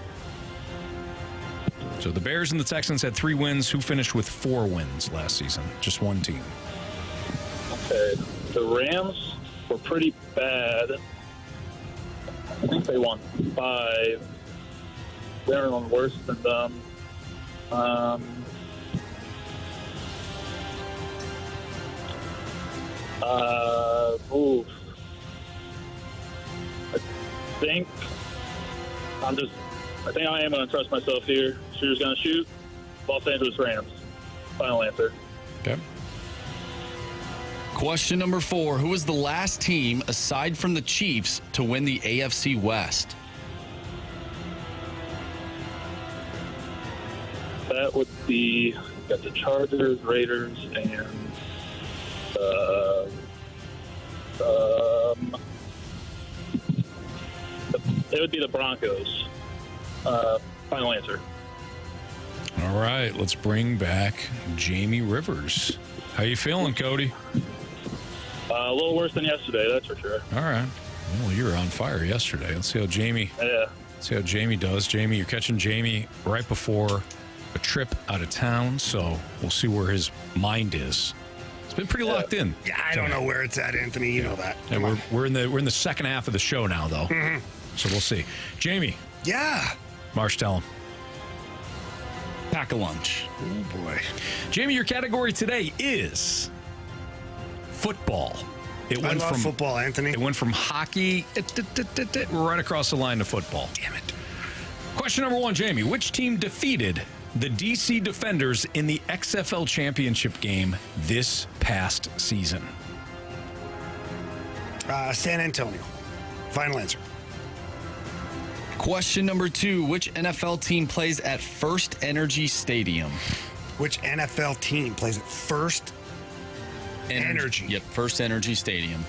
So the Bears and the Texans had 3 wins. Who finished with 4 wins last season? Just one team. Okay. The Rams were pretty bad. I think they won 5. They're on worse than them. I think I am going to trust myself here. Shooter's going to shoot. Los Angeles Rams. Final answer. Okay. Question number 4. Who was the last team, aside from the Chiefs, to win the AFC West? That would be, got the Chargers, Raiders, and it would be the Broncos. Final answer. All right, let's bring back Jamie Rivers. How you feeling, Cody? A little worse than yesterday, that's for sure. All right. Well, you were on fire yesterday. Let's see how Jamie. Yeah. See how Jamie does. Jamie, you're catching Jamie right before a trip out of town, so we'll see where his mind is. It's been pretty locked in. Yeah, I don't know where it's at, Anthony. You know that. And we're in the second half of the show now, though. Mm-hmm. So we'll see. Jamie. Yeah. Marsh, tell him. Pack a lunch. Oh, boy. Jamie, your category today is football. I love football, Anthony. It went from hockey right across the line to football. Damn it. Question number 1, Jamie. Which team defeated the DC Defenders in the XFL Championship game this past season? San Antonio. Final answer. Question number 2. Which NFL team plays at First Energy Stadium? Which NFL team plays at First Energy? Yep, First Energy Stadium.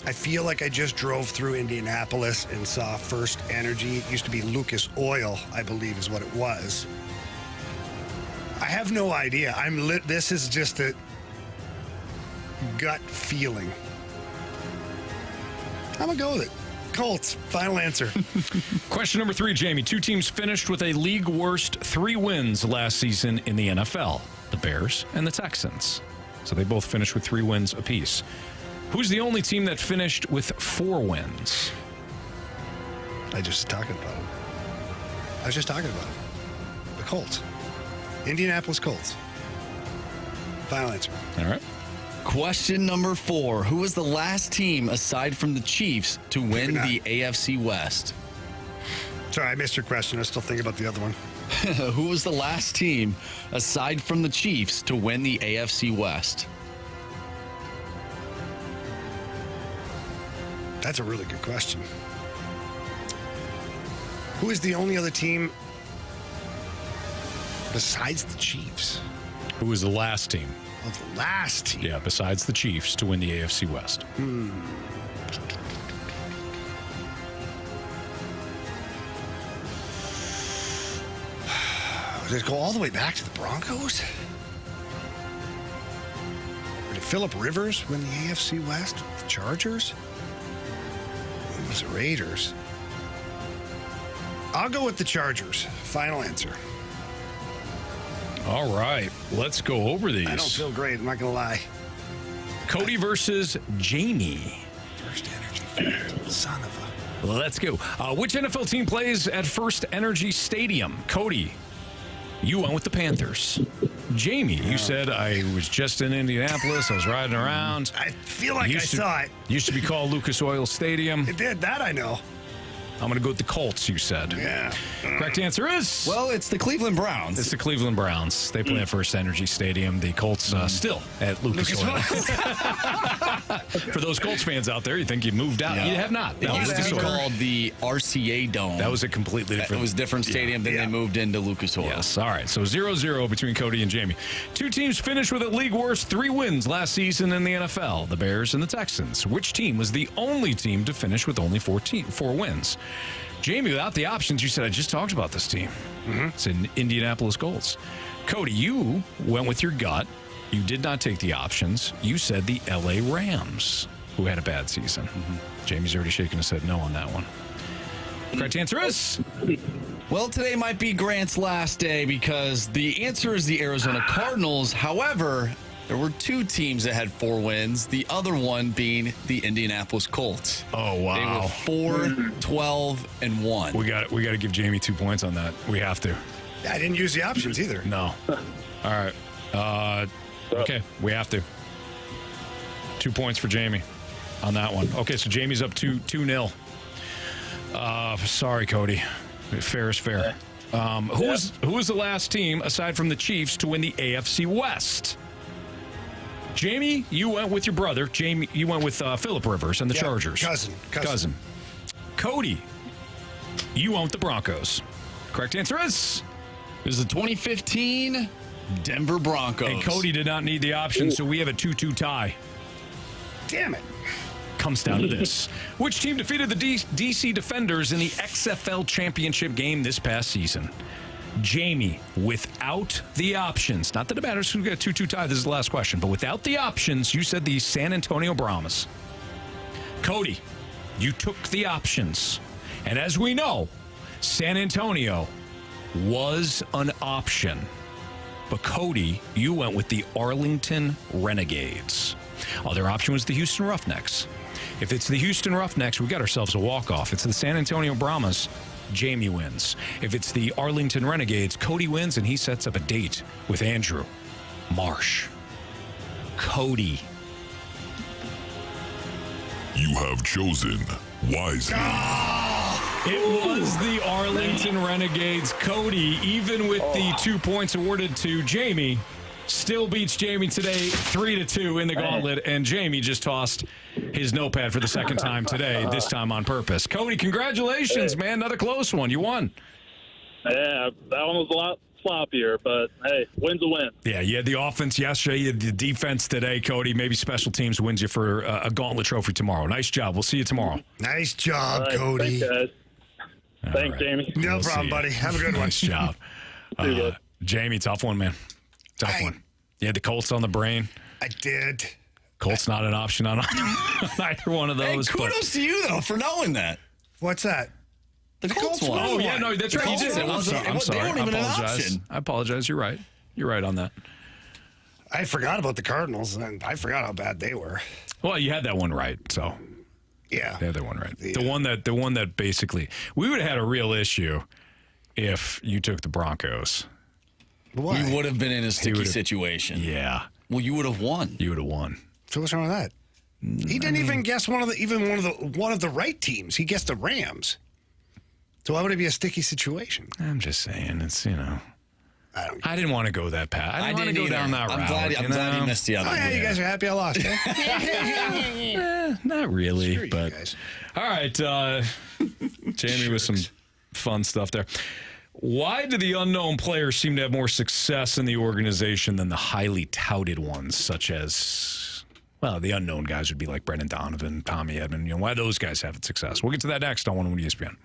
I feel like I just drove through Indianapolis and saw First Energy. It used to be Lucas Oil, I believe is what it was. I have no idea. This is just a gut feeling. I'm going to go with it. Colts. Final answer. Question number 3, Jamie. 2 teams finished with a league worst 3 wins last season in the NFL. The Bears and the Texans. So they both finished with 3 wins apiece. Who's the only team that finished with 4 wins? I was just talking about it. The Colts. Indianapolis Colts. Final answer. All right. Question number 4. Who was the last team, aside from the Chiefs, to win the AFC West? Sorry, I missed your question. I was still thinking about the other one. Who was the last team, aside from the Chiefs, to win the AFC West? That's a really good question. Who is the only other team besides the Chiefs? Who was the last team? Oh, the last team? Yeah, besides the Chiefs to win the AFC West. Did it go all the way back to the Broncos? Did Phillip Rivers win the AFC West? The Chargers? It was the Raiders. I'll go with the Chargers. Final answer. All right, let's go over these. I don't feel great, I'm not going to lie. Cody versus Jamie. First Energy. Son of a... Let's go. Which NFL team plays at First Energy Stadium? Cody, you went with the Panthers. Jamie, you said I was just in Indianapolis. I was riding around. I feel like I saw it. Used to be called Lucas Oil Stadium. It did. That I know. I'm going to go with the Colts, you said. Yeah. Correct answer is... Well, it's the Cleveland Browns. It's the Cleveland Browns. They play at First Energy Stadium. The Colts still at Lucas Oil. For those Colts fans out there, you think you moved out. Yeah. You have not. It used to be called the RCA Dome. That was a completely different... It was a different stadium. Then they moved into Lucas Oil. Yes. All right. So 0-0 between Cody and Jamie. 2 teams finished with a league worst 3 wins last season in the NFL. The Bears and the Texans. Which team was the only team to finish with only 4 wins? Jamie, without the options, you said, I just talked about this team. It's in Indianapolis Colts. Cody, you went with your gut. You did not take the options. You said the LA Rams, who had a bad season. Jamie's already shaking his head no on that one. Correct answer is... Well, today might be Grant's last day because the answer is the Arizona Cardinals. However, There were 2 teams that had 4 wins, the other one being the Indianapolis Colts. Oh, wow. They were 4, 12, and 1. We got to give Jamie 2 points on that. We have to. I didn't use the options either. No. All right. Okay, we have to. 2 points for Jamie on that one. Okay, so Jamie's up 2-0. Sorry, Cody. Fair is fair. Who was the last team, aside from the Chiefs, to win the AFC West? Jamie, you went with your brother. Jamie, you went with Phillip Rivers and the Chargers. Cousin. Cody, you went with the Broncos. Correct answer is? It was the 2015 Denver Broncos. And Cody did not need the option, so we have a 2-2 tie. Damn it. Comes down to this. Which team defeated the DC Defenders in the XFL Championship game this past season? Jamie, without the options, not that it matters who got 2-2 tie, this is the last question, but without the options, you said the San Antonio Brahmas. Cody, you took the options. And as we know, San Antonio was an option. But Cody, you went with the Arlington Renegades. Other option was the Houston Roughnecks. If it's the Houston Roughnecks, we got ourselves a walk-off. It's the San Antonio Brahmas. Jamie wins. If it's the Arlington Renegades, Cody wins, and he sets up a date with Andrew Marsh. Cody. You have chosen wisely. It was the Arlington Renegades. Cody, even with the 2 points awarded to Jamie, still beats Jamie today 3-2 in the gauntlet, and Jamie just tossed his notepad for the second time today, this time on purpose. Cody, congratulations, man. Another close one. You won. Yeah, that one was a lot sloppier, but hey, win's a win. Yeah, you had the offense yesterday, you had the defense today, Cody. Maybe special teams wins you for a gauntlet trophy tomorrow. Nice job. We'll see you tomorrow. Nice job, All right, Cody. Thanks, guys. Thanks, Jamie. No problem, buddy. Have a good one. Nice job. Jamie, tough one, man. Tough one. You had the Colts on the brain. I did. Colts not an option on either one of those. Hey, kudos to you, though, for knowing that. What's that? The Colts one. Oh, yeah, no, that's right. You did. I'm sorry. They weren't even an option. I apologize. You're right. You're right on that. I forgot about the Cardinals, and I forgot how bad they were. Well, you had that one right, so. Yeah. The other one right. The one that basically, we would have had a real issue if you took the Broncos. Why? You would have been in a sticky situation. Yeah. Well, you would have won. You would have won. So what's wrong with that? He didn't even guess one of the right teams. He guessed the Rams. So why would it be a sticky situation? I'm just saying, it's, I didn't want to go that path. I didn't want to go down that route. I'm glad you missed the other one. Yeah, you guys are happy I lost, Not really, but all right. Jamie with some fun stuff there. Why do the unknown players seem to have more success in the organization than the highly touted ones, such as, well, the unknown guys would be like Brendan Donovan, Tommy Edman. Why those guys have success? We'll get to that next on 101 ESPN.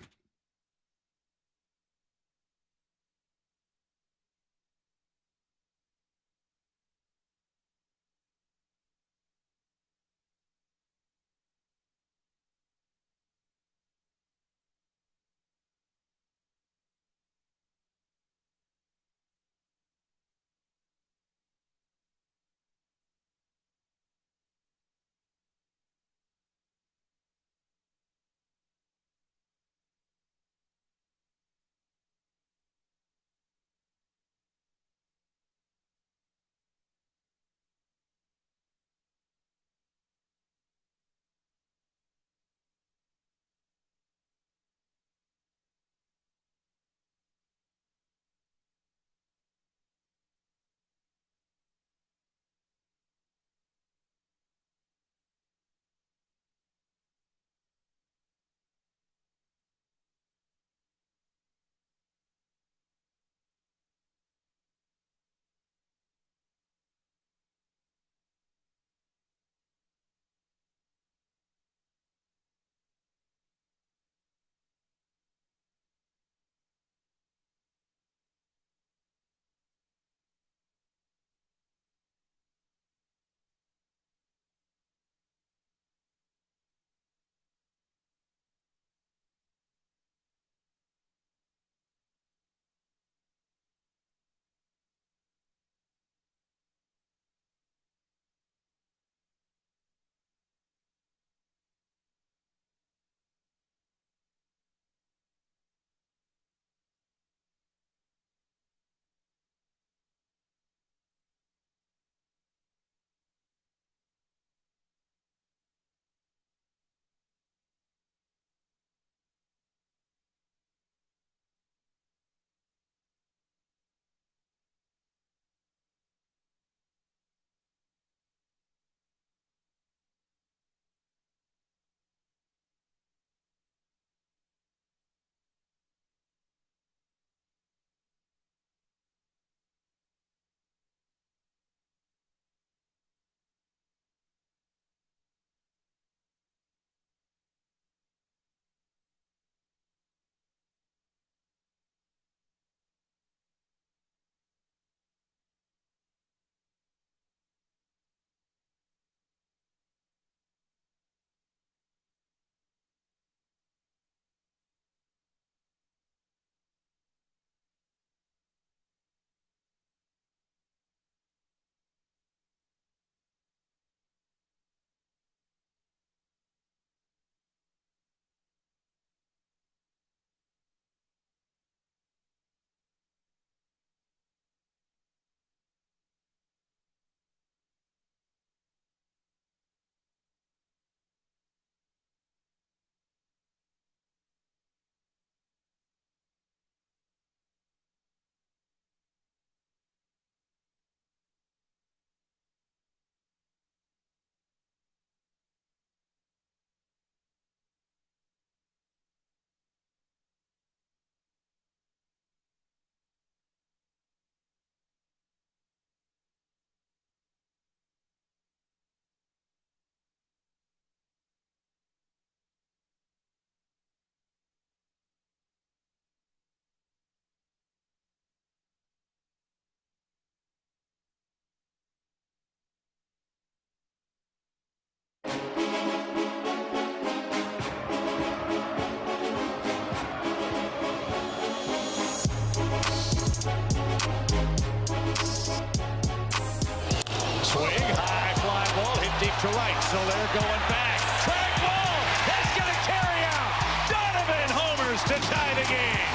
Swing, high fly ball, hit deep to right. Soler going back. Track ball. That's going to carry out. Donovan homers to tie the game.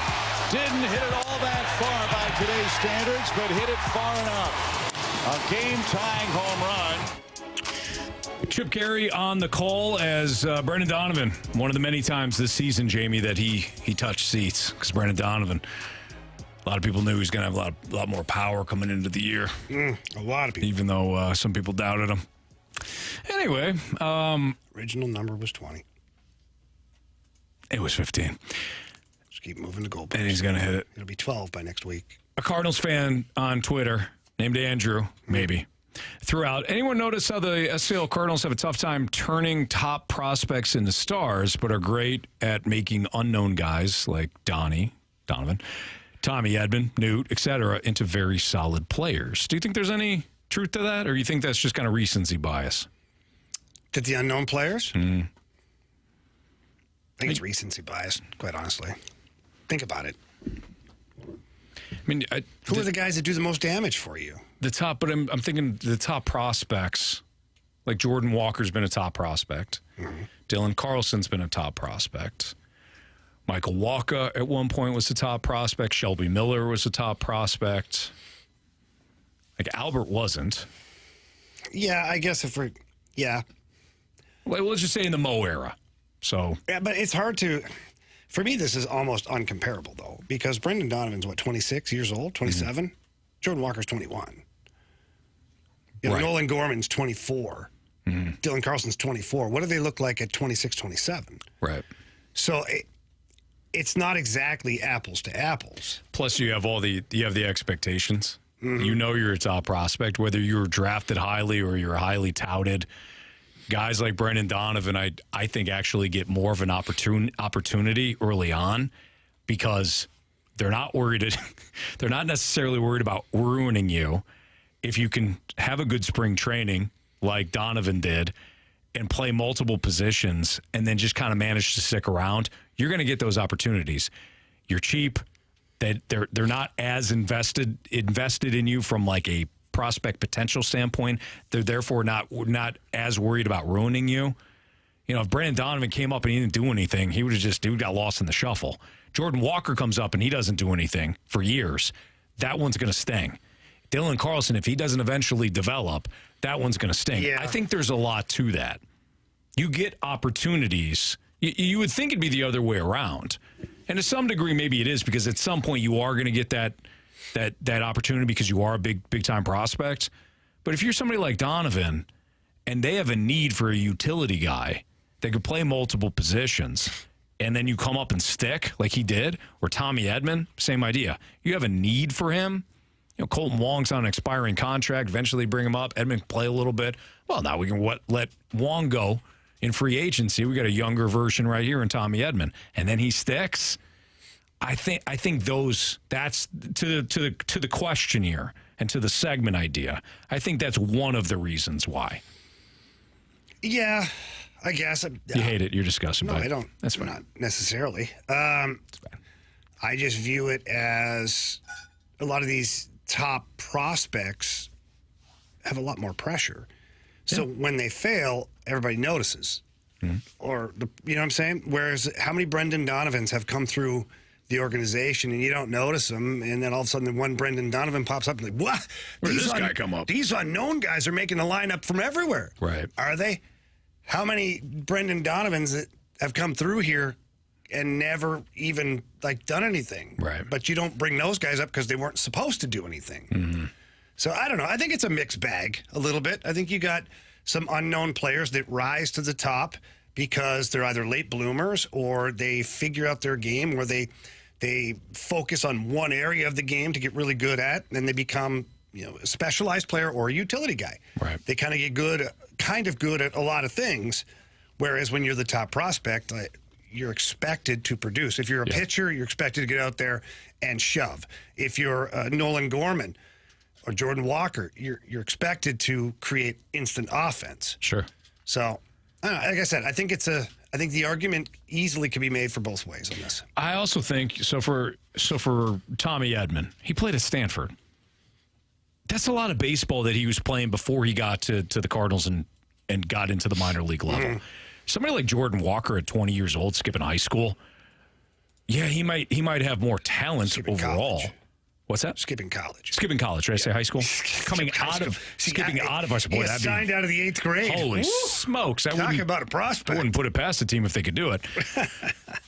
Didn't hit it all that far by today's standards, but hit it far enough. A game-tying home run. Chip Carey on the call as Brendan Donovan, one of the many times this season, Jamie, that he touched seats, because Brendan Donovan, a lot of people knew he was going to have a lot more power coming into the year. A lot of people. Even though some people doubted him. Anyway. Original number was 20. It was 15. Just keep moving the goalposts. And he's going to hit it. It'll be 12 by next week. A Cardinals fan on Twitter named Andrew, maybe, threw out, anyone notice how the SCL Cardinals have a tough time turning top prospects into stars, but are great at making unknown guys like Donovan, Tommy Edman, Newt, etc., into very solid players? Do you think there's any truth to that, or you think that's just kind of recency bias? Did the unknown players? I think it's recency bias, quite honestly. Think about it. I mean, who are the guys that do the most damage for you? The top, but I'm thinking the top prospects, like Jordan Walker's been a top prospect. Dylan Carlson's been a top prospect. Michael Walker at one point was a top prospect. Shelby Miller was a top prospect. Like Albert wasn't. Yeah, I guess if we're, yeah. Well, let's just say in the Mo era. So. Yeah, but it's hard to, for me, this is almost uncomparable, though, because Brendan Donovan's, 26 years old, 27? Jordan Walker's 21. Right. Nolan Gorman's 24. Dylan Carlson's 24. What do they look like at 26, 27? Right. So it's not exactly apples to apples. Plus, you have the expectations. You know you're a top prospect, whether you were drafted highly or you're highly touted. Guys like Brendan Donovan, I think, actually get more of an opportunity early on because they're not worried. They're not necessarily worried about ruining you. If you can have a good spring training like Donovan did and play multiple positions and then just kind of manage to stick around, you're going to get those opportunities. You're cheap. That they're not as invested in you from like a prospect potential standpoint. They're therefore not as worried about ruining you. You know, if Brandon Donovan came up and he didn't do anything, he would have just got lost in the shuffle. Jordan Walker comes up and he doesn't do anything for years. That one's going to sting. Dylan Carlson, if he doesn't eventually develop, that one's going to sting. Yeah. I think there's a lot to that. You get opportunities. You would think it'd be the other way around. And to some degree, maybe it is, because at some point you are going to get that opportunity because you are a big time prospect. But if you're somebody like Donovan and they have a need for a utility guy that could play multiple positions, and then you come up and stick like he did, or Tommy Edman, same idea. You have a need for him. You know, Colton Wong's on an expiring contract. Eventually bring him up. Edman can play a little bit. Well, now we can let Wong go in free agency. We got a younger version right here in Tommy Edman, and then he sticks. I think that's to the question here and to the segment idea. I think that's one of the reasons why. Yeah, I guess. You hate it. You're disgusted by it. No, I don't. That's fine. Not necessarily. I just view it as a lot of these top prospects have a lot more pressure. So when they fail, everybody notices. Or, you know what I'm saying? Whereas how many Brendan Donovans have come through the organization and you don't notice them, and then all of a sudden one Brendan Donovan pops up and like, what? Where did this guy come up? These unknown guys are making the lineup from everywhere. Right. Are they? How many Brendan Donovans that have come through here and never even done anything? Right. But you don't bring those guys up because they weren't supposed to do anything. So I don't know. I think it's a mixed bag a little bit. I think you got some unknown players that rise to the top because they're either late bloomers or they figure out their game, or they focus on one area of the game to get really good at, and then they become, a specialized player or a utility guy. Right. They kind of get good at a lot of things, whereas when you're the top prospect, you're expected to produce. If you're a pitcher, you're expected to get out there and shove. If you're Nolan Gorman or Jordan Walker, you're expected to create instant offense. Sure. So, I don't know, like I said, I think the argument easily can be made for both ways on this. I also think for Tommy Edman, he played at Stanford. That's a lot of baseball that he was playing before he got to the Cardinals and got into the minor league level. Somebody like Jordan Walker at 20 years old, skipping high school, yeah, he might have more talent Skipping overall. college. What's that? Skipping college. Skipping college. Did I say high school? Skipping out of high school. Boy, He that'd signed out of the 8th grade. Holy smokes. Talk about a prospect. I wouldn't put it past the team if they could do it.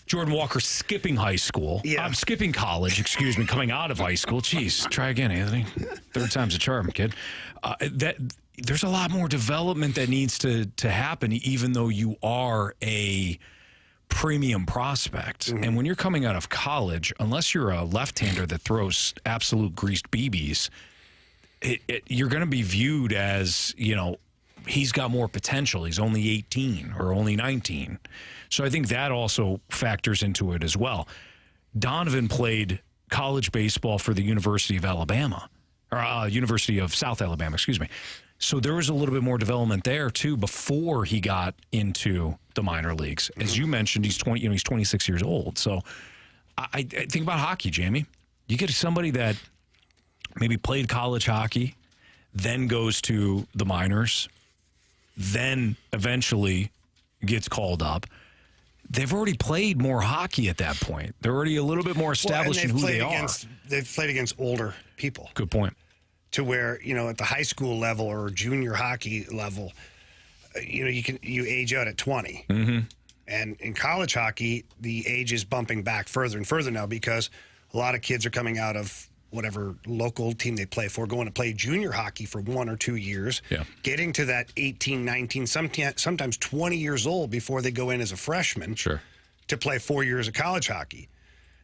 Jordan Walker skipping high school. Yeah. I'm skipping college, excuse me, coming out of high school. Jeez, try again, Anthony. Third time's a charm, kid. There's a lot more development that needs to happen, even though you are a premium prospect. And when you're coming out of college, unless you're a left-hander that throws absolute greased BBs, you're going to be viewed as, he's got more potential. He's only 18 or only 19. So I think that also factors into it as well. Donovan played college baseball for the University of Alabama, or University of South Alabama, excuse me. So there was a little bit more development there too before he got into the minor leagues. As you mentioned, he's 26 years old. So I think about hockey, Jamie. You get somebody that maybe played college hockey, then goes to the minors, then eventually gets called up. They've already played more hockey at that point. They're already a little bit more established in who they are. They've played against older people. Good point. To where, at the high school level or junior hockey level, you age out at 20. Mm-hmm. And in college hockey, the age is bumping back further and further now because a lot of kids are coming out of whatever local team they play for, going to play junior hockey for 1 or 2 years, getting to that 18, 19, sometimes 20 years old before they go in as a freshman to play 4 years of college hockey.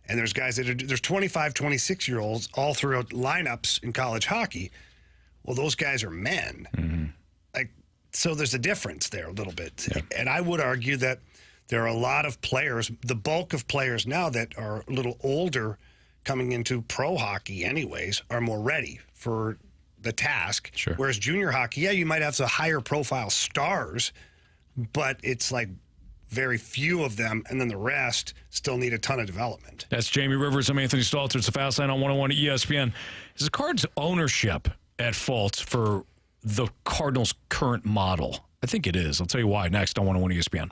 And there's guys there's 25, 26-year-olds all throughout lineups in college hockey. Well, those guys are men. Mm-hmm. So there's a difference there a little bit. Yeah. And I would argue that there are a lot of players, the bulk of players now that are a little older coming into pro hockey anyways, are more ready for the task. Sure. Whereas junior hockey, you might have the higher profile stars, but it's like very few of them, and then the rest still need a ton of development. That's Jamie Rivers. I'm Anthony Stalter. It's the Fast Line on 101 ESPN. Is the Cards' ownership at fault for the Cardinals' current model? I think it is. I'll tell you why next on 101 ESPN.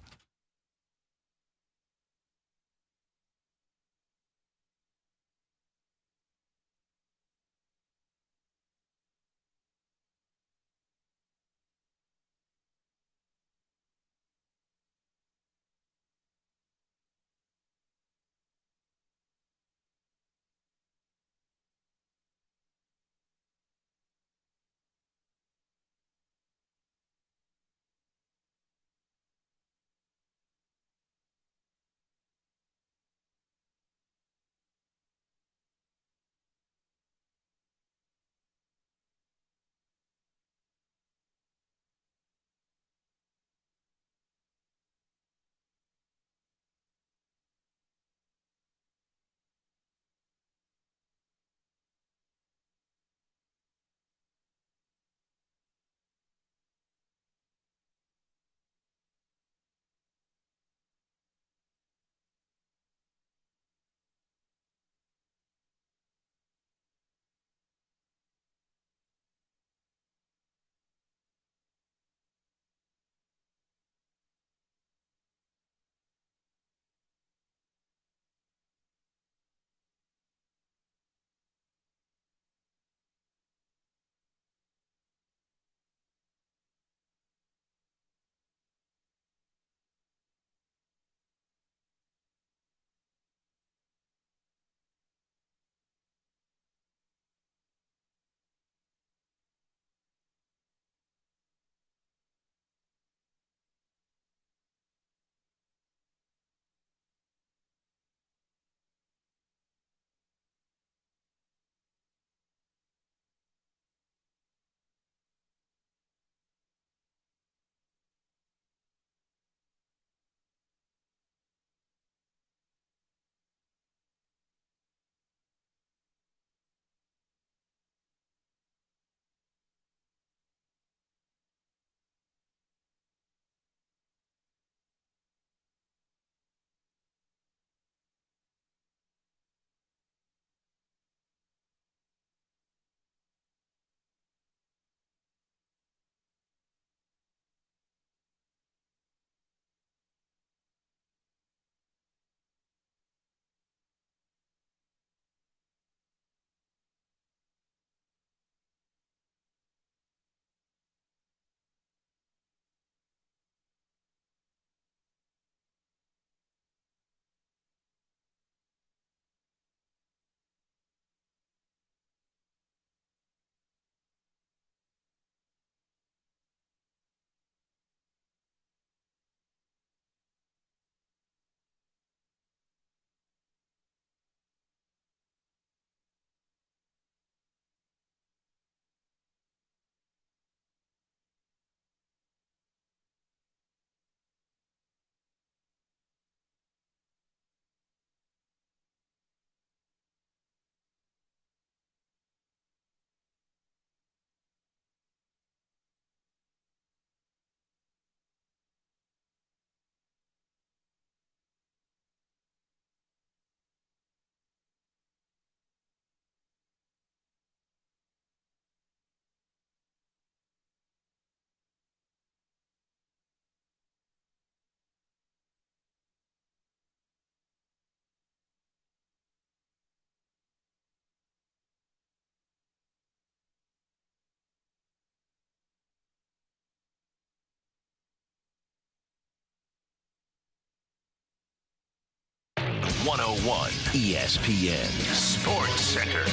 101 ESPN Sports Center.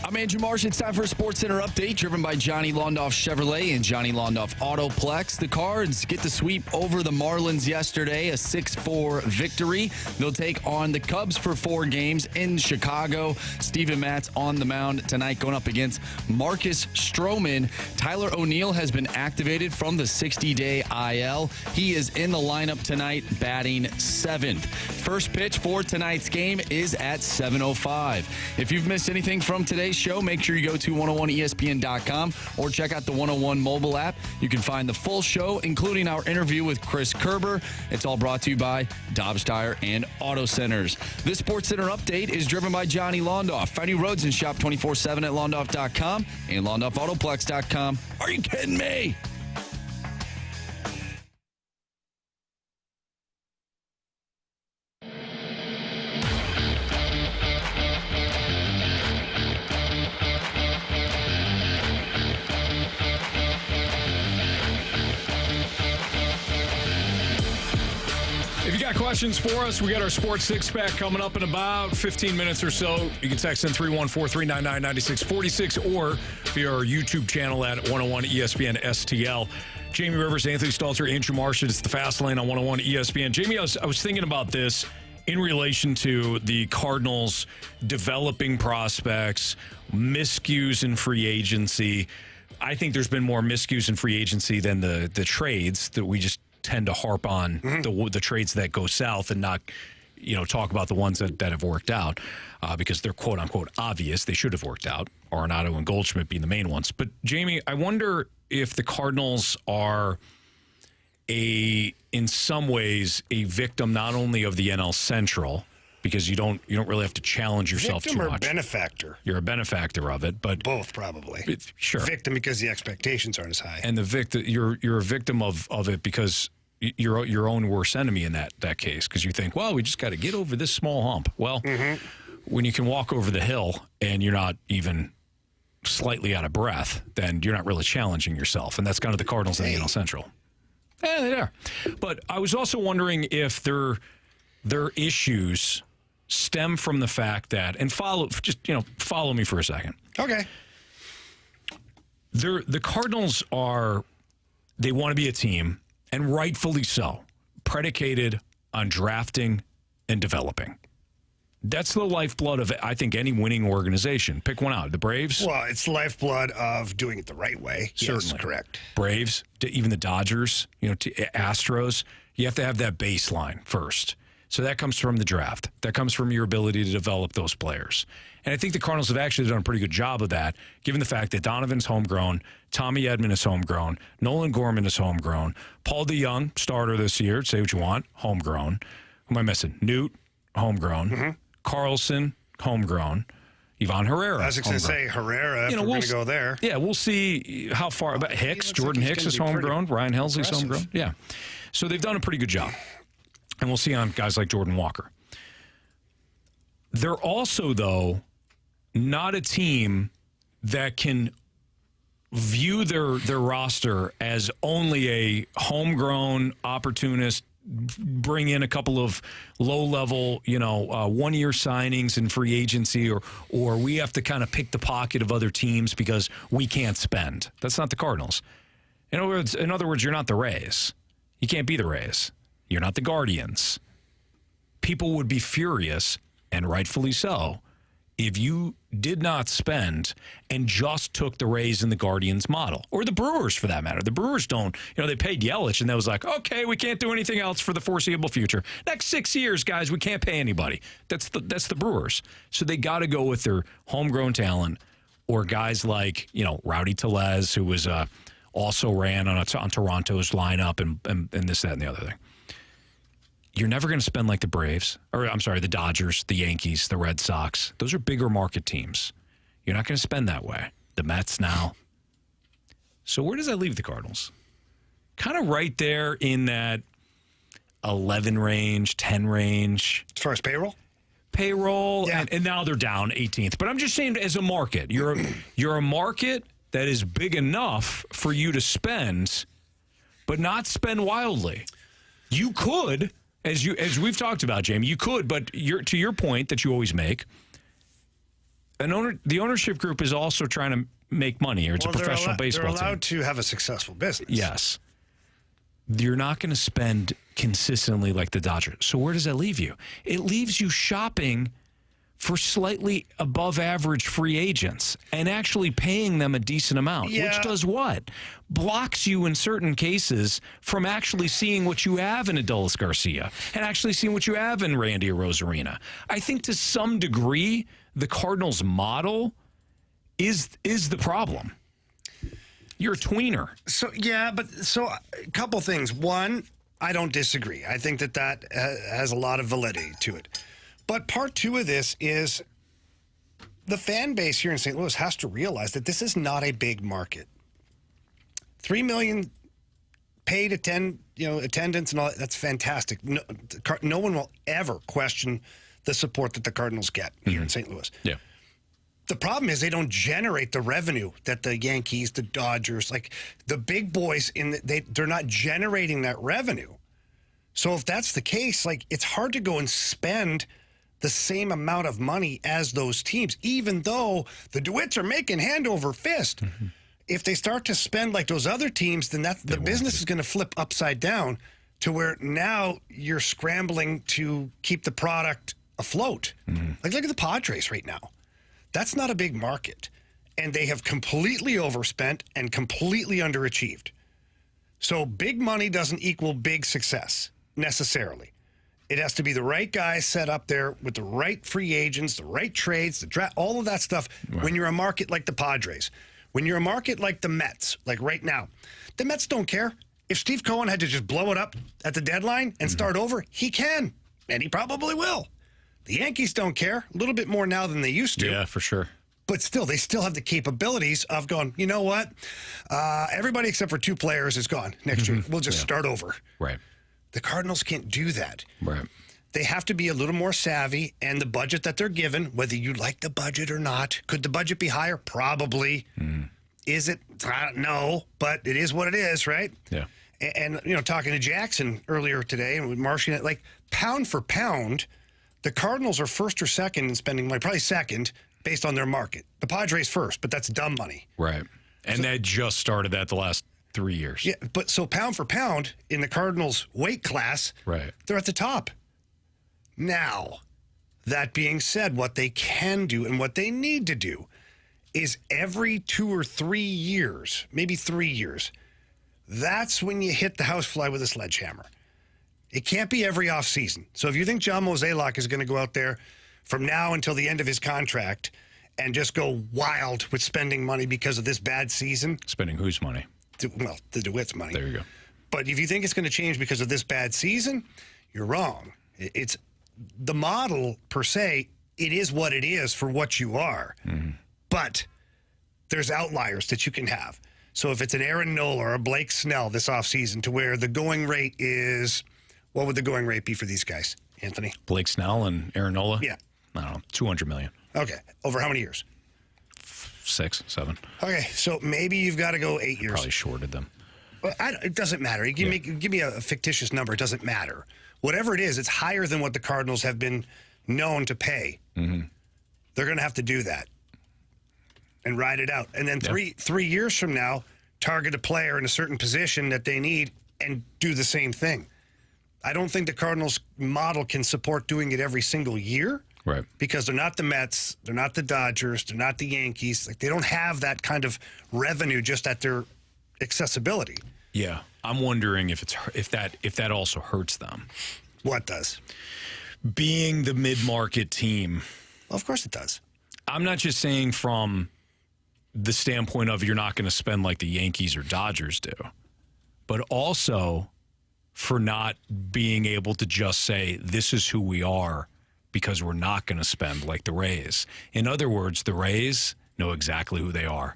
I'm Andrew Marsh. It's time for a Sports Center update driven by Johnny Londoff Chevrolet and Johnny Londoff Autoplex. The Cards get the sweep over the Marlins yesterday, a 6-4 victory. They'll take on the Cubs for 4 games in Chicago. Steven Matz on the mound tonight going up against Marcus Stroman. Tyler O'Neill has been activated from the 60-day IL. He is in the lineup tonight, batting 7th. First pitch for tonight's game is at 7:05. If you've missed anything from today's show, make sure you go to 101ESPN.com or check out the 101 mobile app. You can find the full show, including our interview with Chris Kerber. It's all brought to you by Dobbs Tire and Auto Centers. This Sports Center update is driven by Johnny Londoff. Find new roads and shop 24/7 at Londoff.com and LondoffAutoplex.com. Are you kidding me? If you got questions for us, we got our Sports Six-Pack coming up in about 15 minutes or so. You can text in 314-399-9646 or via our YouTube channel at 101 ESPN STL. Jamie Rivers, Anthony Stalter, Andrew Marsh. It's the Fast Lane on 101 ESPN. Jamie, I was thinking about this in relation to the Cardinals developing prospects, miscues in free agency. I think there's been more miscues in free agency than the trades that we just tend to harp on the trades that go south and not, talk about the ones that have worked out because they're quote unquote obvious. They should have worked out. Arenado and Goldschmidt being the main ones. But Jamie, I wonder if the Cardinals are in some ways a victim not only of the NL Central, because you don't really have to challenge yourself victim too or much. Benefactor? You're a benefactor of it, but both probably. Sure. Victim because the expectations aren't as high. And you're a victim of it because you're your own worst enemy in that case, because you think, well, we just got to get over this small hump. Well, when you can walk over the hill and you're not even slightly out of breath, then you're not really challenging yourself. And that's kind of the Cardinals in the NL Central. Yeah, they are. But I was also wondering if their issues stem from the fact that, and follow me for a second. Okay. The Cardinals they want to be a team, and rightfully so, predicated on drafting and developing. That's the lifeblood of, I think, any winning organization. Pick one out. The Braves? Well, it's the lifeblood of doing it the right way. Certainly. Yes, correct. Braves, even the Dodgers, Astros, you have to have that baseline first. So that comes from the draft. That comes from your ability to develop those players. And I think the Cardinals have actually done a pretty good job of that, given the fact that Donovan's homegrown, Tommy Edman is homegrown, Nolan Gorman is homegrown, Paul DeJong, starter this year, say what you want, homegrown. Who am I missing? Newt, homegrown. Carlson, homegrown. Ivan Herrera, I was going to say Herrera, if we're going to go there. Yeah, we'll see how far. About Hicks, Jordan Hicks is homegrown. Ryan Helsley's homegrown. Yeah. So they've done a pretty good job. And we'll see on guys like Jordan Walker. They're also, though, not a team that can view their roster as only a homegrown opportunist, bring in a couple of low-level, one-year signings in free agency, or we have to kind of pick the pocket of other teams because we can't spend. That's not the Cardinals. In other words, you're not the Rays. You can't be the Rays. You're not the Guardians. People would be furious, and rightfully so, if you did not spend and just took the Rays and the Guardians model, or the Brewers for that matter. The Brewers don't, they paid Yelich, and that was like, okay, we can't do anything else for the foreseeable future. Next 6 years, guys, we can't pay anybody. That's the Brewers. So they got to go with their homegrown talent, or guys like, Rowdy Tellez, who was also ran on Toronto's lineup, and this, that, and the other thing. You're never going to spend like the Braves, the Dodgers, the Yankees, the Red Sox. Those are bigger market teams. You're not going to spend that way. The Mets now. So where does that leave the Cardinals? Kind of right there in that 11 range, 10 range. As far as payroll? Yeah. And now they're down 18th. But I'm just saying, as a market, you're a market that is big enough for you to spend, but not spend wildly. You could. As we've talked about, Jamie, you could, but to your point that you always make, the ownership group is also trying to make money, or it's a professional baseball team. They're allowed to have a successful business. Yes. You're not going to spend consistently like the Dodgers. So where does that leave you? It leaves you shopping for slightly above average free agents and actually paying them a decent amount, which does what? Blocks you in certain cases from actually seeing what you have in Adolis Garcia and actually seeing what you have in Randy Arozarena. I think to some degree, the Cardinals model is the problem. You're a tweener. So a couple things. One, I don't disagree. I think that has a lot of validity to it. But part two of this is the fan base here in St. Louis has to realize that this is not a big market. 3 million paid attendance and all that's fantastic. No one will ever question the support that the Cardinals get here in St. Louis. Yeah. The problem is they don't generate the revenue that the Yankees, the Dodgers, like the big boys they're not generating that revenue. So if that's the case, like it's hard to go and spend the same amount of money as those teams, even though the DeWitts are making hand over fist. Mm-hmm. If they start to spend like those other teams, then the business is going to flip upside down to where now you're scrambling to keep the product afloat. Mm-hmm. Like look at the Padres right now. That's not a big market. And they have completely overspent and completely underachieved. So big money doesn't equal big success necessarily. It has to be the right guys set up there with the right free agents, the right trades, the draft, all of that stuff. Right. When you're a market like the Padres, when you're a market like the Mets, like right now, the Mets don't care. If Steve Cohen had to just blow it up at the deadline and start over, he can, and he probably will. The Yankees don't care, a little bit more now than they used to. Yeah, for sure. But still, they still have the capabilities of going, you know what? Everybody except for 2 players is gone next year. We'll just start over. Right. The Cardinals can't do that. Right. They have to be a little more savvy, and the budget that they're given, whether you like the budget or not, could the budget be higher? Probably. Is it? No, but it is what it is, right? Yeah. And talking to Jackson earlier today, and with Martian, like pound for pound, the Cardinals are first or second in spending money, probably second, based on their market. The Padres first, but that's dumb money. Right. And they just started that the last 3 years. Yeah, but so pound for pound in the Cardinals weight class, right, they're at the top. Now, that being said, what they can do and what they need to do is every 2 or 3 years, maybe 3 years, that's when you hit the housefly with a sledgehammer. It can't be every offseason. So if you think John Mozeliak is going to go out there from now until the end of his contract and just go wild with spending money because of this bad season. Spending whose money? Well, the DeWitt's money. There you go. But if you think it's going to change because of this bad season, you're wrong. It's the model per se, it is what it is for what you are. Mm-hmm. But there's outliers that you can have. So if it's an Aaron Nola or a Blake Snell this offseason to where the going rate is, what would the going rate be for these guys, Anthony? Blake Snell and Aaron Nola? Yeah. I don't know, $200 million. Okay. Over how many years? 6, 7. Okay, so maybe you've got to go 8 years. Probably shorted them. Well, it doesn't matter. Give me a fictitious number. It doesn't matter. Whatever it is, it's higher than what the Cardinals have been known to pay. Mm-hmm. They're going to have to do that and ride it out. And then 3 years from now, target a player in a certain position that they need and do the same thing. I don't think the Cardinals model can support doing it every single year. Right. Because they're not the Mets, they're not the Dodgers, they're not the Yankees. Like they don't have that kind of revenue just at their accessibility. Yeah. I'm wondering if that also hurts them. What does? Being the mid-market team. Well, of course it does. I'm not just saying from the standpoint of you're not going to spend like the Yankees or Dodgers do, but also for not being able to just say, this is who we are, because we're not going to spend like the Rays. In other words, the Rays know exactly who they are.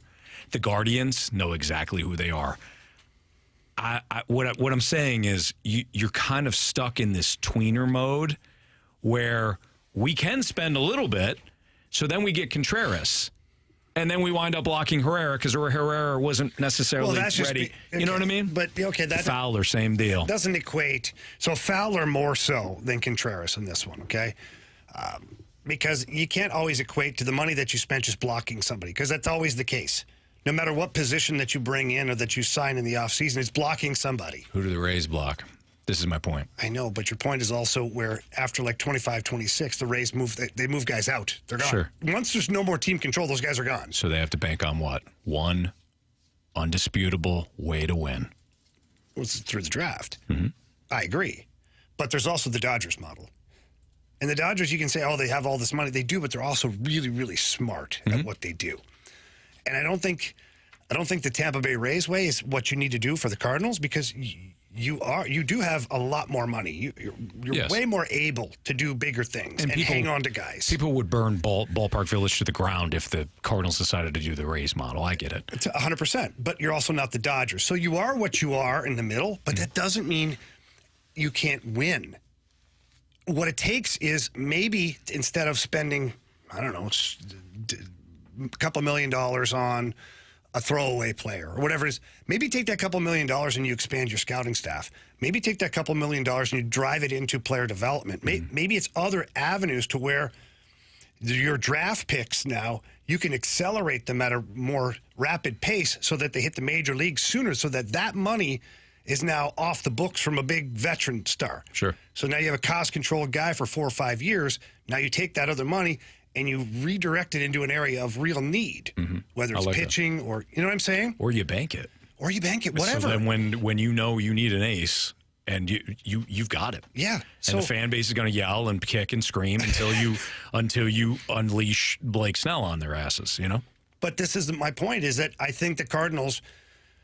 The Guardians know exactly who they are. What I'm saying is you're kind of stuck in this tweener mode where we can spend a little bit, so then we get Contreras. And then we wind up blocking Herrera because Herrera wasn't necessarily ready. You know what I mean? But, okay, that Fowler, same deal. Doesn't equate. So Fowler more so than Contreras in this one, okay? Because you can't always equate to the money that you spent just blocking somebody, because that's always the case. No matter what position that you bring in or that you sign in the offseason, it's blocking somebody. Who do the Rays block? This is my point. I know, but your point is also where after like 25, 26, the Rays move guys out. They're gone. Sure. Once there's no more team control, those guys are gone. So they have to bank on what? One undisputable way to win. Well, it's through the draft. Mm-hmm. I agree. But there's also the Dodgers model. And the Dodgers, you can say, oh, they have all this money. They do, but they're also really, really smart at what they do. And I don't think the Tampa Bay Rays way is what you need to do for the Cardinals, because you do have a lot more money. You're way more able to do bigger things and hang on to guys. People would burn Ballpark Village to the ground if the Cardinals decided to do the Rays model. I get it. It's 100%. But you're also not the Dodgers. So you are what you are in the middle, but that doesn't mean you can't win. What it takes is maybe instead of spending, I don't know, a couple $1 million on a throwaway player or whatever it is, maybe take that couple $1 million and you expand your scouting staff. Maybe take that couple $1 million and you drive it into player development. Maybe it's other avenues to where your draft picks now, you can accelerate them at a more rapid pace so that they hit the major leagues sooner, so that money is now off the books from a big veteran star. Sure. So now you have a cost-controlled guy for 4 or 5 years. Now you take that other money and you redirect it into an area of real need, whether it's pitching or, you know what I'm saying? Or you bank it. Whatever. So then when you know you need an ace and you've got it. Yeah. And the fan base is going to yell and kick and scream until you unleash Blake Snell on their asses, you know? But this is my point, is that I think the Cardinals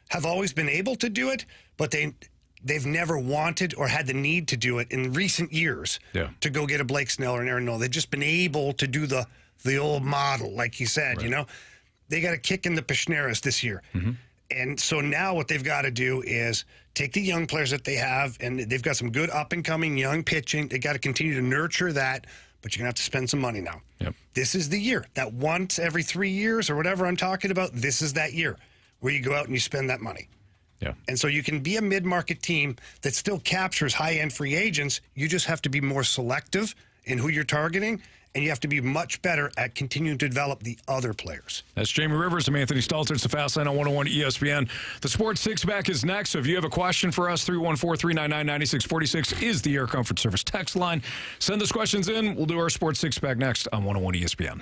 have always been able to do it, but they've never wanted or had the need to do it in recent years to go get a Blake Snell or an Aaron Nola. They've just been able to do the old model, like you said, you know. They got a kick in the Pishneras this year. And so now what they've got to do is take the young players that they have, and they've got some good up-and-coming young pitching. They got to continue to nurture that, but you're going to have to spend some money now. This is the year. That once every 3 years or whatever I'm talking about, this is that year where you go out and you spend that money. And so you can be a mid-market team that still captures high-end free agents. You just have to be more selective in who you're targeting, and you have to be much better at continuing to develop the other players. That's Jamie Rivers. I'm Anthony Stalter. It's the Fast Lane on 101 ESPN. The Sports Six-Pack is next, so if you have a question for us, 314-399-9646 is the Air Comfort Service text line. Send those questions in. We'll do our Sports Six-Pack next on 101 ESPN.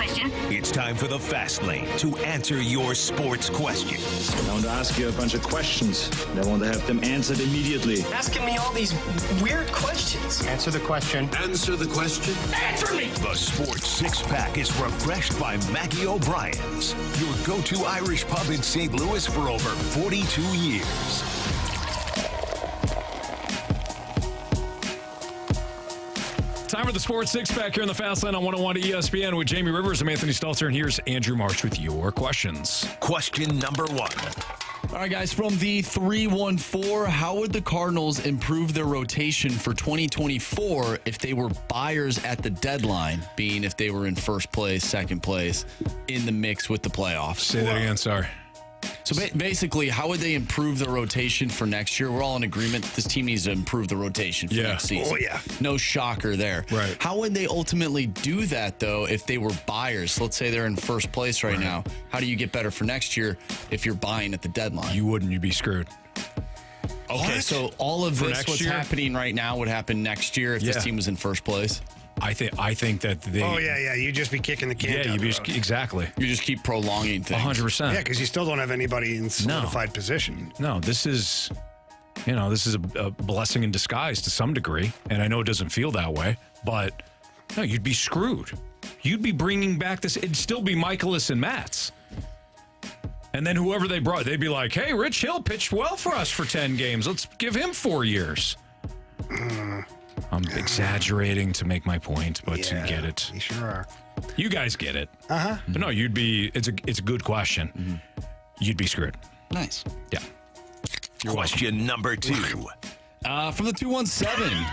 question. It's time for the Fast Lane to answer your sports questions. I want to ask you a bunch of questions. I want to have them answered immediately. Asking me all these weird questions. Answer the question. Answer the question. Answer me! The Sports Six-Pack is refreshed by Mackie O'Brien's, your go-to Irish pub in St. Louis for over 42 years. Time for the Sports Six-Pack here in the Fast Lane on 101 ESPN with Jamie Rivers. I'm Anthony Stalter, and here's Andrew March with your questions. Question number 1. All right, guys, from the 314, how would the Cardinals improve their rotation for 2024 if they were buyers at the deadline, being if they were in first place, second place, in the mix with the playoffs? Say that again, sorry. So basically, how would they improve the rotation for next year? We're all in agreement this team needs to improve the rotation for next season. Oh, yeah. No shocker there. Right. How would they ultimately do that, though, if they were buyers? Let's say they're in first place right now. How do you get better for next year if you're buying at the deadline? You wouldn't. You'd be screwed. Okay, so all of For this, next what's year? happening right now, would happen next year if this team was in first place? I think that they. Oh, yeah. You'd just be kicking the can down the road. Exactly. You just keep prolonging things. 100%. Yeah, because you still don't have anybody in solidified position. No, this is a blessing in disguise to some degree, and I know it doesn't feel that way, but no, you'd be screwed. You'd be bringing back this. It'd still be Michaelis and Matz. And then whoever they brought, they'd be like, hey, Rich Hill pitched well for us for 10 games. Let's give him 4 years. I'm exaggerating to make my point, but you get it. You sure are. You guys get it. Uh-huh. But no, you'd be, it's a good question. Mm-hmm. You'd be screwed. Nice. Yeah. Question number 2. From the 217.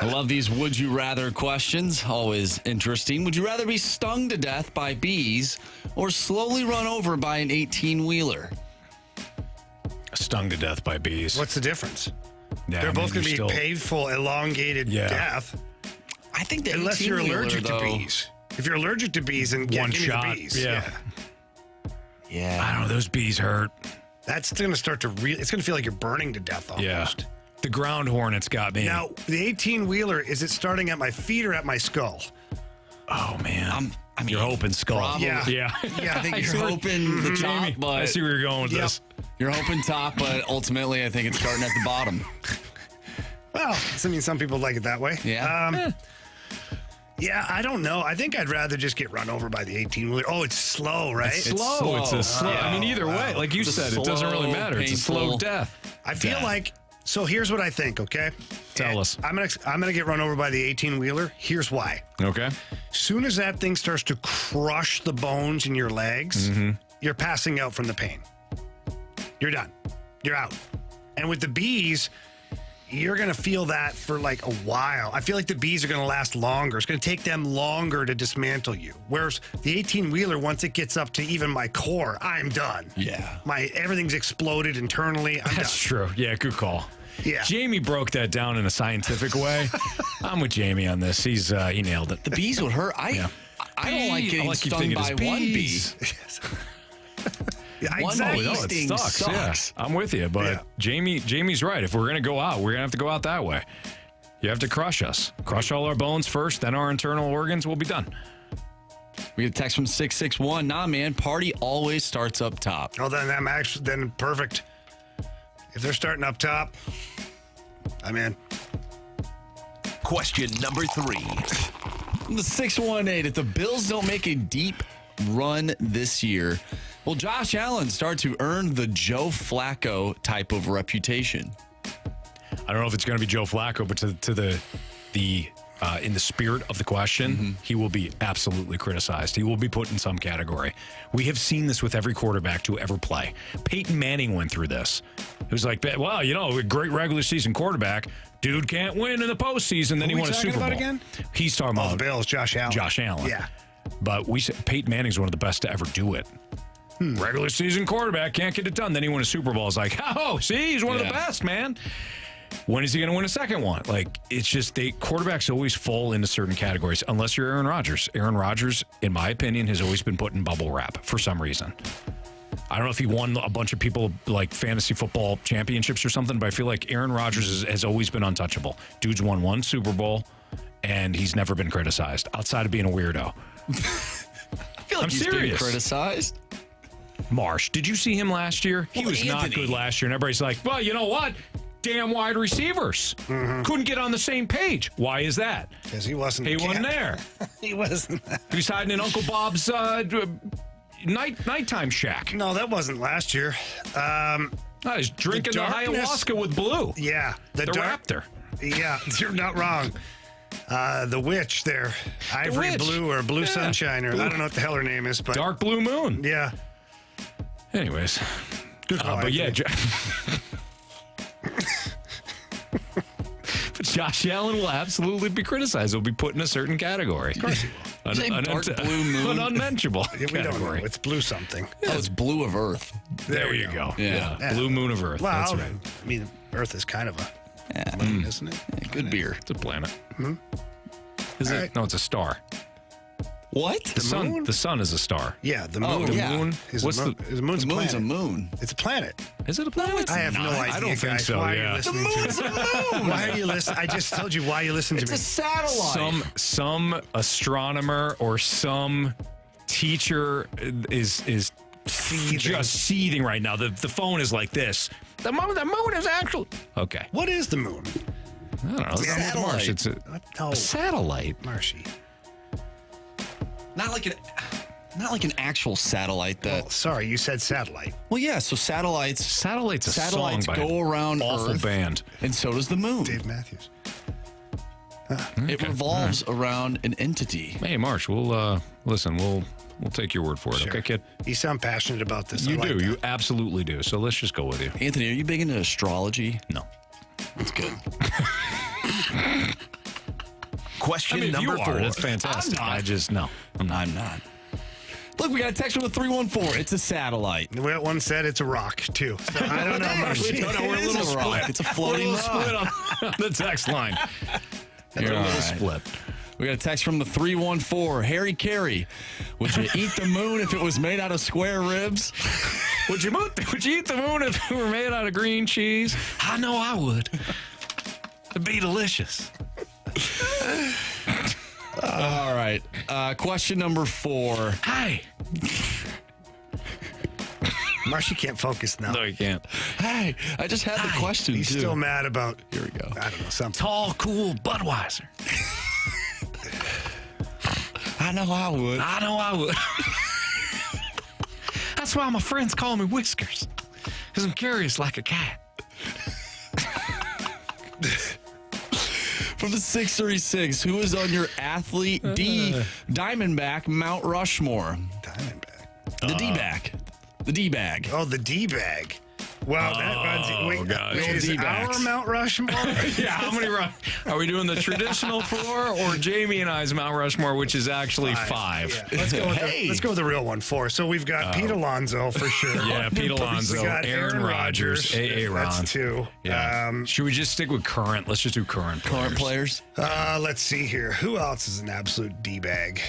I love these would you rather questions. Always interesting. Would you rather be stung to death by bees or slowly run over by an 18-wheeler? Stung to death by bees. What's the difference? Yeah, They're both going to be painful, elongated death. I think the unless you're 18-wheeler, allergic though, to bees. If you're allergic to bees, then one give shot. me the bees. Yeah. I don't know. Those bees hurt. That's going to start to it's going to feel like you're burning to death almost. Yeah. The ground hornets got me. Now, the 18-wheeler, is it starting at my feet or at my skull? Oh, man. I mean, you're hoping skull. Probably. Yeah. I think you're hoping the top, but I see where you're going with this. You're hoping top, but ultimately, I think it's starting at the bottom. Well, I mean, some people like it that way. Yeah. Yeah, I don't know. I think I'd rather just get run over by the 18-wheeler. Oh, it's slow, right? It's slow. It's a slow. I mean, either way, like you said, it doesn't really matter. It's a slow death. I feel like. So here's what I think. Okay, tell us. I'm gonna get run over by the 18-wheeler. Here's why. Okay. Soon as that thing starts to crush the bones in your legs, you're passing out from the pain. You're done. You're out. And with the bees, you're going to feel that for like a while. I feel like the bees are going to last longer. It's going to take them longer to dismantle you. Whereas the 18-wheeler, once it gets up to even my core, I'm done. Yeah. Everything's exploded internally. That's true. Yeah, good call. Yeah. Jamie broke that down in a scientific way. I'm with Jamie on this. He nailed it. The bees would hurt. I don't like getting stung by one bee. Yeah, one exactly. bee sting sucks. Yeah, I'm with you, but Jamie's right. If we're going to go out, we're going to have to go out that way. You have to crush us. Crush all our bones first, then our internal organs will be done. We get a text from 661. Nah, man, party always starts up top. Oh, then perfect. If they're starting up top, I'm in. Question number 3. The 618. If the Bills don't make a deep run this year, will Josh Allen start to earn the Joe Flacco type of reputation? I don't know if it's going to be Joe Flacco, but to the in the spirit of the question, he will be absolutely criticized. He will be put in some category. We have seen this with every quarterback to ever play. Peyton Manning went through this. It was like, well, a great regular season quarterback. Dude can't win in the postseason. Then he won a Super Bowl. Again? He's talking about the Bills, Josh Allen. Josh Allen. Yeah. But we said Peyton Manning's one of the best to ever do it. Regular season quarterback, can't get it done. Then he won a Super Bowl. It's like, oh, see, he's one of the best, man. When is he going to win a second one? Like, it's just quarterbacks always fall into certain categories, unless you're Aaron Rodgers. Aaron Rodgers, in my opinion, has always been put in bubble wrap for some reason. I don't know if he won a bunch of people like fantasy football championships or something, but I feel like Aaron Rodgers has always been untouchable. Dude's won one Super Bowl, and he's never been criticized outside of being a weirdo. feel like I'm he's serious. being criticized. Marsh, did you see him last year? He was not good last year. And everybody's like, well, you know what? Damn wide receivers. Couldn't get on the same page. Why is that? Because he wasn't there. He wasn't. He was hiding in Uncle Bob's nighttime shack. No, that wasn't last year. I was drinking the ayahuasca with Blue. Yeah. The Raptor. Yeah, you're not wrong. The witch there. Ivory witch. Blue or Blue Sunshine, or Blue. I don't know what the hell her name is. But Dark Blue Moon. Yeah. Anyways. Good call, but yeah. Anthony. But Josh Allen will absolutely be criticized. He'll be put in a certain category. Of course he will. An Dark Blue Moon. An unmentionable We don't know. category. It's Blue something. Oh, it's Blue of Earth. There you go. Yeah. Blue Moon of Earth. Well, That's right. I mean, Earth is kind of a moon, isn't it? Yeah, good beer. It's a planet. Is it? right. No, it's a star. What? The sun. moon? The sun is a star. Yeah, the Oh, moon. yeah. Moon. Is What's the moon's The a moon's planet. a moon. It's a planet. Is it a planet? I have no idea. I don't think guys. so. Why are you Yeah. listening to moon's a moon. Why are you listening? I just told you why you listen to It's me. a satellite. Some astronomer or some teacher is just seething right now. The phone is like this. The moon is actually okay. What is the moon? I don't know. It's satellite. Marsh. It's No, a satellite. Marshy. Not like an actual satellite that. Oh, sorry, you said satellite. Well, yeah. So satellites Satellite's a song by go an around awful Earth, band. and so does the moon. Dave Matthews. It revolves around an entity. Hey, Marsh. We'll listen. We'll take your word for it. Sure. Okay, kid. You sound passionate about this. I You like do. that. You absolutely do. So let's just go with you. Anthony, are you big into astrology? No. That's good. Question I mean, if number you four. are, that's fantastic. I'm not. I just no. I'm not. Look, we got a text from the 314. It's a satellite. Well, one said it's a rock, too. So I don't know, Marshy. No, we're a little It's a rock. split. It's a floating We're a little rock. split on the text line. You're a All little right. split. We got a text from the 314. Harry Carey, would you eat the moon if it was made out of square ribs? Would you eat the moon if it were made out of green cheese? I know I would. It'd be delicious. All right. Question number 4. Hi. Marshy can't focus now. No, you can't. Hey, I just had the question, He's too. still mad about, Here we go. I don't know, something. Tall, cool Budweiser. I know I would. I know I would. That's why my friends call me Whiskers. Because I'm curious like a cat. From the 636, who is on your athlete D Diamondback Mount Rushmore? Diamondback. The D-back. The D-bag. Oh, the D-bag. Well, that runs. Wait, gosh. is D-bags. our Mount Rushmore? Yeah, how many are we doing the traditional 4 or Jamie and I's Mount Rushmore, which is actually 5? Yeah. Let's go with the real one, 4. So we've got Pete Alonso for sure. Yeah, Pete Alonso, We got Aaron Rodgers, A.A. Ron. That's 2. Yeah. Should we just stick with current? Let's just do current players. Let's see here. Who else is an absolute D-bag?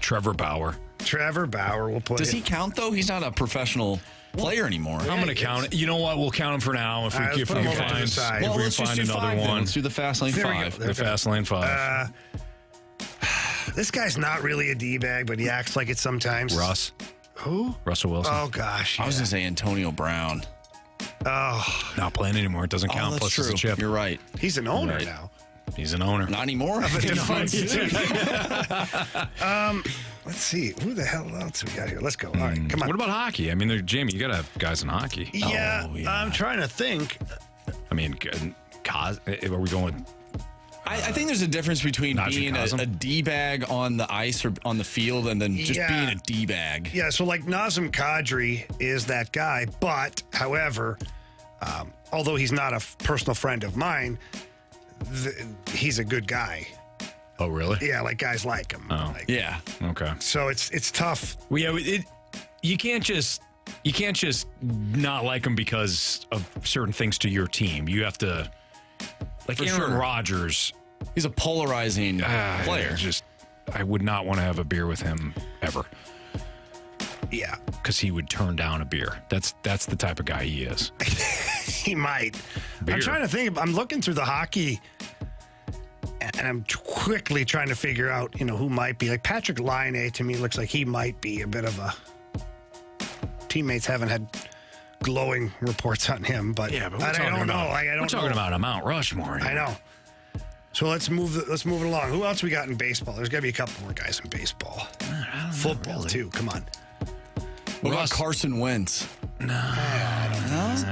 Trevor Bauer. Trevor Bauer will play. Does he count, though? He's not a professional player anymore. I'm going to count it. You know what? We'll count him for now. If we can find another one. Let's do the Fast Lane 5. The Fast Lane 5. This guy's not really a D-bag, but he acts like it sometimes. Russ. Who? Russell Wilson. Oh, gosh. I was going to say Antonio Brown. Oh. Not playing anymore. It doesn't count. That's Plus true. it's a chip. You're right. He's an owner Right. now. He's an owner. Not anymore. Let's see. Who the hell else we got here? Let's go. All right, come on. What about hockey? I mean, Jamie, you got to have guys in hockey. Yeah, I'm trying to think. I mean, are we going with... I think there's a difference between Najee being Kazem? a D-bag on the ice or on the field and then just being a D-bag. Yeah, so like Nazem Kadri is that guy, but however, although he's not a personal friend of mine, he's a good guy. Oh, really? Yeah, like guys like him. Oh, yeah. Okay. So it's tough. Well, yeah, you can't just not like him because of certain things to your team. You have to, like For Aaron sure. Rodgers. He's a polarizing player. I would not want to have a beer with him ever. Yeah, because he would turn down a beer. That's the type of guy he is. He might. Beer. I'm trying to think. I'm looking through the hockey, and I'm quickly trying to figure out, who might be. Like Patrick Laine, to me, looks like he might be a bit of a... Teammates haven't had glowing reports on him, but, yeah, but I don't know. We're talking about a Mount Rushmore here. I know. So let's move it along. Who else we got in baseball? There's got to be a couple more guys in baseball. Football, too. Come on. What about Carson Wentz? No,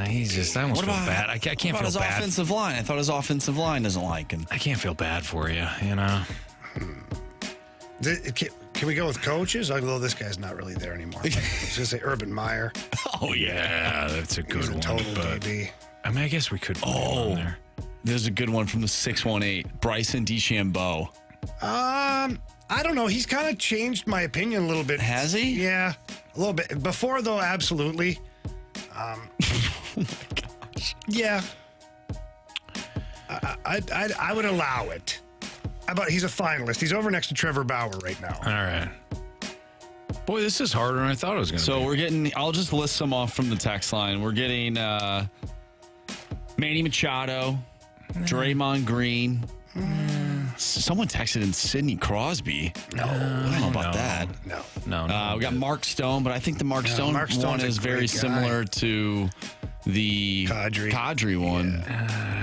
he's just. I almost feel bad. I can't feel bad. His offensive line. I thought his offensive line doesn't like him. I can't feel bad for you. Can we go with coaches? Although this guy's not really there anymore. I was going to say Urban Meyer. Oh yeah, that's a good one. Total DB. I mean, I guess we could put him on there. There's a good one from the 618. Bryson DeChambeau. I don't know. He's kind of changed my opinion a little bit. Has he? Yeah, a little bit. Before though, absolutely. Oh my gosh. Yeah. I would allow it. How about he's a finalist? He's over next to Trevor Bauer right now. All right. Boy, this is harder than I thought it was going to be. So we're getting, I'll just list some off from the text line. We're getting Manny Machado, Draymond Green. Someone texted in Sidney Crosby. No. I don't know about that. No. We got Mark Stone, but I think the Mark Stone one is very similar to the Kadri one.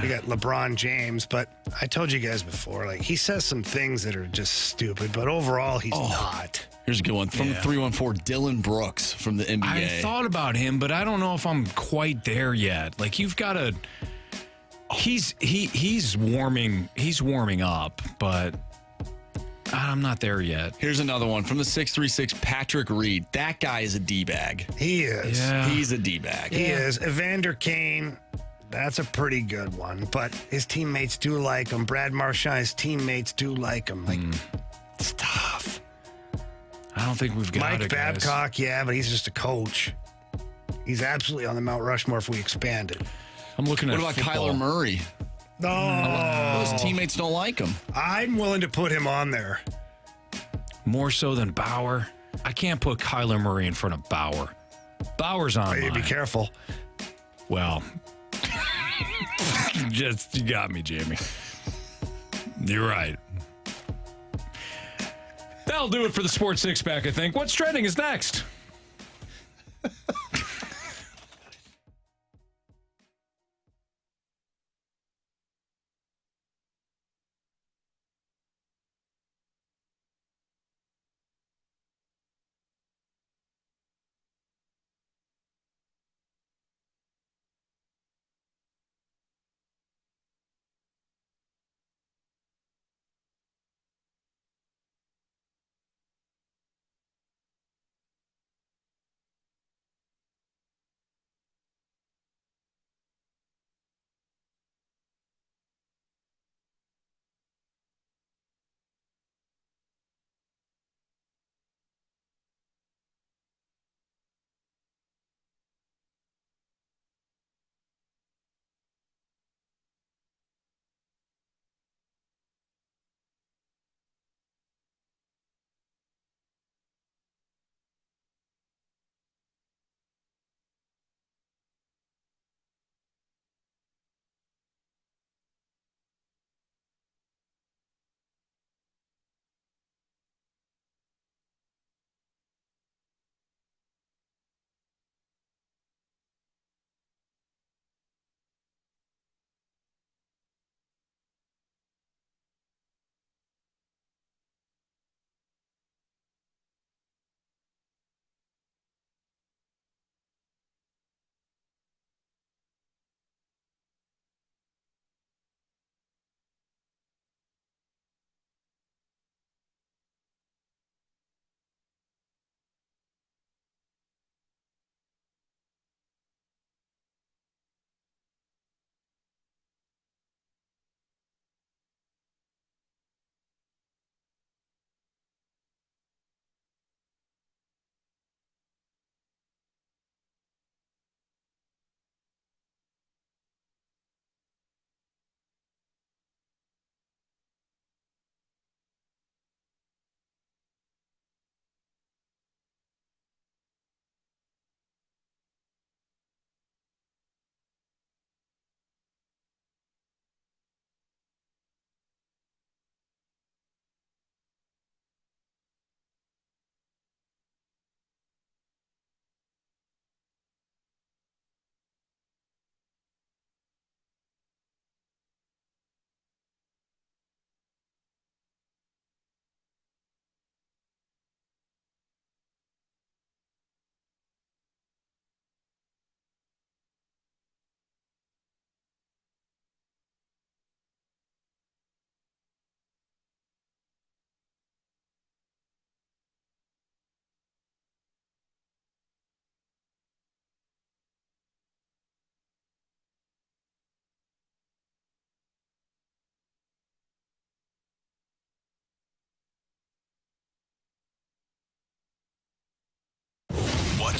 We got LeBron James, but I told you guys before, like he says some things that are just stupid, but overall he's not. Here's a good one from 314, Dylan Brooks from the NBA. I thought about him, but I don't know if I'm quite there yet. Like you've got to. He's warming up, but I'm not there yet. Here's another one from the 636, Patrick Reed. That guy is a D-bag. He is. Yeah. He's a D-bag. He is. Evander Kane, that's a pretty good one, but his teammates do like him. Brad Marchand's teammates do like him. Like, it's tough. I don't think we've got Mike Babcock, yeah, but he's just a coach. He's absolutely on the Mount Rushmore if we expand it. I'm looking at What about Kyler Murray? No. Those teammates don't like him. I'm willing to put him on there. More so than Bauer. I can't put Kyler Murray in front of Bauer. Bauer's on mine. Be careful. Well, you got me, Jamie. You're right. That'll do it for the Sports Six Pack, I think. What's trending is next.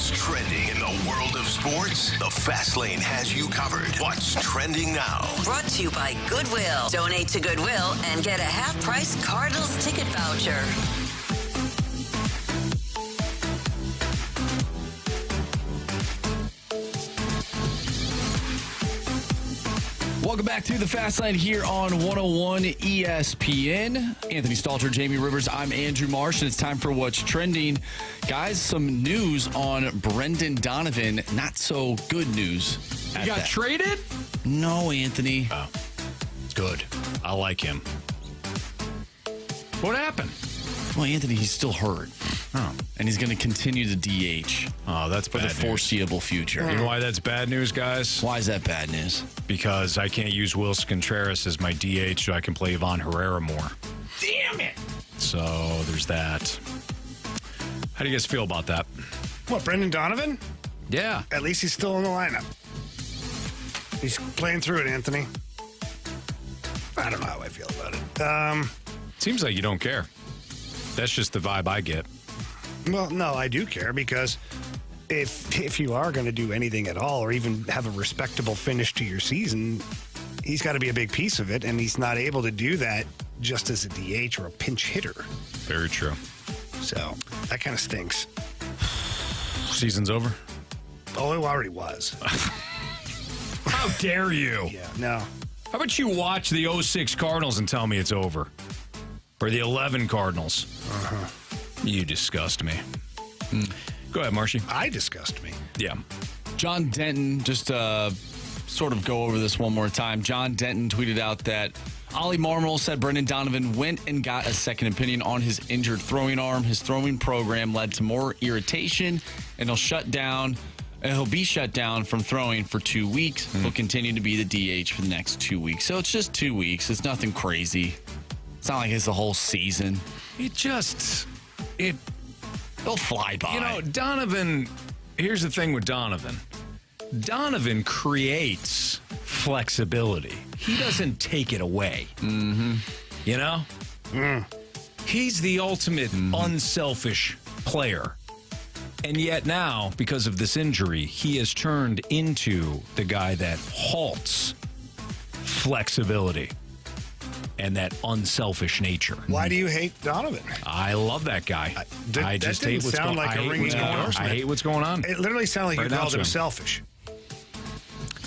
What's trending in the world of sports? The Fast Lane has you covered. What's trending now? Brought to you by Goodwill. Donate to Goodwill and get a half-price Cardinals ticket voucher. Welcome back to the Fast Lane here on 101 ESPN. Anthony Stalter, Jamie Rivers, I'm Andrew Marsh, and it's time for What's Trending. Guys, some news on Brendan Donovan. Not so good news. He got traded? No, Anthony. Oh, good. I like him. What happened? Well, Anthony, he's still hurt. Oh. And he's going to continue to DH. Oh, that's for the foreseeable future. You know why that's bad news, guys? Why is that bad news? Because I can't use Wilson Contreras as my DH so I can play Ivan Herrera more. Damn it! So there's that. How do you guys feel about that? What, Brendan Donovan? Yeah. At least he's still in the lineup. He's playing through it, Anthony. I don't know how I feel about it. Seems like you don't care. That's just the vibe I get. Well, no, I do care because if you are going to do anything at all or even have a respectable finish to your season, he's got to be a big piece of it, and he's not able to do that just as a DH or a pinch hitter. Very true. So that kind of stinks. Season's over? Oh, it already was. How dare you? Yeah, no. How about you watch the 06 Cardinals and tell me it's over? Or the 11 Cardinals? Uh-huh. You disgust me. Go ahead, Marshy. I disgust me. Yeah. John Denton, just sort of go over this one more time. John Denton tweeted out that Ollie Marmol said Brendan Donovan went and got a second opinion on his injured throwing arm. His throwing program led to more irritation, and he'll be shut down from throwing for 2 weeks. He'll continue to be the DH for the next 2 weeks. So it's just 2 weeks. It's nothing crazy. It's not like it's the whole season. They'll fly by. You know, Donovan, here's the thing with Donovan. Donovan creates flexibility. He doesn't take it away. Mm-hmm. You know? He's the ultimate unselfish player. And yet now, because of this injury, he has turned into the guy that halts flexibility and that unselfish nature. Why do you hate Donovan? I love that guy. I just hate what's going on. I hate what's going on. It literally sounded like you called him selfish.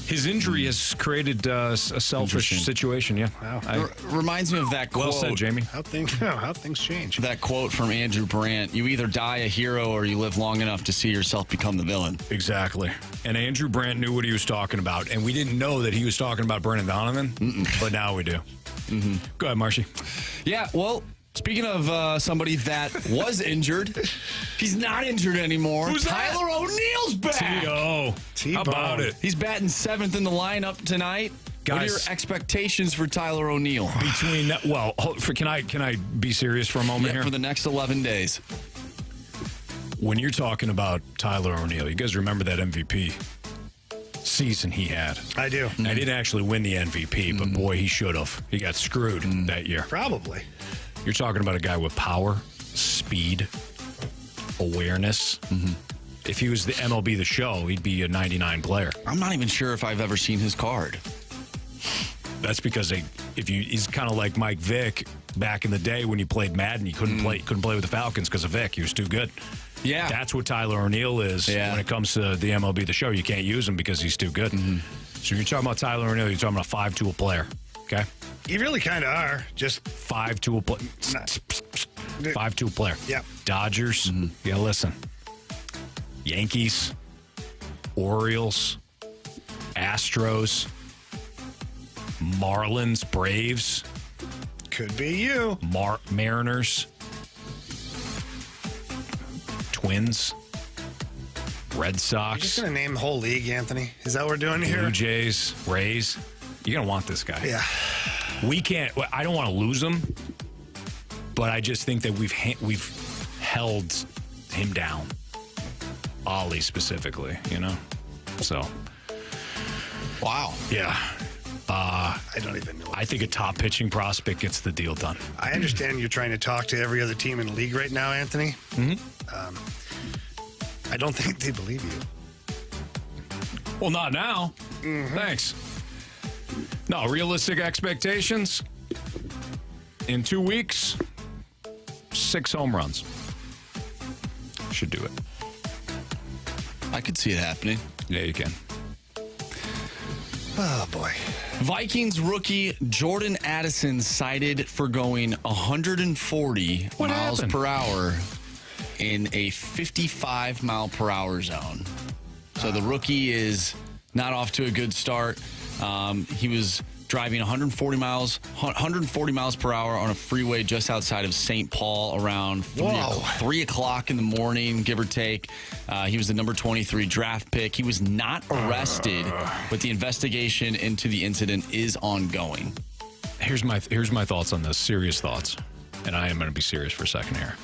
His injury has created a selfish situation, yeah. Wow. Reminds me of that quote. Well said, Jamie. How things change. That quote from Andrew Brandt, you either die a hero or you live long enough to see yourself become the villain. Exactly. And Andrew Brandt knew what he was talking about, and we didn't know that he was talking about Brendan Donovan, but now we do. Go ahead, Marshy. Yeah, well, speaking of somebody that was injured, he's not injured anymore. Who's Tyler O'Neill's back. T.O. How about it? He's batting 7th in the lineup tonight. Guys, what are your expectations for Tyler O'Neill? Can I be serious for a moment here? For the next 11 days. When you're talking about Tyler O'Neill, you guys remember that MVP season he had? I do. I didn't actually win the MVP, but boy, he should have. He got screwed that year. Probably. You're talking about a guy with power, speed, awareness. If he was the MLB The Show, he'd be a 99 player. I'm not even sure if I've ever seen his card. That's because he's kind of like Mike Vick back in the day when he played Madden. He couldn't play with the Falcons because of Vick. He was too good. Yeah. That's what Tyler O'Neill is when it comes to the MLB The Show. You can't use him because he's too good. So you're talking about Tyler O'Neill, you're talking about a 5-tool player. Okay? You really kind of are. Just 5-tool player. 5-tool player. Yep. Dodgers. Yeah, listen. Yankees. Orioles. Astros. Marlins. Braves. Could be you. Mariners. Twins. Red Sox. You're just going to name the whole league, Anthony? Is that what we're doing here? Blue Jays. Rays. You're going to want this guy. Yeah. We can't. I don't want to lose him, but I just think that we've held him down. Ollie specifically, you know? So. Wow. Yeah. I don't even know. I think a top pitching prospect gets the deal done. I understand you're trying to talk to every other team in the league right now, Anthony. I don't think they believe you. Well, not now. Thanks. No, realistic expectations. In 2 weeks, 6 home runs. Should do it. I could see it happening. Yeah, you can. Oh, boy. Vikings rookie Jordan Addison cited for going 140 miles per hour in a 55 mile per hour zone. So the rookie is not off to a good start. He was driving 140 miles per hour on a freeway just outside of St. Paul around 3 o'clock in the morning, give or take. He was the number 23 draft pick. He was not arrested, but the investigation into the incident is ongoing. Here's my thoughts on this. Serious thoughts. And I am going to be serious for a second here.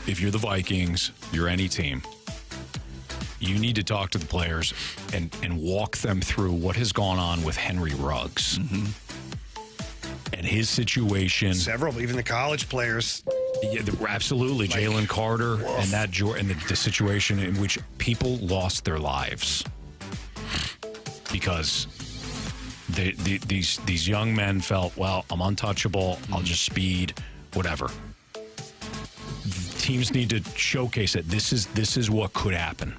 If you're the Vikings, you're any team, you need to talk to the players and walk them through what has gone on with Henry Ruggs and his situation. Several, even the college players. Yeah, absolutely. Jalen Carter and the situation in which people lost their lives because these young men felt, well, I'm untouchable. I'll just speed, whatever. Teams need to showcase it. This is what could happen.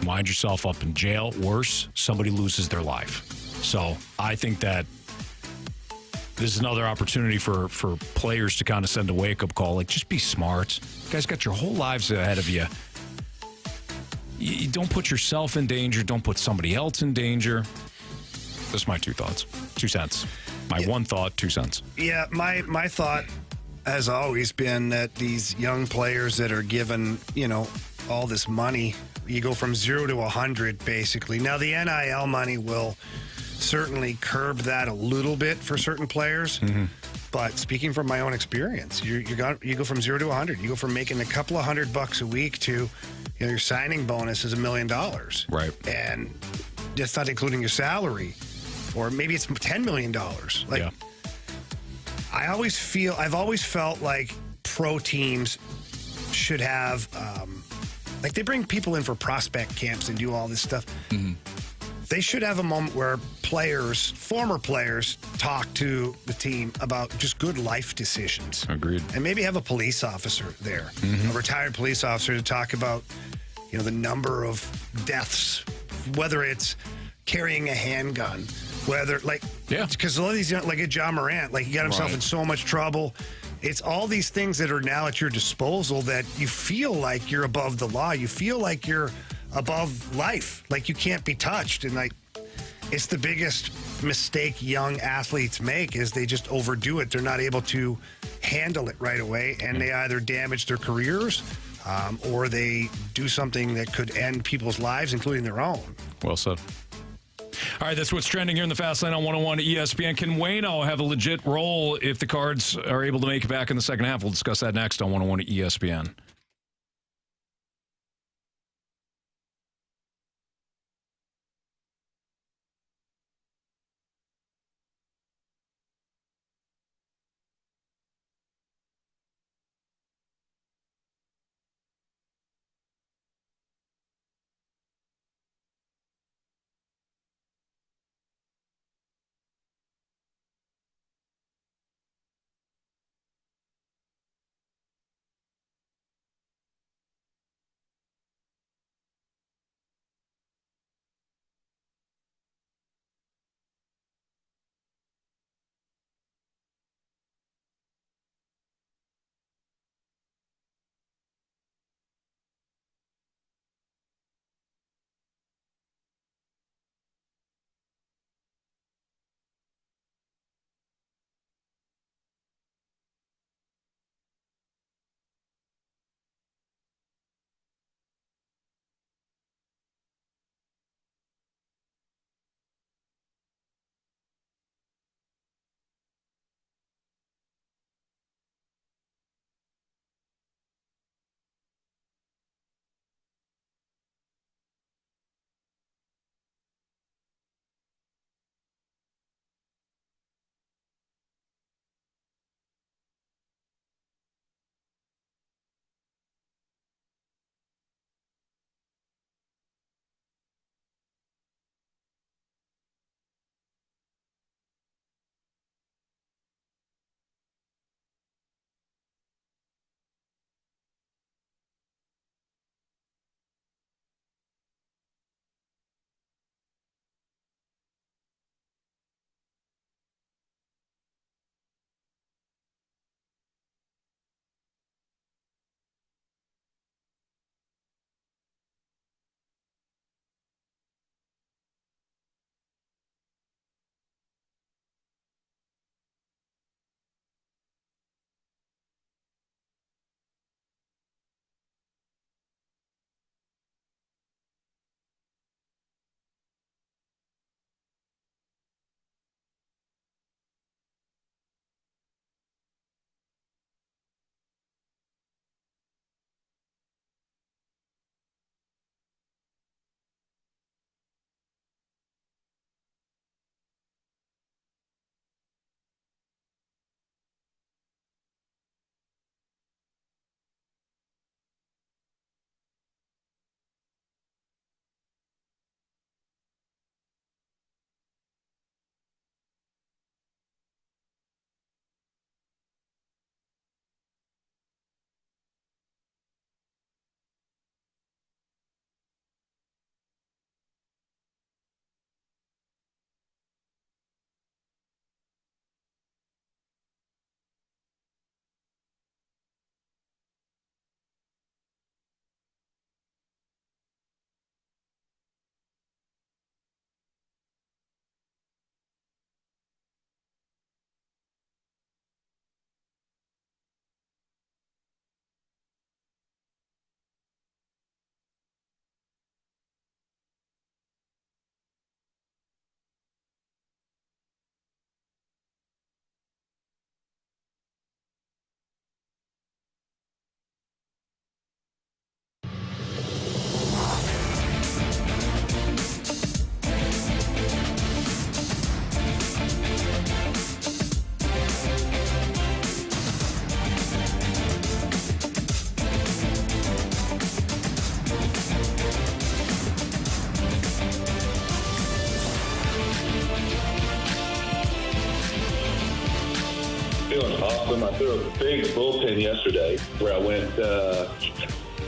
Wind yourself up in jail. Worse, somebody loses their life. So I think that this is another opportunity for players to kind of send a wake-up call. Like, just be smart. You guys got your whole lives ahead of you. You don't put yourself in danger. Don't put somebody else in danger. That's my 2 thoughts. 2 cents. My 1 thought, 2 cents. Yeah, my thought has always been that these young players that are given, all this money, you go from 0 to 100, basically. Now, the NIL money will certainly curb that a little bit for certain players. But speaking from my own experience, you go from 0 to 100. You go from making a couple of $100 a week to your signing bonus is $1 million. Right. And that's not including your salary. Or maybe it's $10 million. Like, yeah. I've always felt like pro teams should have, they bring people in for prospect camps and do all this stuff. They should have a moment where former players, talk to the team about just good life decisions. Agreed. And maybe have a police officer there, a retired police officer, to talk about, the number of deaths, whether it's carrying a handgun, whether, because a lot of these, like a John Morant, he got himself in so much trouble. It's all these things that are now at your disposal that you feel like you're above the law. You feel like you're above life, like you can't be touched. And it's the biggest mistake young athletes make is they just overdo it. They're not able to handle it right away, and they either damage their careers or they do something that could end people's lives, including their own. Well said. All right, that's what's trending here in the Fast Lane on 101 ESPN. Can Waino have a legit role if the Cards are able to make it back in the second half? We'll discuss that next on 101 ESPN. awesome. I threw a big bullpen yesterday where I went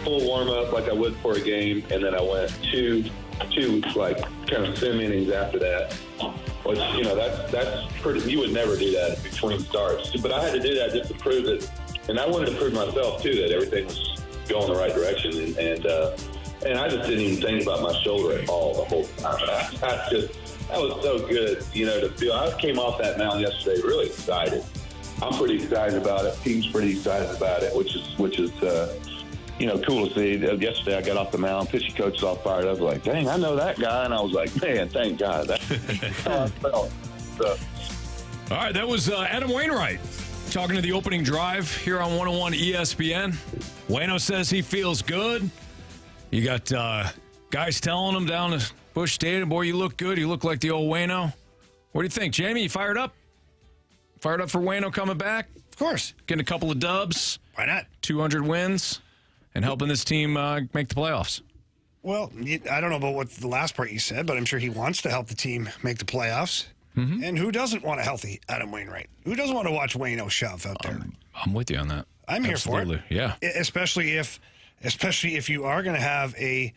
full warm-up like I would for a game, and then I went two like kind of sim innings after that. Which, that's pretty. You would never do that between starts. But I had to do that just to prove it. And I wanted to prove myself, too, that everything was going the right direction. And I just didn't even think about my shoulder at all the whole time. That was so good, to feel. I came off that mound yesterday really excited. I'm pretty excited about it. Team's pretty excited about it, which is cool to see. Yesterday I got off the mound. Pitching coach was all fired up. Like, dang, I know that guy. And I was like, man, thank God. That's how I felt. So. All right, that was Adam Wainwright talking to the opening drive here on 101 ESPN. Waino says he feels good. You got guys telling him down to Busch Stadium, boy, you look good. You look like the old Waino. What do you think, Jamie? You fired up? Fired up for Waino coming back? Of course. Getting a couple of dubs. Why not? 200 wins and helping this team make the playoffs. Well, I don't know about what the last part you said, but I'm sure he wants to help the team make the playoffs. Mm-hmm. And who doesn't want a healthy Adam Wainwright? Who doesn't want to watch Waino shove out there? I'm with you on that. I'm Absolutely. Here for it. Yeah. Especially if you are going to have a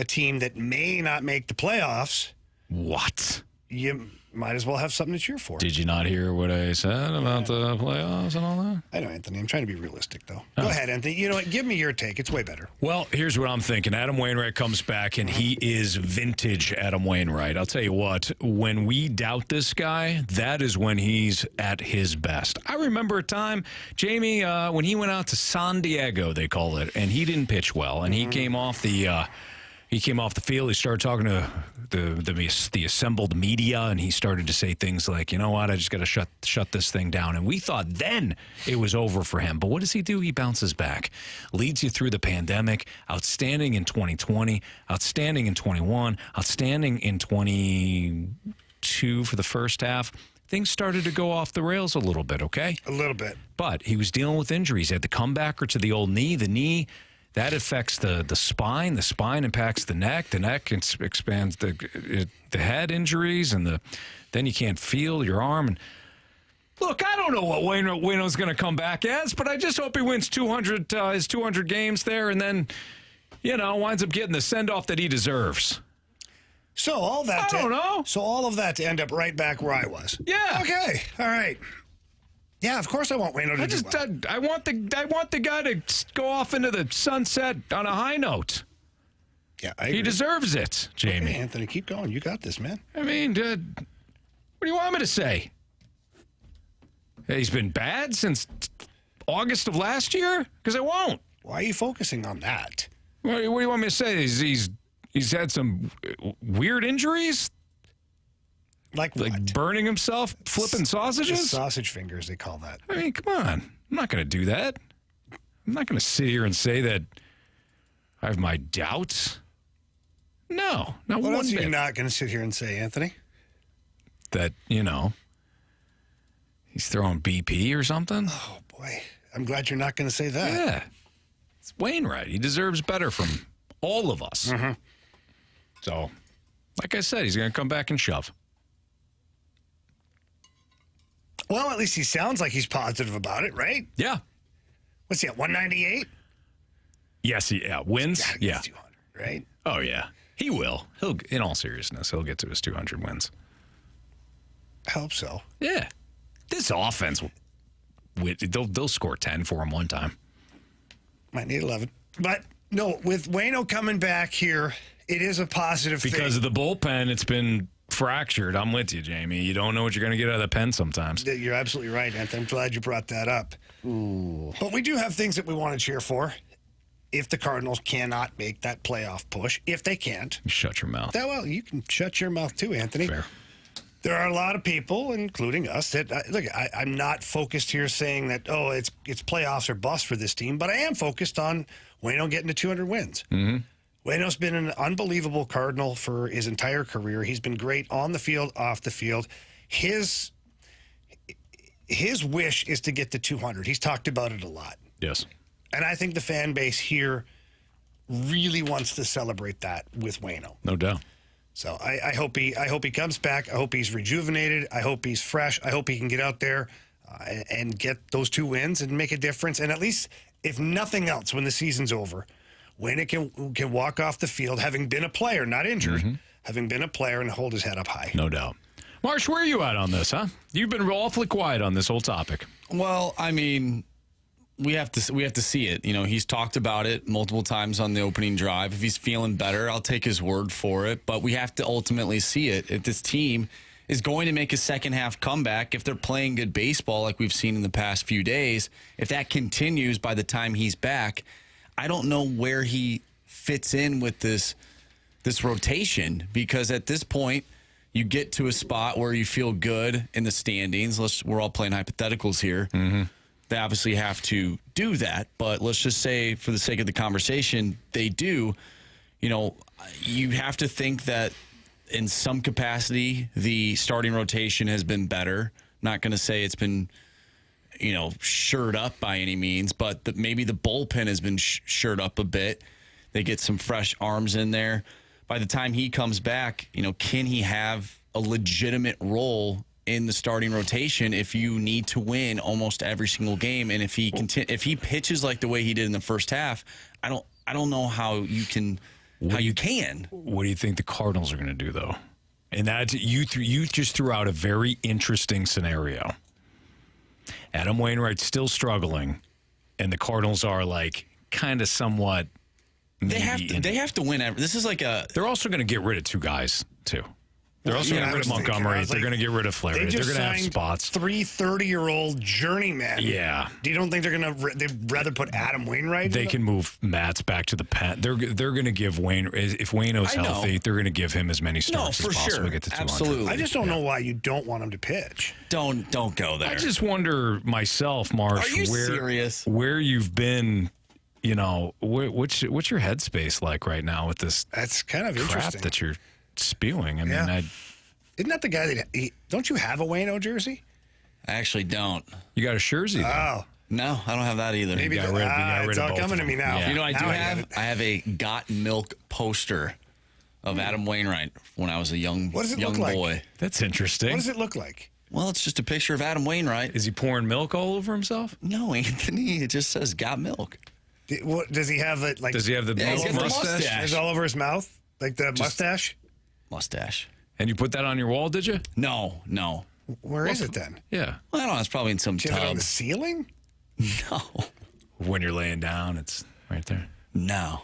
team that may not make the playoffs. What? You might as well have something to cheer for. Did you not hear what I said about the playoffs and all that? I know, Anthony. I'm trying to be realistic, though. Go ahead, Anthony. You know what? Give me your take. It's way better. Well, here's what I'm thinking. Adam Wainwright comes back, and he is vintage Adam Wainwright. I'll tell you what, when we doubt this guy, that is when he's at his best. I remember a time, Jamie, when he went out to San Diego, they call it, and he didn't pitch well, and he came off the... He came off the field. He started talking to the assembled media, and he started to say things like, "You know what? I just got to shut this thing down." And we thought then it was over for him. But what does he do? He bounces back, leads you through the pandemic. Outstanding in 2020, outstanding in 21, outstanding in 22 for the first half. Things started to go off the rails a little bit. Okay, a little bit. But he was dealing with injuries. He had the comebacker to the old knee. The knee. That affects the spine. The spine impacts the neck. The neck expands the head injuries, and then you can't feel your arm. And look, I don't know what Waino's going to come back as, but I just hope he wins 200 his 200 games there, and then winds up getting the send off that he deserves. So all that. I don't know. So all of that to end up right back where I was. Yeah. Okay. All right. Yeah, of course I want Waino to do well. I want the guy to go off into the sunset on a high note. Yeah, I agree. He deserves it, Jamie. Okay, Anthony, keep going. You got this, man. I mean, what do you want me to say? He's been bad since August of last year? Because I won't. Why are you focusing on that? What do you want me to say? He's had some weird injuries? Like what? Like burning himself, flipping sausages? Sausage fingers, they call that. I mean, come on. I'm not going to do that. I'm not going to sit here and say that I have my doubts. No, not one What else bit. are you not going to sit here and say, Anthony? That, he's throwing BP or something? Oh, boy. I'm glad you're not going to say that. Yeah. It's Wainwright. He deserves better from all of us. Mm-hmm. So, like I said, he's going to come back and shove. Well, at least he sounds like he's positive about it, right? Yeah. What's he at, 198? Yes, wins. Yeah. 200, right? Oh, yeah. He will. In all seriousness, he'll get to his 200 wins. I hope so. Yeah. This offense, they'll score 10 for him one time. Might need 11. But, no, with Waino coming back here, it is a positive thing. Because of the bullpen, it's been fractured. I'm with you, Jamie. You don't know what you're going to get out of the pen sometimes. You're absolutely right, Anthony. I'm glad you brought that up. Ooh. But we do have things that we want to cheer for. If the Cardinals cannot make that playoff push, if they can't. Shut your mouth. Well, you can shut your mouth too, Anthony. Fair. There are a lot of people, including us, that look. I'm not focused here saying that it's playoffs or bust for this team, but I am focused on Waino getting to 200 wins. Mm-hmm. Waino's been an unbelievable Cardinal for his entire career. He's been great on the field, off the field. His wish is to get to 200. He's talked about it a lot. Yes. And I think the fan base here really wants to celebrate that with Waino. No doubt. So I hope he comes back. I hope he's rejuvenated. I hope he's fresh. I hope he can get out there and get those 2 wins and make a difference. And at least, if nothing else, when the season's over, Waino can walk off the field, having been a player, not injured, having been a player, and hold his head up high. No doubt. Marsh, where are you at on this, huh? You've been awfully quiet on this whole topic. Well, I mean, we have to see it. You know, he's talked about it multiple times on the opening drive. If he's feeling better, I'll take his word for it. But we have to ultimately see it. If this team is going to make a second half comeback, if they're playing good baseball like we've seen in the past few days, if that continues by the time he's back, I don't know where he fits in with this rotation, because at this point you get to a spot where you feel good in the standings. We're all playing hypotheticals here. They obviously have to do that, but let's just say for the sake of the conversation, they do. You know, you have to think that in some capacity, the starting rotation has been better. Not going to say it's been, you know, shored up by any means, but maybe the bullpen has been shored up a bit. They get some fresh arms in there. By the time he comes back, you know, can he have a legitimate role in the starting rotation if you need to win almost every single game? And if he pitches like the way he did in the first half, I don't know how you can. What do you think the Cardinals are going to do, though? And that you just threw out a very interesting scenario. Adam Wainwright's still struggling, and the Cardinals are like kind of somewhat. They have to win. This is like They're also going to get rid of 2 guys too. They're also going to get rid of Montgomery. They're going to get rid of Flaherty. They're going to have spots. 3 30-year-old journeymen. Yeah. Do you don't think they'd rather put Adam Wainwright? They can move Matz back to the pen. They're going to give Wayne, if Waino's healthy, they're going to give him as many starts as possible to get to 200. Absolutely. I just don't know why you don't want him to pitch. Don't go there. I just wonder myself, Marsh, Are you serious? Where you've been. You know, what's your headspace like right now with this? That's kind of crap interesting that you're spewing. I mean, isn't that the guy that don't you have a Waino jersey? I actually don't. You got a jersey? Oh. No, I don't have that either. Maybe you got rid of it's all coming to me now. Yeah. You know, I have a Got Milk poster of Adam Wainwright when I was a young boy. Like? That's interesting. What does it look like? Well, it's just a picture of Adam Wainwright. Is he pouring milk all over himself? No, Anthony. It just says Got Milk. What does he have? It like? Does he have the mustache? Is all over his mouth, like the mustache? Mustache. And you put that on your wall, did you? No. Where is it then? Yeah. Well, I don't know. It's probably in some tub. Is it on the ceiling? No. When you're laying down, it's right there. No.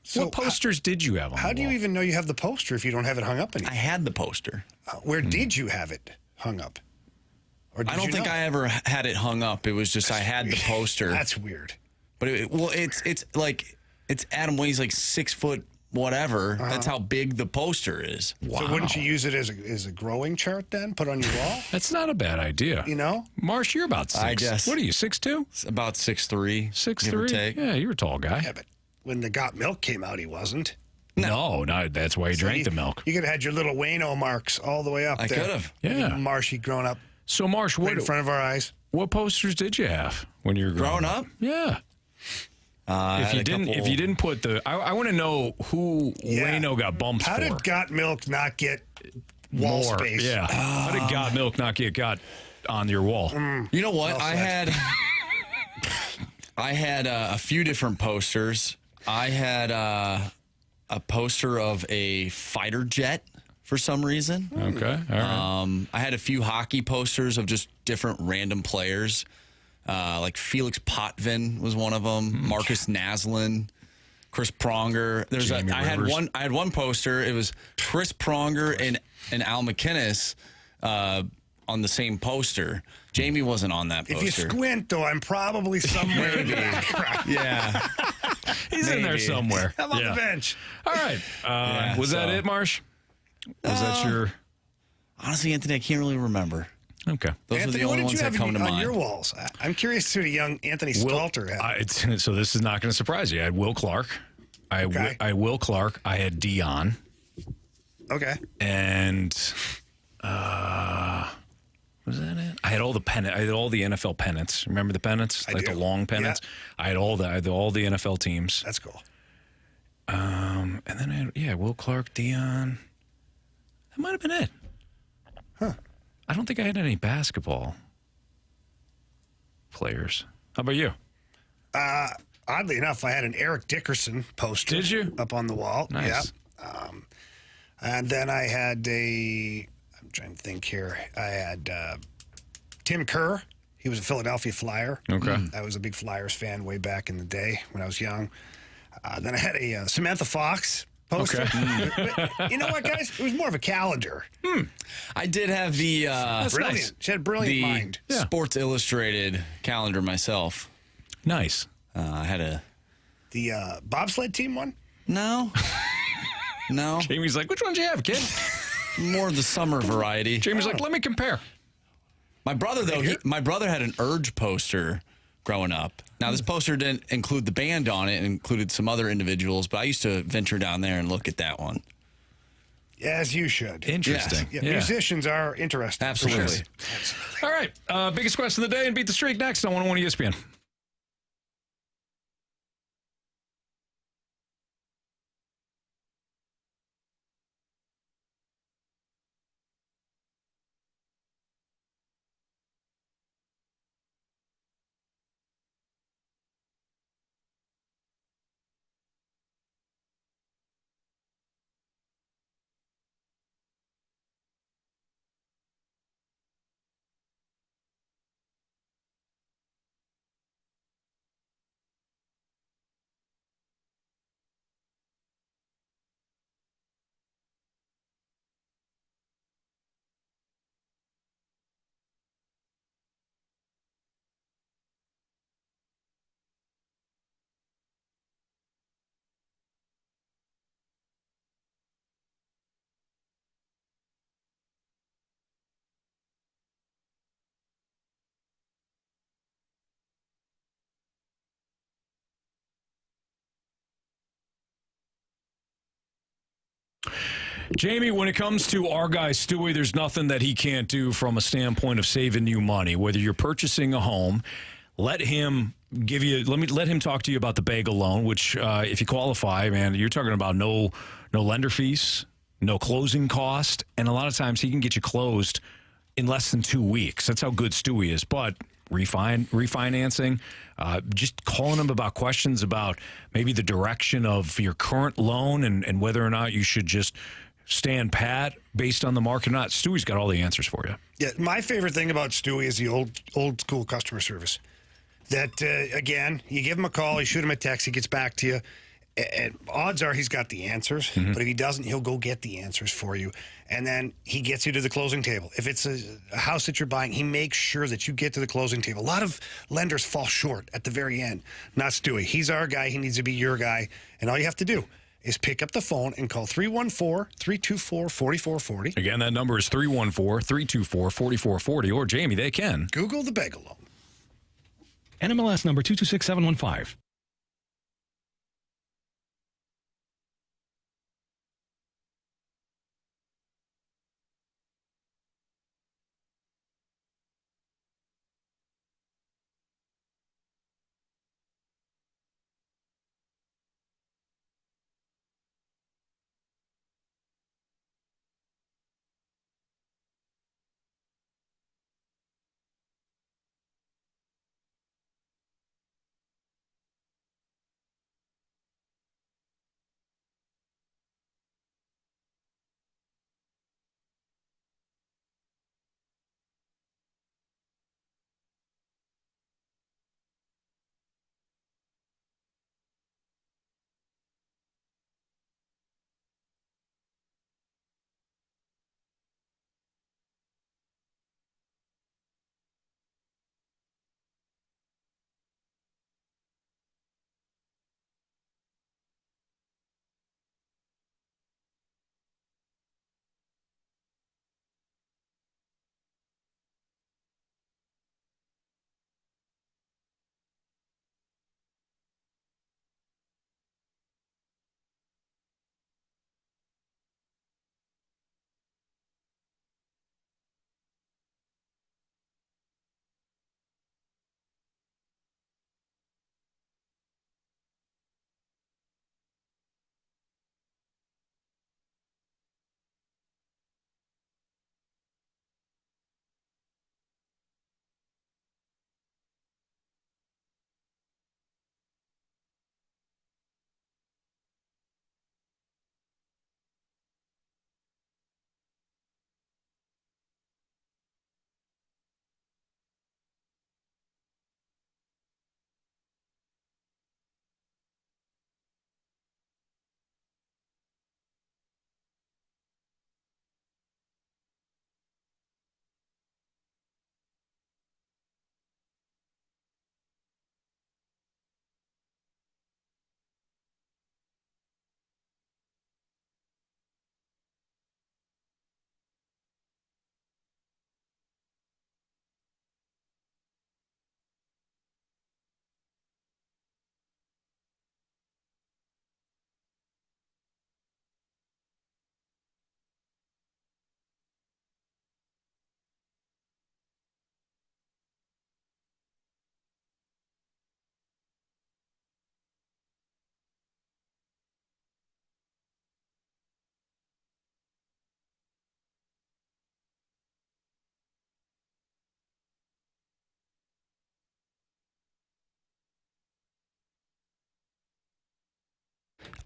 So what posters did you have on How the do you wall? even know you have the poster if you don't have it hung up anymore? I had the poster. Where did you have it hung up? Or I don't think I ever had it hung up. It was just I had the poster. That's weird. But it's like it's Adam Wain's like 6 foot whatever. That's how big the poster is. Wow. So wouldn't you use it as a growing chart then? Put on your wall? That's not a bad idea. You know? Marsh, you're about 6. I guess. What are you, 6'2"? About 6'3". 6'3"? Yeah, you're a tall guy. Yeah, but when the Got Milk came out, he wasn't. No, that's why he drank the milk. You could have had your little Waino marks all the way up there. I could have. Yeah. Marshy growing up. So, Marsh, what in front of our eyes. What posters did you have when you were growing up? Yeah. If you didn't put I want to know who Waino got bumped How for. did Got Milk not get wall space? Yeah. How did Got Milk not get got on your wall? You know what? I had a few different posters. I had a poster of a fighter jet for some reason. Okay. All right. I had a few hockey posters of just different random players. Like Felix Potvin was one of them. Marcus Naslin, Chris Pronger. I had one poster. It was Chris Pronger and Al McInnes on the same poster. Jamie wasn't on that poster. If you squint, though, I'm probably somewhere in the background. Yeah. He's in there somewhere. I'm on the bench. All right. Was that it, Marsh? Was that your... Honestly, Anthony, I can't really remember. Okay. Those are the only ones that come to mind. On your walls? I'm curious who the young Anthony Stalter had. So this is not going to surprise you. I had Will Clark. I had Will Clark. I had Dion. Okay. And was that it? I had all the pennant. I had all the NFL pennants. Remember the pennants? The long pennants? Yeah. I had all the NFL teams. That's cool. And then I had, Will Clark, Dion. That might have been it. Huh. I don't think I had any basketball. players. How about you? Oddly enough, I had an Eric Dickerson poster. Did you? Up on the wall. Nice. Yeah. And then I had I'm trying to think here. I had Tim Kerr. He was a Philadelphia Flyer. Okay. I was a big Flyers fan way back in the day when I was young. Then I had a Samantha Fox poster. Okay. You know what, guys? It was more of a calendar. I did have the Brilliant. Nice. She had a brilliant the mind. Sports Illustrated calendar myself. Nice. I had The bobsled team one? No. Jamie's like, which one do you have, kid? More the summer variety. Jamie's like, let me compare. My brother, though, my brother had an Urge poster growing up. Now, this poster didn't include the band on it. It included some other individuals, but I used to venture down there and look at that one. As you should. Interesting. Yes. Yeah. Musicians are interesting. Absolutely. All right. Biggest question of the day and beat the streak next on 101 ESPN. Jamie, when it comes to our guy Stewie, there's nothing that he can't do from a standpoint of saving you money. Whether you're purchasing a home, let him talk to you about the bagel loan, which if you qualify, man, you're talking about no lender fees, no closing cost, and a lot of times he can get you closed in less than 2 weeks. That's how good Stewie is. But refinancing, just calling him about questions about maybe the direction of your current loan and whether or not you should just stand pat based on the market or not. Stewie's got all the answers for you. Yeah, my favorite thing about Stewie is the old school customer service. That, again, you give him a call, you shoot him a text, he gets back to you. And odds are he's got the answers, but if he doesn't, he'll go get the answers for you. And then he gets you to the closing table. If it's a house that you're buying, he makes sure that you get to the closing table. A lot of lenders fall short at the very end. Not Stewie. He's our guy. He needs to be your guy. And all you have to do is pick up the phone and call 314-324-4440. Again, that number is 314-324-4440. Or, Jamie, they can Google the bagel loan. NMLS number 226715.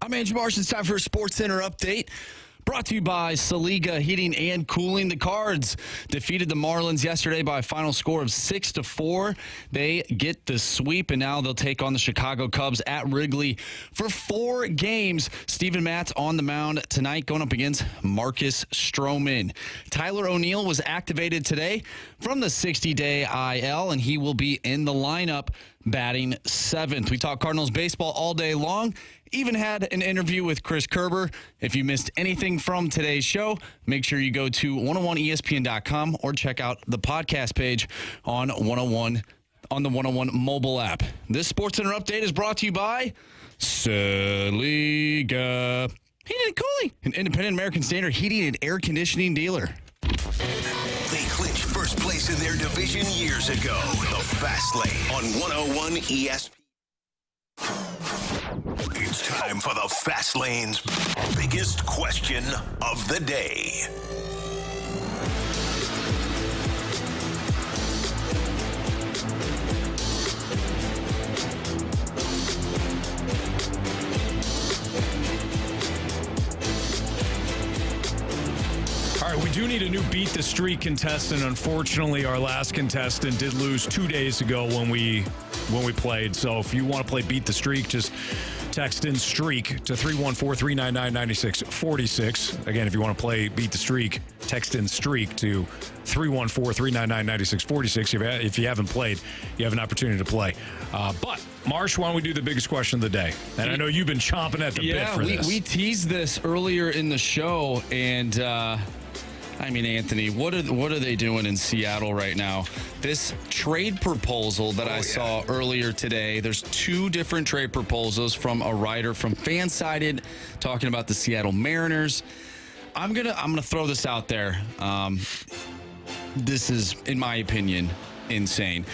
I'm Andrew Marsh. It's time for a Sports Center update. Brought to you by Saliga Heating and Cooling. The Cards defeated the Marlins yesterday by a final score of 6-4. They get the sweep, and now they'll take on the Chicago Cubs at Wrigley for 4 games. Steven Matz on the mound tonight going up against Marcus Stroman. Tyler O'Neill was activated today from the 60-day IL, and he will be in the lineup batting 7th. We talk Cardinals baseball all day long. Even had an interview with Chris Kerber. If you missed anything from today's show, make sure you go to 101ESPN.com or check out the podcast page on 101 on the 101 mobile app. This Sports Center update is brought to you by Saliga Heating and Cooling, an independent American Standard heating and air conditioning dealer. They clinched first place in their division years ago. The Fast Lane on 101 ESPN. It's time for the Fast Lane's biggest question of the day. All right, we do need a new Beat the Streak contestant. Unfortunately, our last contestant did lose 2 days ago when we played. So if you want to play Beat the Streak, just text in STREAK to 314-399-9646. Again, if you want to play Beat the Streak, text in STREAK to 314-399-9646. If you haven't played, you have an opportunity to play. But, Marsh, why don't we do the biggest question of the day? And I know you've been chomping at the bit for this. We teased this earlier in the show, and Anthony, what are they doing in Seattle right now? This trade proposal that I saw earlier today, there's 2 different trade proposals from a writer from Fansided talking about the Seattle Mariners. I'm gonna throw this out there. This is, in my opinion, insane.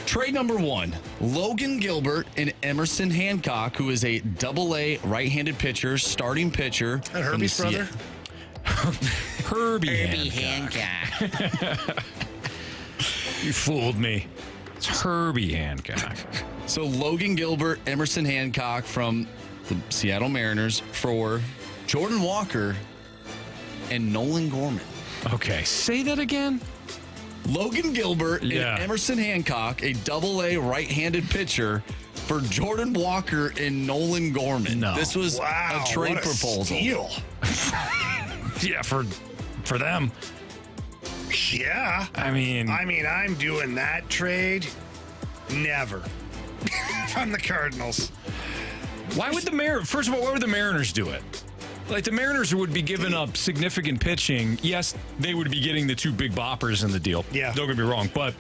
Trade number 1, Logan Gilbert and Emerson Hancock, who is a Double-A right-handed pitcher, starting pitcher. Is that Herbie's brother? Herbie Hancock. You fooled me. It's Herbie Hancock. So Logan Gilbert, Emerson Hancock from the Seattle Mariners for Jordan Walker and Nolan Gorman. Okay, say that again. Logan Gilbert and Emerson Hancock, a Double-A right-handed pitcher, for Jordan Walker and Nolan Gorman. No. This was a trade proposal. Steal. Yeah, for them. Yeah. I mean, I'm doing that trade. Never. From the Cardinals. Why would first of all, why would the Mariners do it? Like, the Mariners would be giving up significant pitching. Yes, they would be getting the 2 big boppers in the deal. Yeah. Don't get me wrong, but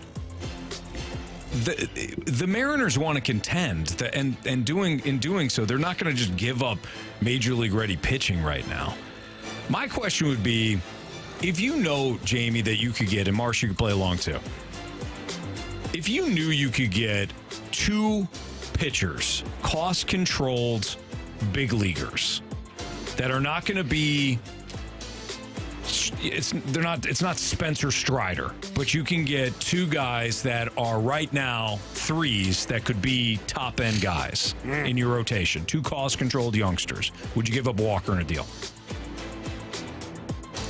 the Mariners want to contend, and in doing so, they're not going to just give up major league ready pitching right now. My question would be, if you know, Jamie, that you could get, and Marsh, you could play along too. If you knew you could get 2 pitchers, cost-controlled big leaguers, that are not going to be, it's not Spencer Strider, but you can get 2 guys that are right now 3s that could be top-end guys in your rotation, 2 cost-controlled youngsters. Would you give up Walker in a deal?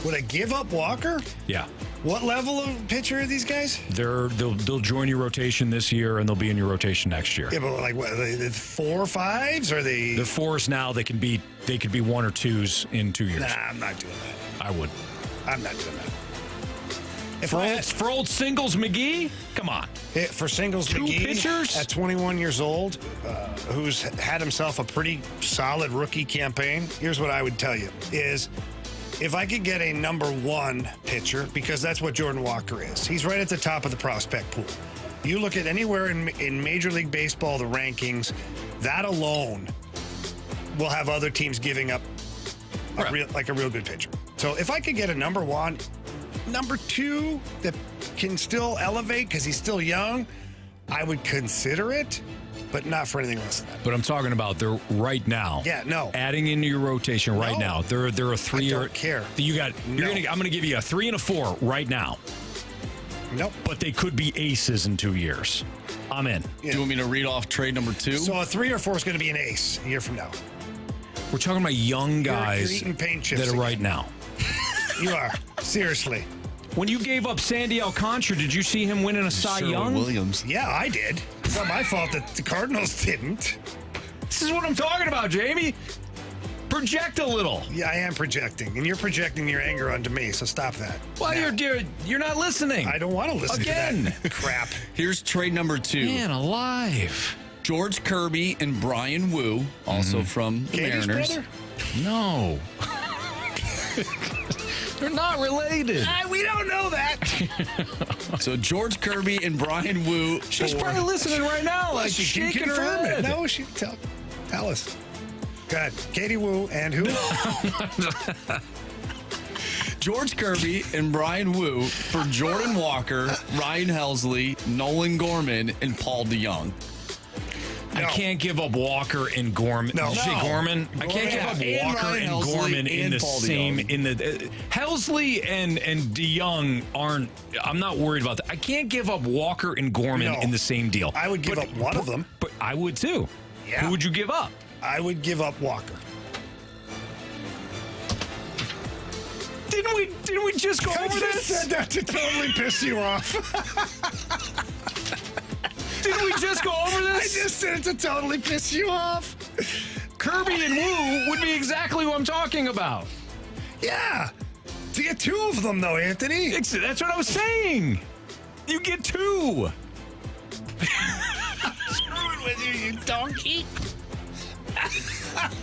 Would I give up Walker? Yeah. What level of pitcher are these guys? They'll join your rotation this year, and they'll be in your rotation next year. Yeah, but like what? Are they 4 or 5s? Or are they? The 4s now. They could be 1 or 2s in 2 years. Nah, I'm not doing that. I would. I'm not doing that. For old Singles McGee? Come on. For Singles 2 McGee, pitchers at 21 years old, who's had himself a pretty solid rookie campaign, here's what I would tell you is, if I could get a number 1 pitcher, because that's what Jordan Walker is. He's right at the top of the prospect pool. You look at anywhere in Major League Baseball, the rankings, that alone will have other teams giving up a real good pitcher. So if I could get a number 1, number 2 that can still elevate because he's still young, I would consider it. But not for anything less than that. But I'm talking about they're right now. Yeah, no. Adding into your rotation right now. They're a 3. I don't care. I'm going to give you a 3 and a 4 right now. Nope. But they could be aces in 2 years. I'm in. Yeah. Do you want me to read off trade number 2? So a 3 or 4 is going to be an ace a year from now. We're talking about young guys You're eating paint chips that are again. right now. You are. Seriously. When you gave up Sandy Alcantara, did you see him winning a Cy Young? Williams. Yeah, I did. It's not my fault that the Cardinals didn't. This is what I'm talking about, Jamie. Project a little. Yeah, I am projecting, and you're projecting your anger onto me, so stop that. Well, you're not listening. I don't want to listen Again. to that crap. Here's trade number 2. Man alive. George Kirby and Brian Wu, also from the Katie's Mariners. brother? No. They're not related. We don't know that. So George Kirby and Brian Wu. She's probably listening right now, like She can shaking her confirm head. it. No, she tell us. Go ahead. Katie Wu and who? George Kirby and Brian Wu for Jordan Walker, Ryan Helsley, Nolan Gorman, and Paul DeYoung. I can't give up Walker and Gorman. No. Did you say Gorman? I can't give up And Walker Ryan and Helsley Gorman in and the Paul same. DeYoung. In the Helsley and DeYoung aren't. I'm not worried about that. I can't give up Walker and Gorman No. in the same deal. I would give up one of them. But I would too. Yeah. Who would you give up? I would give up Walker. Didn't we just go I over just this? said that to totally piss you off. Didn't we just go over I this? just said it to totally piss you off. Kirby and Wu would be exactly what I'm talking about. Yeah. To get 2 of them, though, Anthony. That's what I was saying. You get 2. Screwing with you donkey.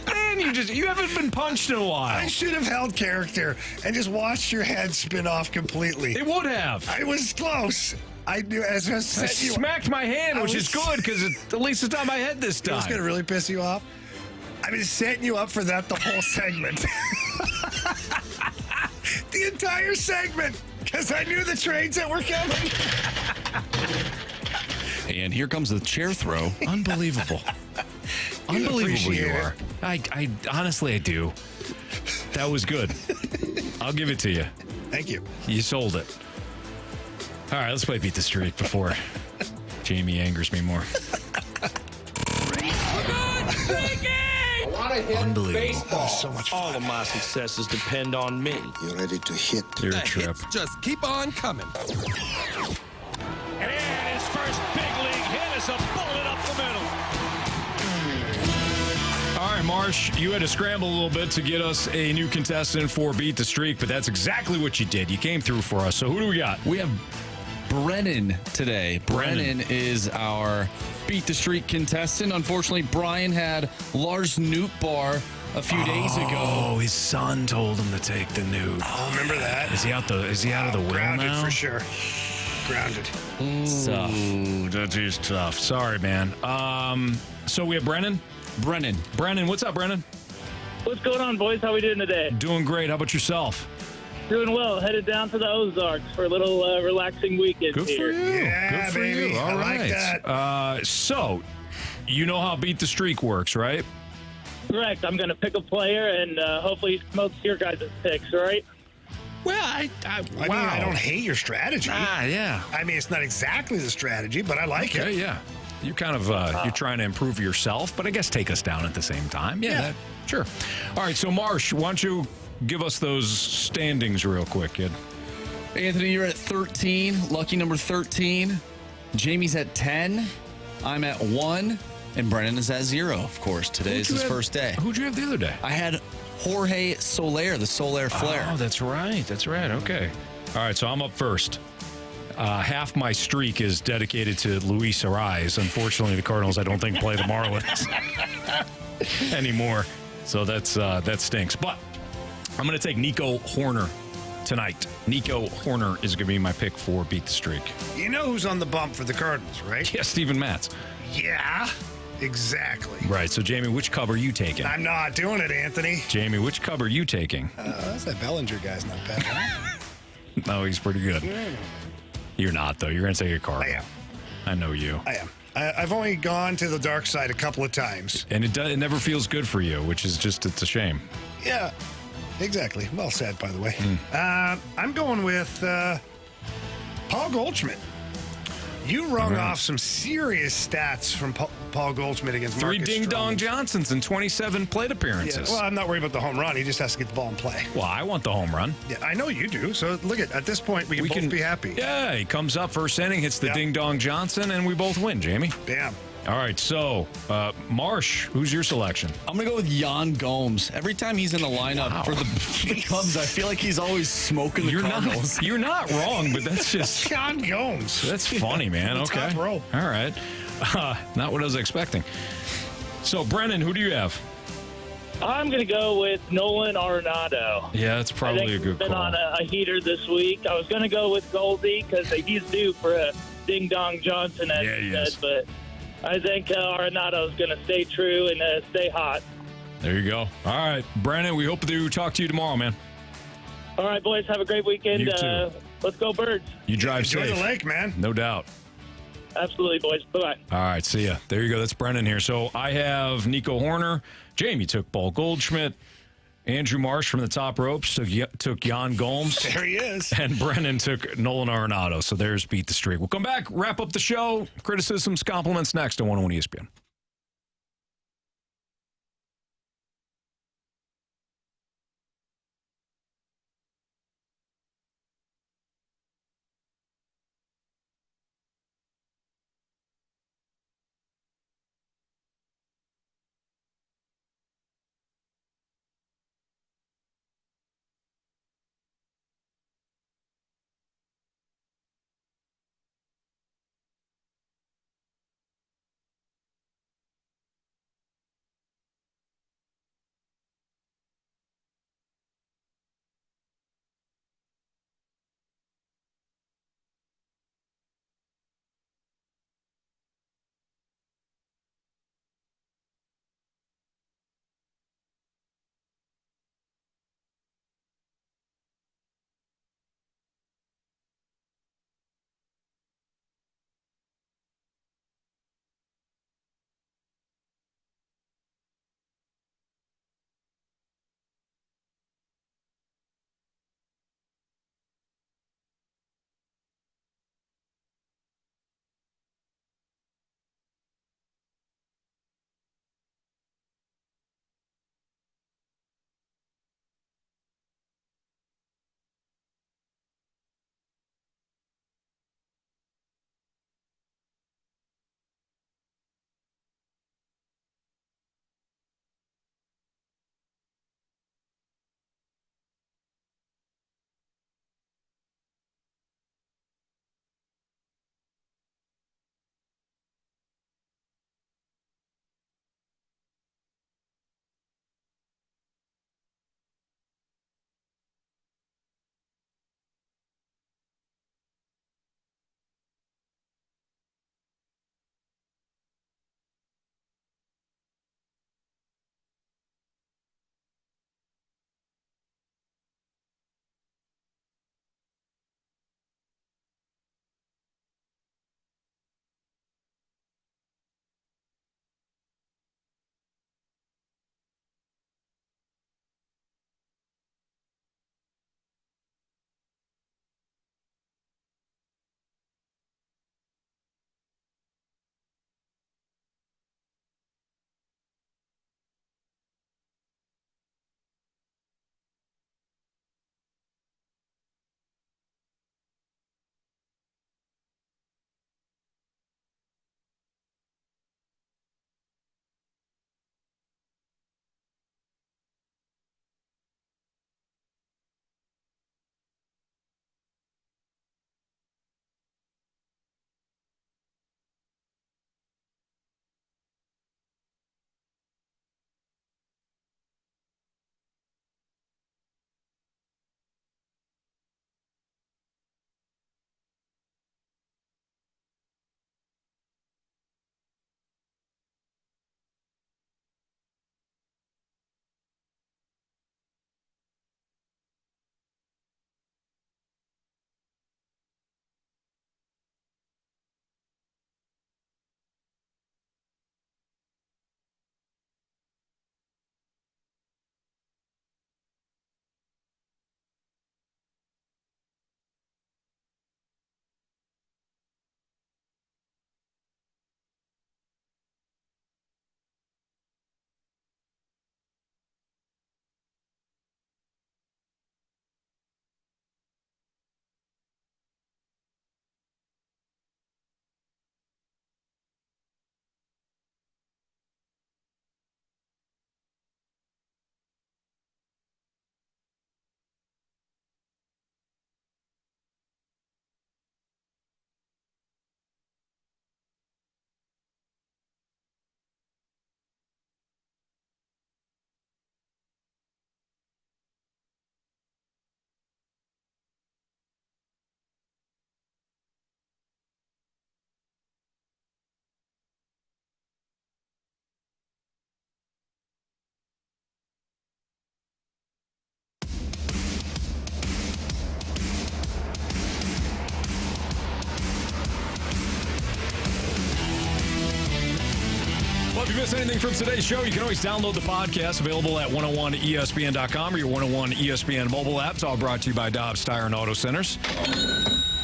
Man, you haven't been punched in a while. I should have held character and just watched your head spin off completely. It would have. I was close. I knew as I I set you smacked my hand, which is good because at least it's not my head this It was time. going to really piss you off. I've been setting you up for that the whole segment. The entire segment, because I knew the trades that were coming. And here comes the chair throw. Unbelievable. Unbelievable appreciate you it. are. I honestly, I do. That was good. I'll give it to you. Thank you. You sold it. All right, let's play Beat the Streak before Jamie angers me more. Unbelievable. Oh, so much fun. All of my successes depend on me. You're ready to hit. You're a trip. Just keep on coming. And his first big league hit is a bullet up the middle. All right, Marsh, you had to scramble a little bit to get us a new contestant for Beat the Streak, but that's exactly what you did. You came through for us. So who do we got? We have Brennan today. Brennan is our Beat the Streak contestant. Unfortunately, Brian had Lars Nootbaar a few days ago. Oh, his son told him to take the nude. Oh, remember that? Is he out of the will Grounded now? for sure. Grounded. Ooh, that is tough. Sorry, man. So we have Brennan. Brennan, what's up, Brennan? What's going on, boys? How we doing today? Doing great. How about yourself? Doing well. Headed down to the Ozarks for a little relaxing weekend. Good for you. Yeah, Good for baby. you. All I right. like that. So, you know how Beat the Streak works, right? Correct. I'm going to pick a player and hopefully he smokes your guys' picks, right? Well, I mean, I don't hate your strategy. Yeah. I mean, it's not exactly the strategy, but I like it. Okay, yeah. You kind of you're trying to improve yourself, but I guess take us down at the same time. Yeah. Sure. All right, so Marsh, why don't you give us those standings real quick, kid? Anthony, you're at 13. Lucky number 13. Jamie's at 10. I'm at 1. And Brennan is at 0, of course. Today is his first day. Who'd you have the other day? I had Jorge Soler, the Soler Flare. Oh, that's right. That's right. Okay. All right, so I'm up first. Half my streak is dedicated to Luis Ariz. Unfortunately, the Cardinals, I don't think, play the Marlins anymore. So that stinks. But I'm going to take Nico Horner tonight. Nico Horner is going to be my pick for Beat the Streak. You know who's on the bump for the Cardinals, right? Yeah, Steven Matz. Yeah, exactly. Right. So, Jamie, which cub are you taking? I'm not doing it, Anthony. Jamie, which cub are you taking? That's that Bellinger guy's not bad. Huh? No, he's pretty good. You're not, though. You're going to take a Cardinal. I am. I know you. I am. I've only gone to the dark side a couple of times. And it never feels good for you, which is just, it's a shame. Yeah, exactly. Well said, by the way. I'm going with Paul Goldschmidt. You rung off some serious stats from Paul Goldschmidt against 3 Marcus ding-dong Stroman. Johnsons in 27 plate appearances. Yeah, well, I'm not worried about the home run. He just has to get the ball in play. Well, I want the home run. Yeah, I know you do. So look at this point, we can both be happy. Yeah, he comes up first inning, hits the ding-dong Johnson, and we both win, Jamie. Bam. All right, so Marsh, who's your selection? I'm going to go with Jan Gomes. Every time he's in the lineup for the Cubs, I feel like he's always smoking the Cardinals. You're not wrong, but that's just... Jan Gomes. That's funny, man. Okay. Top row. All right. Not what I was expecting. So, Brennan, who do you have? I'm going to go with Nolan Arenado. Yeah, that's probably a good He's been call. on a heater this week. I was going to go with Goldie because he's due for a ding-dong Johnson, as you said, but I think Arenado's going to stay true and stay hot. There you go. All right, Brennan, we hope to talk to you tomorrow, man. All right, boys, have a great weekend. You too. Let's go Birds. You drive Enjoy safe. the lake, man. No doubt. Absolutely, boys. Bye-bye. All right, see ya. There you go. That's Brennan here. So I have Nico Horner. Jamie took Paul Goldschmidt. Andrew Marsh from the top ropes took Jan Gomes. There he is. And Brennan took Nolan Arenado. So there's Beat the Streak. We'll come back, wrap up the show. Criticisms, compliments next on 101 ESPN. miss anything from today's show, you can always download the podcast, available at 101ESPN.com or your 101 ESPN mobile app. It's all brought to you by Dobbs Tire and Auto Centers.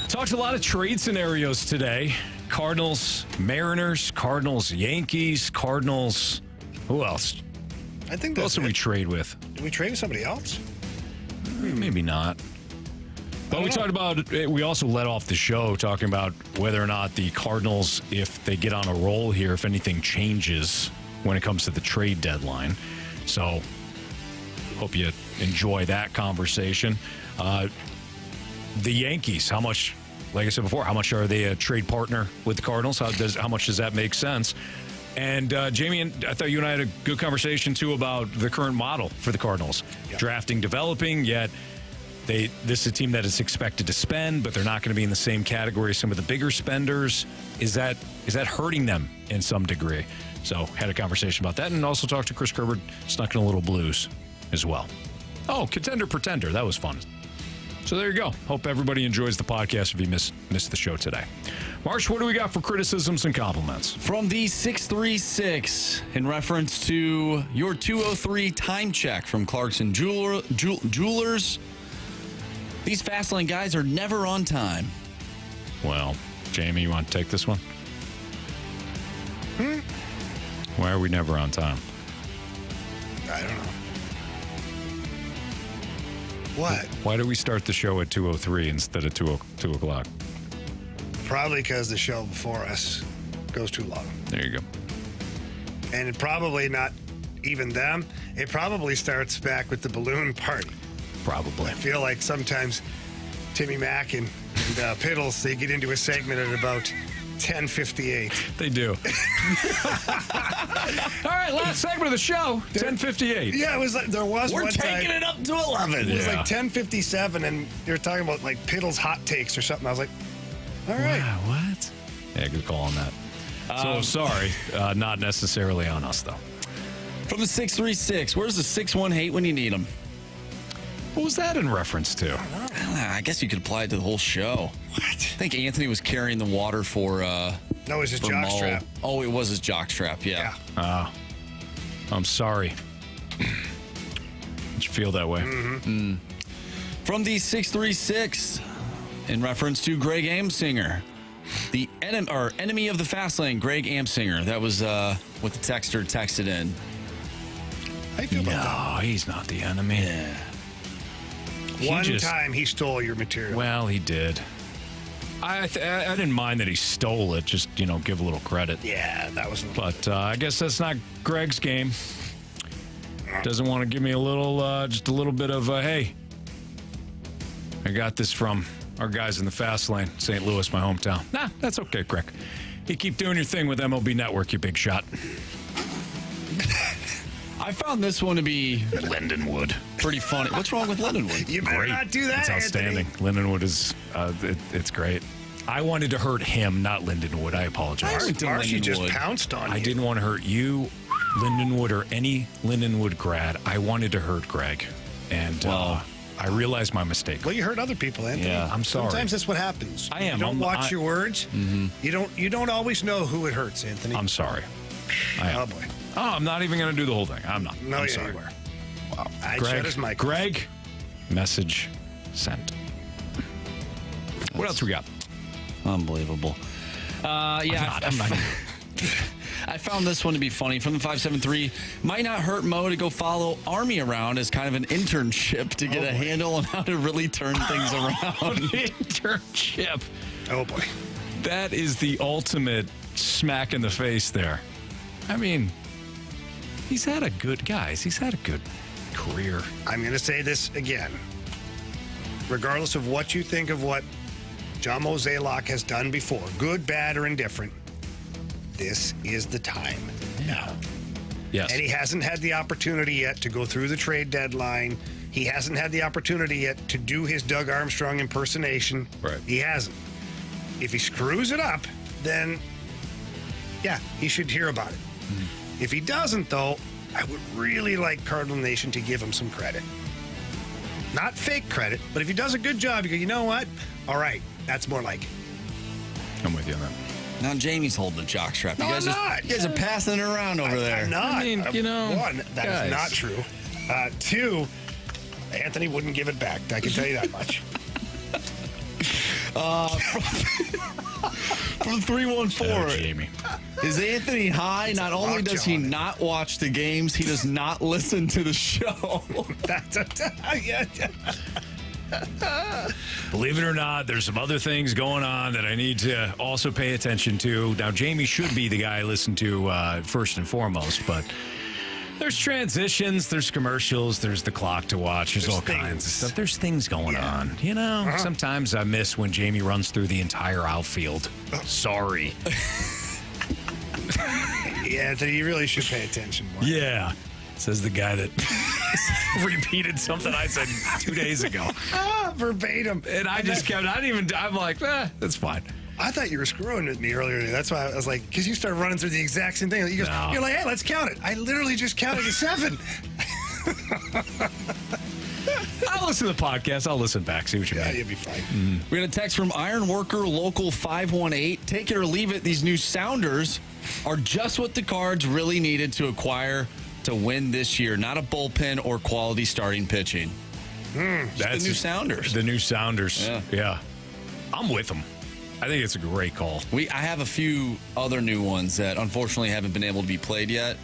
Talked a lot of trade scenarios today. Cardinals, Mariners, Cardinals, Yankees, Cardinals. Who else? I think who else did we trade with? Did we trade with somebody else? Maybe not. But we talked about, we also led off the show talking about whether or not the Cardinals, if they get on a roll here, if anything changes when it comes to the trade deadline. So, hope you enjoy that conversation. The Yankees, how much, like I said before, how much are they a trade partner with the Cardinals? How much does that make sense? And Jamie, I thought you and I had a good conversation, too, about the current model for the Cardinals. Yeah. Drafting, developing, yet this is a team that is expected to spend, but they're not going to be in the same category as some of the bigger spenders. Is that hurting them in some degree? So had a conversation about that, and also talked to Chris Kerber, snuck in a little blues as well. Oh, Contender Pretender. That was fun. So there you go. Hope everybody enjoys the podcast if you missed the show today. Marsh, what do we got for criticisms and compliments? From the 636, in reference to your 203 time check from Clarkson Jewelers. These Fastlane guys are never on time. Well, Jamie, you want to take this one? Why are we never on time? I don't know. What? Why do we start the show at 2:03 instead of 2 o'clock? Probably because the show before us goes too long. There you go. And it probably not even them. It probably starts back with the balloon party. Probably. I feel like sometimes Timmy Mack and Piddles, they get into a segment at about 10:58. They do. All right, last segment of the show, 10:58. Yeah, it was like We're one taking time, it up to 11. It was like 10:57, and they were talking about like Piddles hot takes or something. I was like, all right. Wow, what? Yeah, good call on that. So sorry, not necessarily on us though. From the 636, where's the 6-1 hate when you need them? What was that in reference to? I guess you could apply it to the whole show. What? I think Anthony was carrying the water for no, it was his jock strap. Oh, it was his jock strap, yeah. I'm sorry. Did you feel that way? Mm-hmm. From the 636, in reference to Greg Amsinger, the enemy of the fast lane, Greg Amsinger. That was what the texter texted in. How you feel about that? No, he's not the enemy. Yeah. One time he stole your material. Well, he did. I didn't mind that he stole it. Just, give a little credit. Yeah, that was. But I guess that's not Greg's game. Doesn't want to give me a little, just a little bit of, hey, I got this from our guys in the fast lane, St. Louis, my hometown. Nah, that's okay, Greg. You keep doing your thing with MLB Network, you big shot. I found this one to be Lindenwood. Pretty funny. What's wrong with Lindenwood? You better not do that, It's outstanding. Anthony. Lindenwood is, it's great. I wanted to hurt him, not Lindenwood. I apologize. Marcy just pounced on you. I didn't want to hurt you, Lindenwood, or any Lindenwood grad. I wanted to hurt Greg. And I realized my mistake. Well, you hurt other people, Anthony. Yeah, I'm sorry. Sometimes that's what happens. I am. You don't watch your words. Mm-hmm. You don't always know who it hurts, Anthony. I'm sorry. I am. Oh, boy. Oh, I'm not even going to do the whole thing. I'm not. No, I'm yeah, sorry. you are. Wow. I shut his mic. Greg, message sent. What else we got? Unbelievable. Yeah. I'm not. I found this one to be funny. From the 573, might not hurt Mo to go follow Army around as kind of an internship to get a handle on how to really turn things around. Internship. Oh, boy. That is the ultimate smack in the face there. I mean, he's had a good career. I'm going to say this again. Regardless of what you think of what John Mozeliak has done before, good, bad, or indifferent, this is the time now. Yes. And he hasn't had the opportunity yet to go through the trade deadline. He hasn't had the opportunity yet to do his Doug Armstrong impersonation. Right. He hasn't. If he screws it up, then, yeah, he should hear about it. Mm-hmm. If he doesn't, though, I would really like Cardinal Nation to give him some credit. Not fake credit, but if he does a good job, you go, you know what? All right, that's more like it. I'm with you on that. Now Jamie's holding the jockstrap. No, I'm not. You guys are passing it around over there. I'm not. I mean, one, that guys. is not true. Two, Anthony wouldn't give it back. I can tell you that much. From 314, Jamie. Is Anthony high? Not only does he not watch the games, he does not listen to the show. Believe it or not, there's some other things going on that I need to also pay attention to. Now, Jamie should be the guy I listen to first and foremost, but there's transitions, there's commercials, there's the clock to watch, there's all kinds of stuff. There's things going on. You know, sometimes I miss when Jamie runs through the entire outfield. Sorry. Yeah, Anthony, you really should pay attention more. Yeah. Says the guy that repeated something I said 2 days ago. Verbatim. And I just kept, I'm like, that's fine. I thought you were screwing with me earlier today. That's why I was like, because you started running through the exact same thing. You're like, hey, let's count it. I literally just counted to 7. I'll listen to the podcast. I'll listen back, see what you mean. Yeah, you'll be fine. We got a text from Iron Worker Local 518. Take it or leave it. These new Sounders are just what the Cards really needed to acquire to win this year. Not a bullpen or quality starting pitching. That's the new Sounders. The new Sounders. Yeah. I'm with them. I think it's a great call. I have a few other new ones that unfortunately haven't been able to be played yet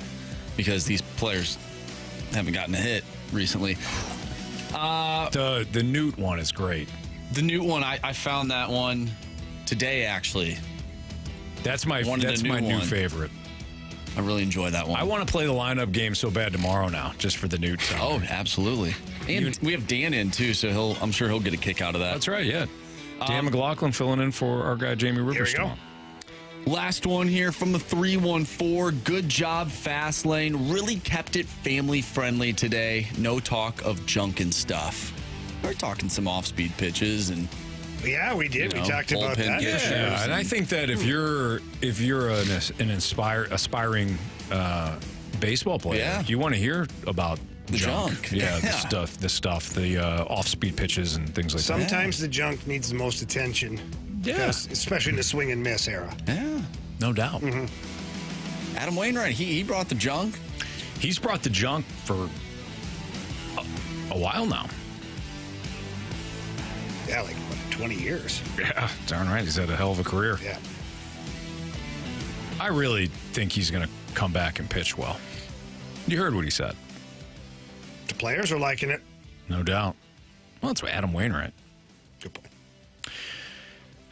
because these players haven't gotten a hit recently. The Newt one is great. The Newt one, I found that one today, actually. That's my new favorite. I really enjoy that one. I want to play the lineup game so bad tomorrow now, just for the Newt sound. Oh, absolutely. And we have Dan in, too, so I'm sure he'll get a kick out of that. That's right, yeah. Dan McLaughlin filling in for our guy, Jamie Rivers. Here we go. Last one here from the 314. Good job, Fastlane. Really kept it family-friendly today. No talk of junk and stuff. We're talking some off-speed pitches and... Yeah, we did. We talked about that. Yeah, and I think that if you're an aspiring baseball player, you want to hear about the junk. Yeah, the stuff, the off-speed pitches and things like that. Sometimes the junk needs the most attention. Yeah, especially in the swing and miss era. Yeah, no doubt. Mm-hmm. Adam Wainwright, he brought the junk. He's brought the junk for a while now. Yeah, like 20 years. Yeah, darn right. He's had a hell of a career. Yeah. I really think he's going to come back and pitch well. You heard what he said. The players are liking it. No doubt. Well, that's Adam Wainwright. Good point.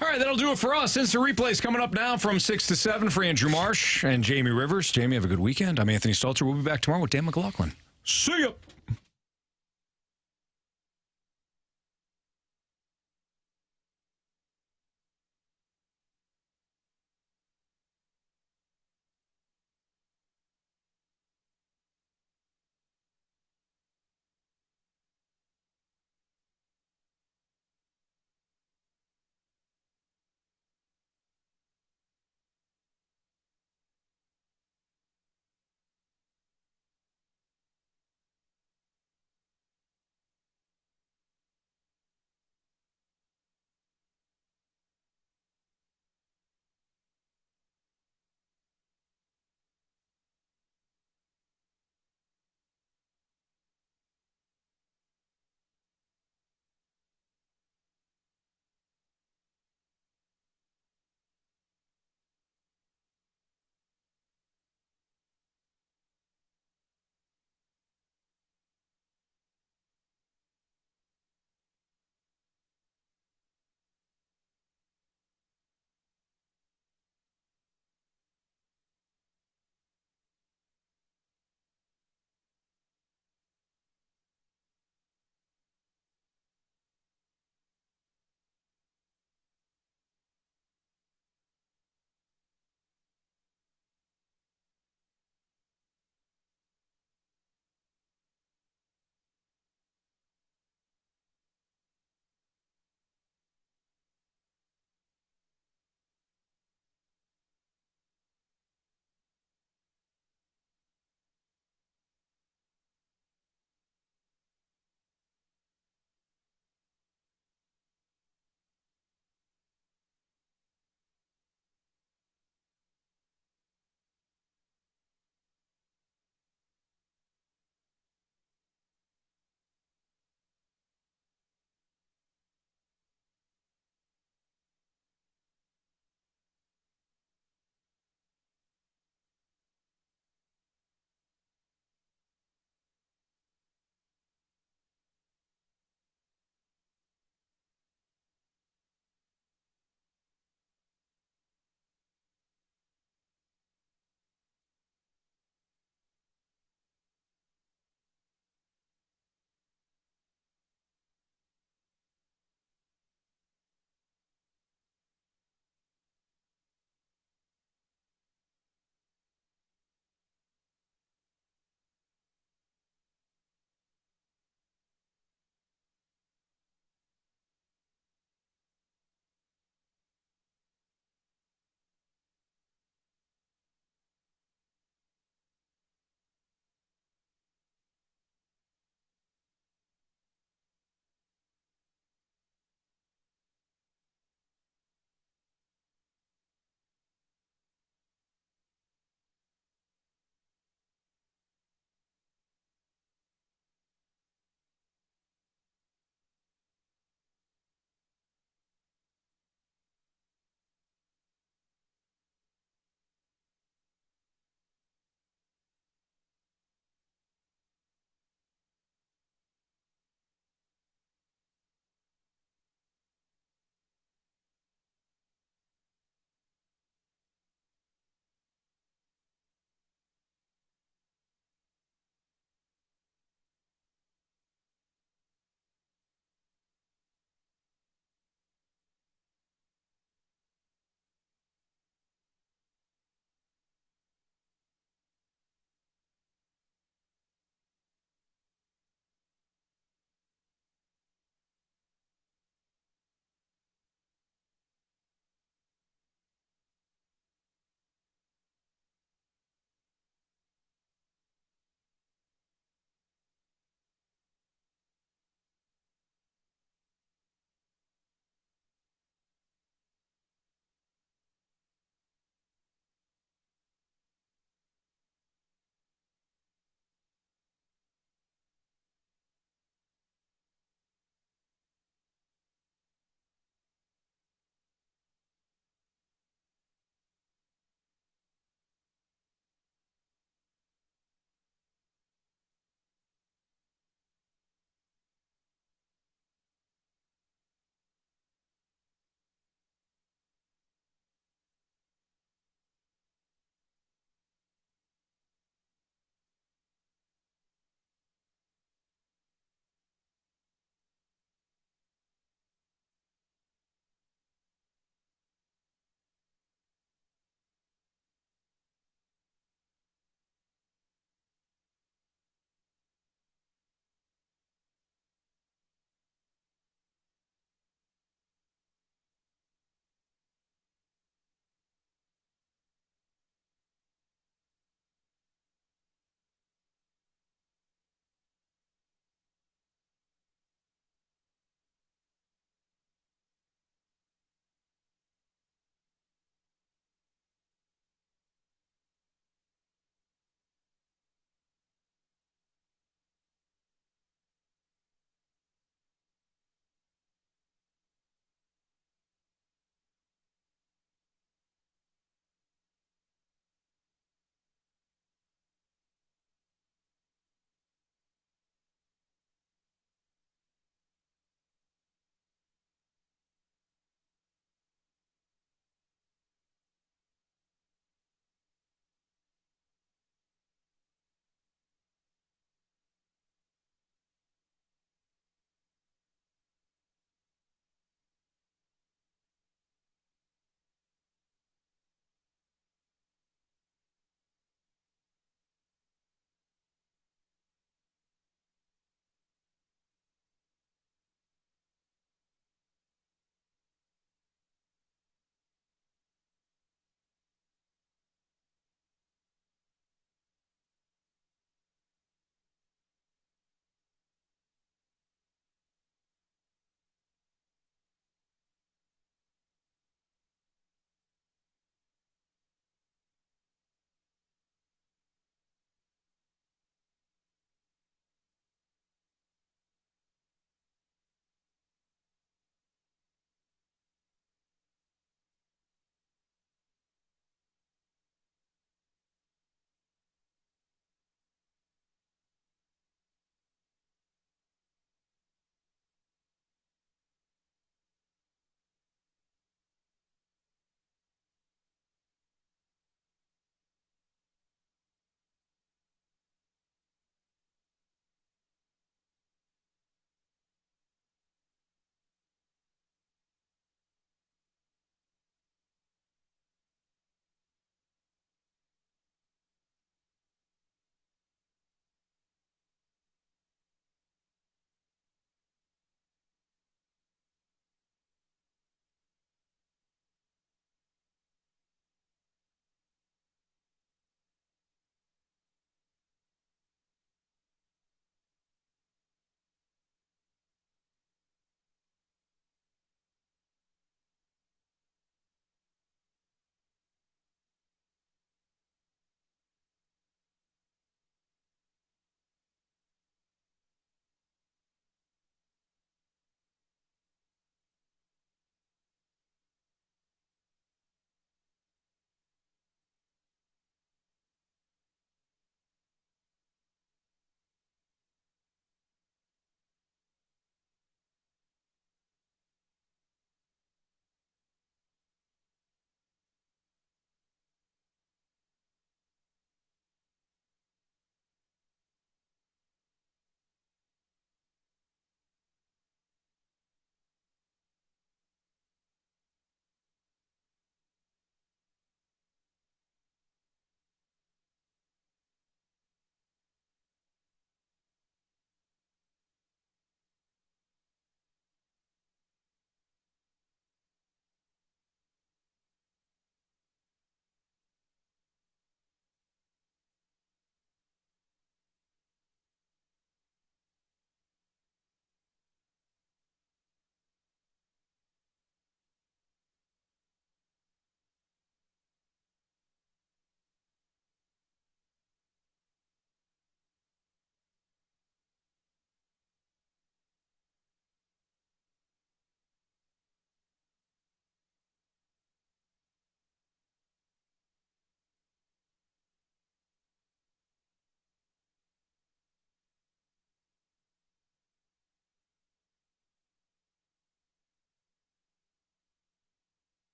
All right, that'll do it for us. Instant replays coming up now from 6 to 7 for Andrew Marsh and Jamie Rivers. Jamie, have a good weekend. I'm Anthony Stalter. We'll be back tomorrow with Dan McLaughlin. See ya.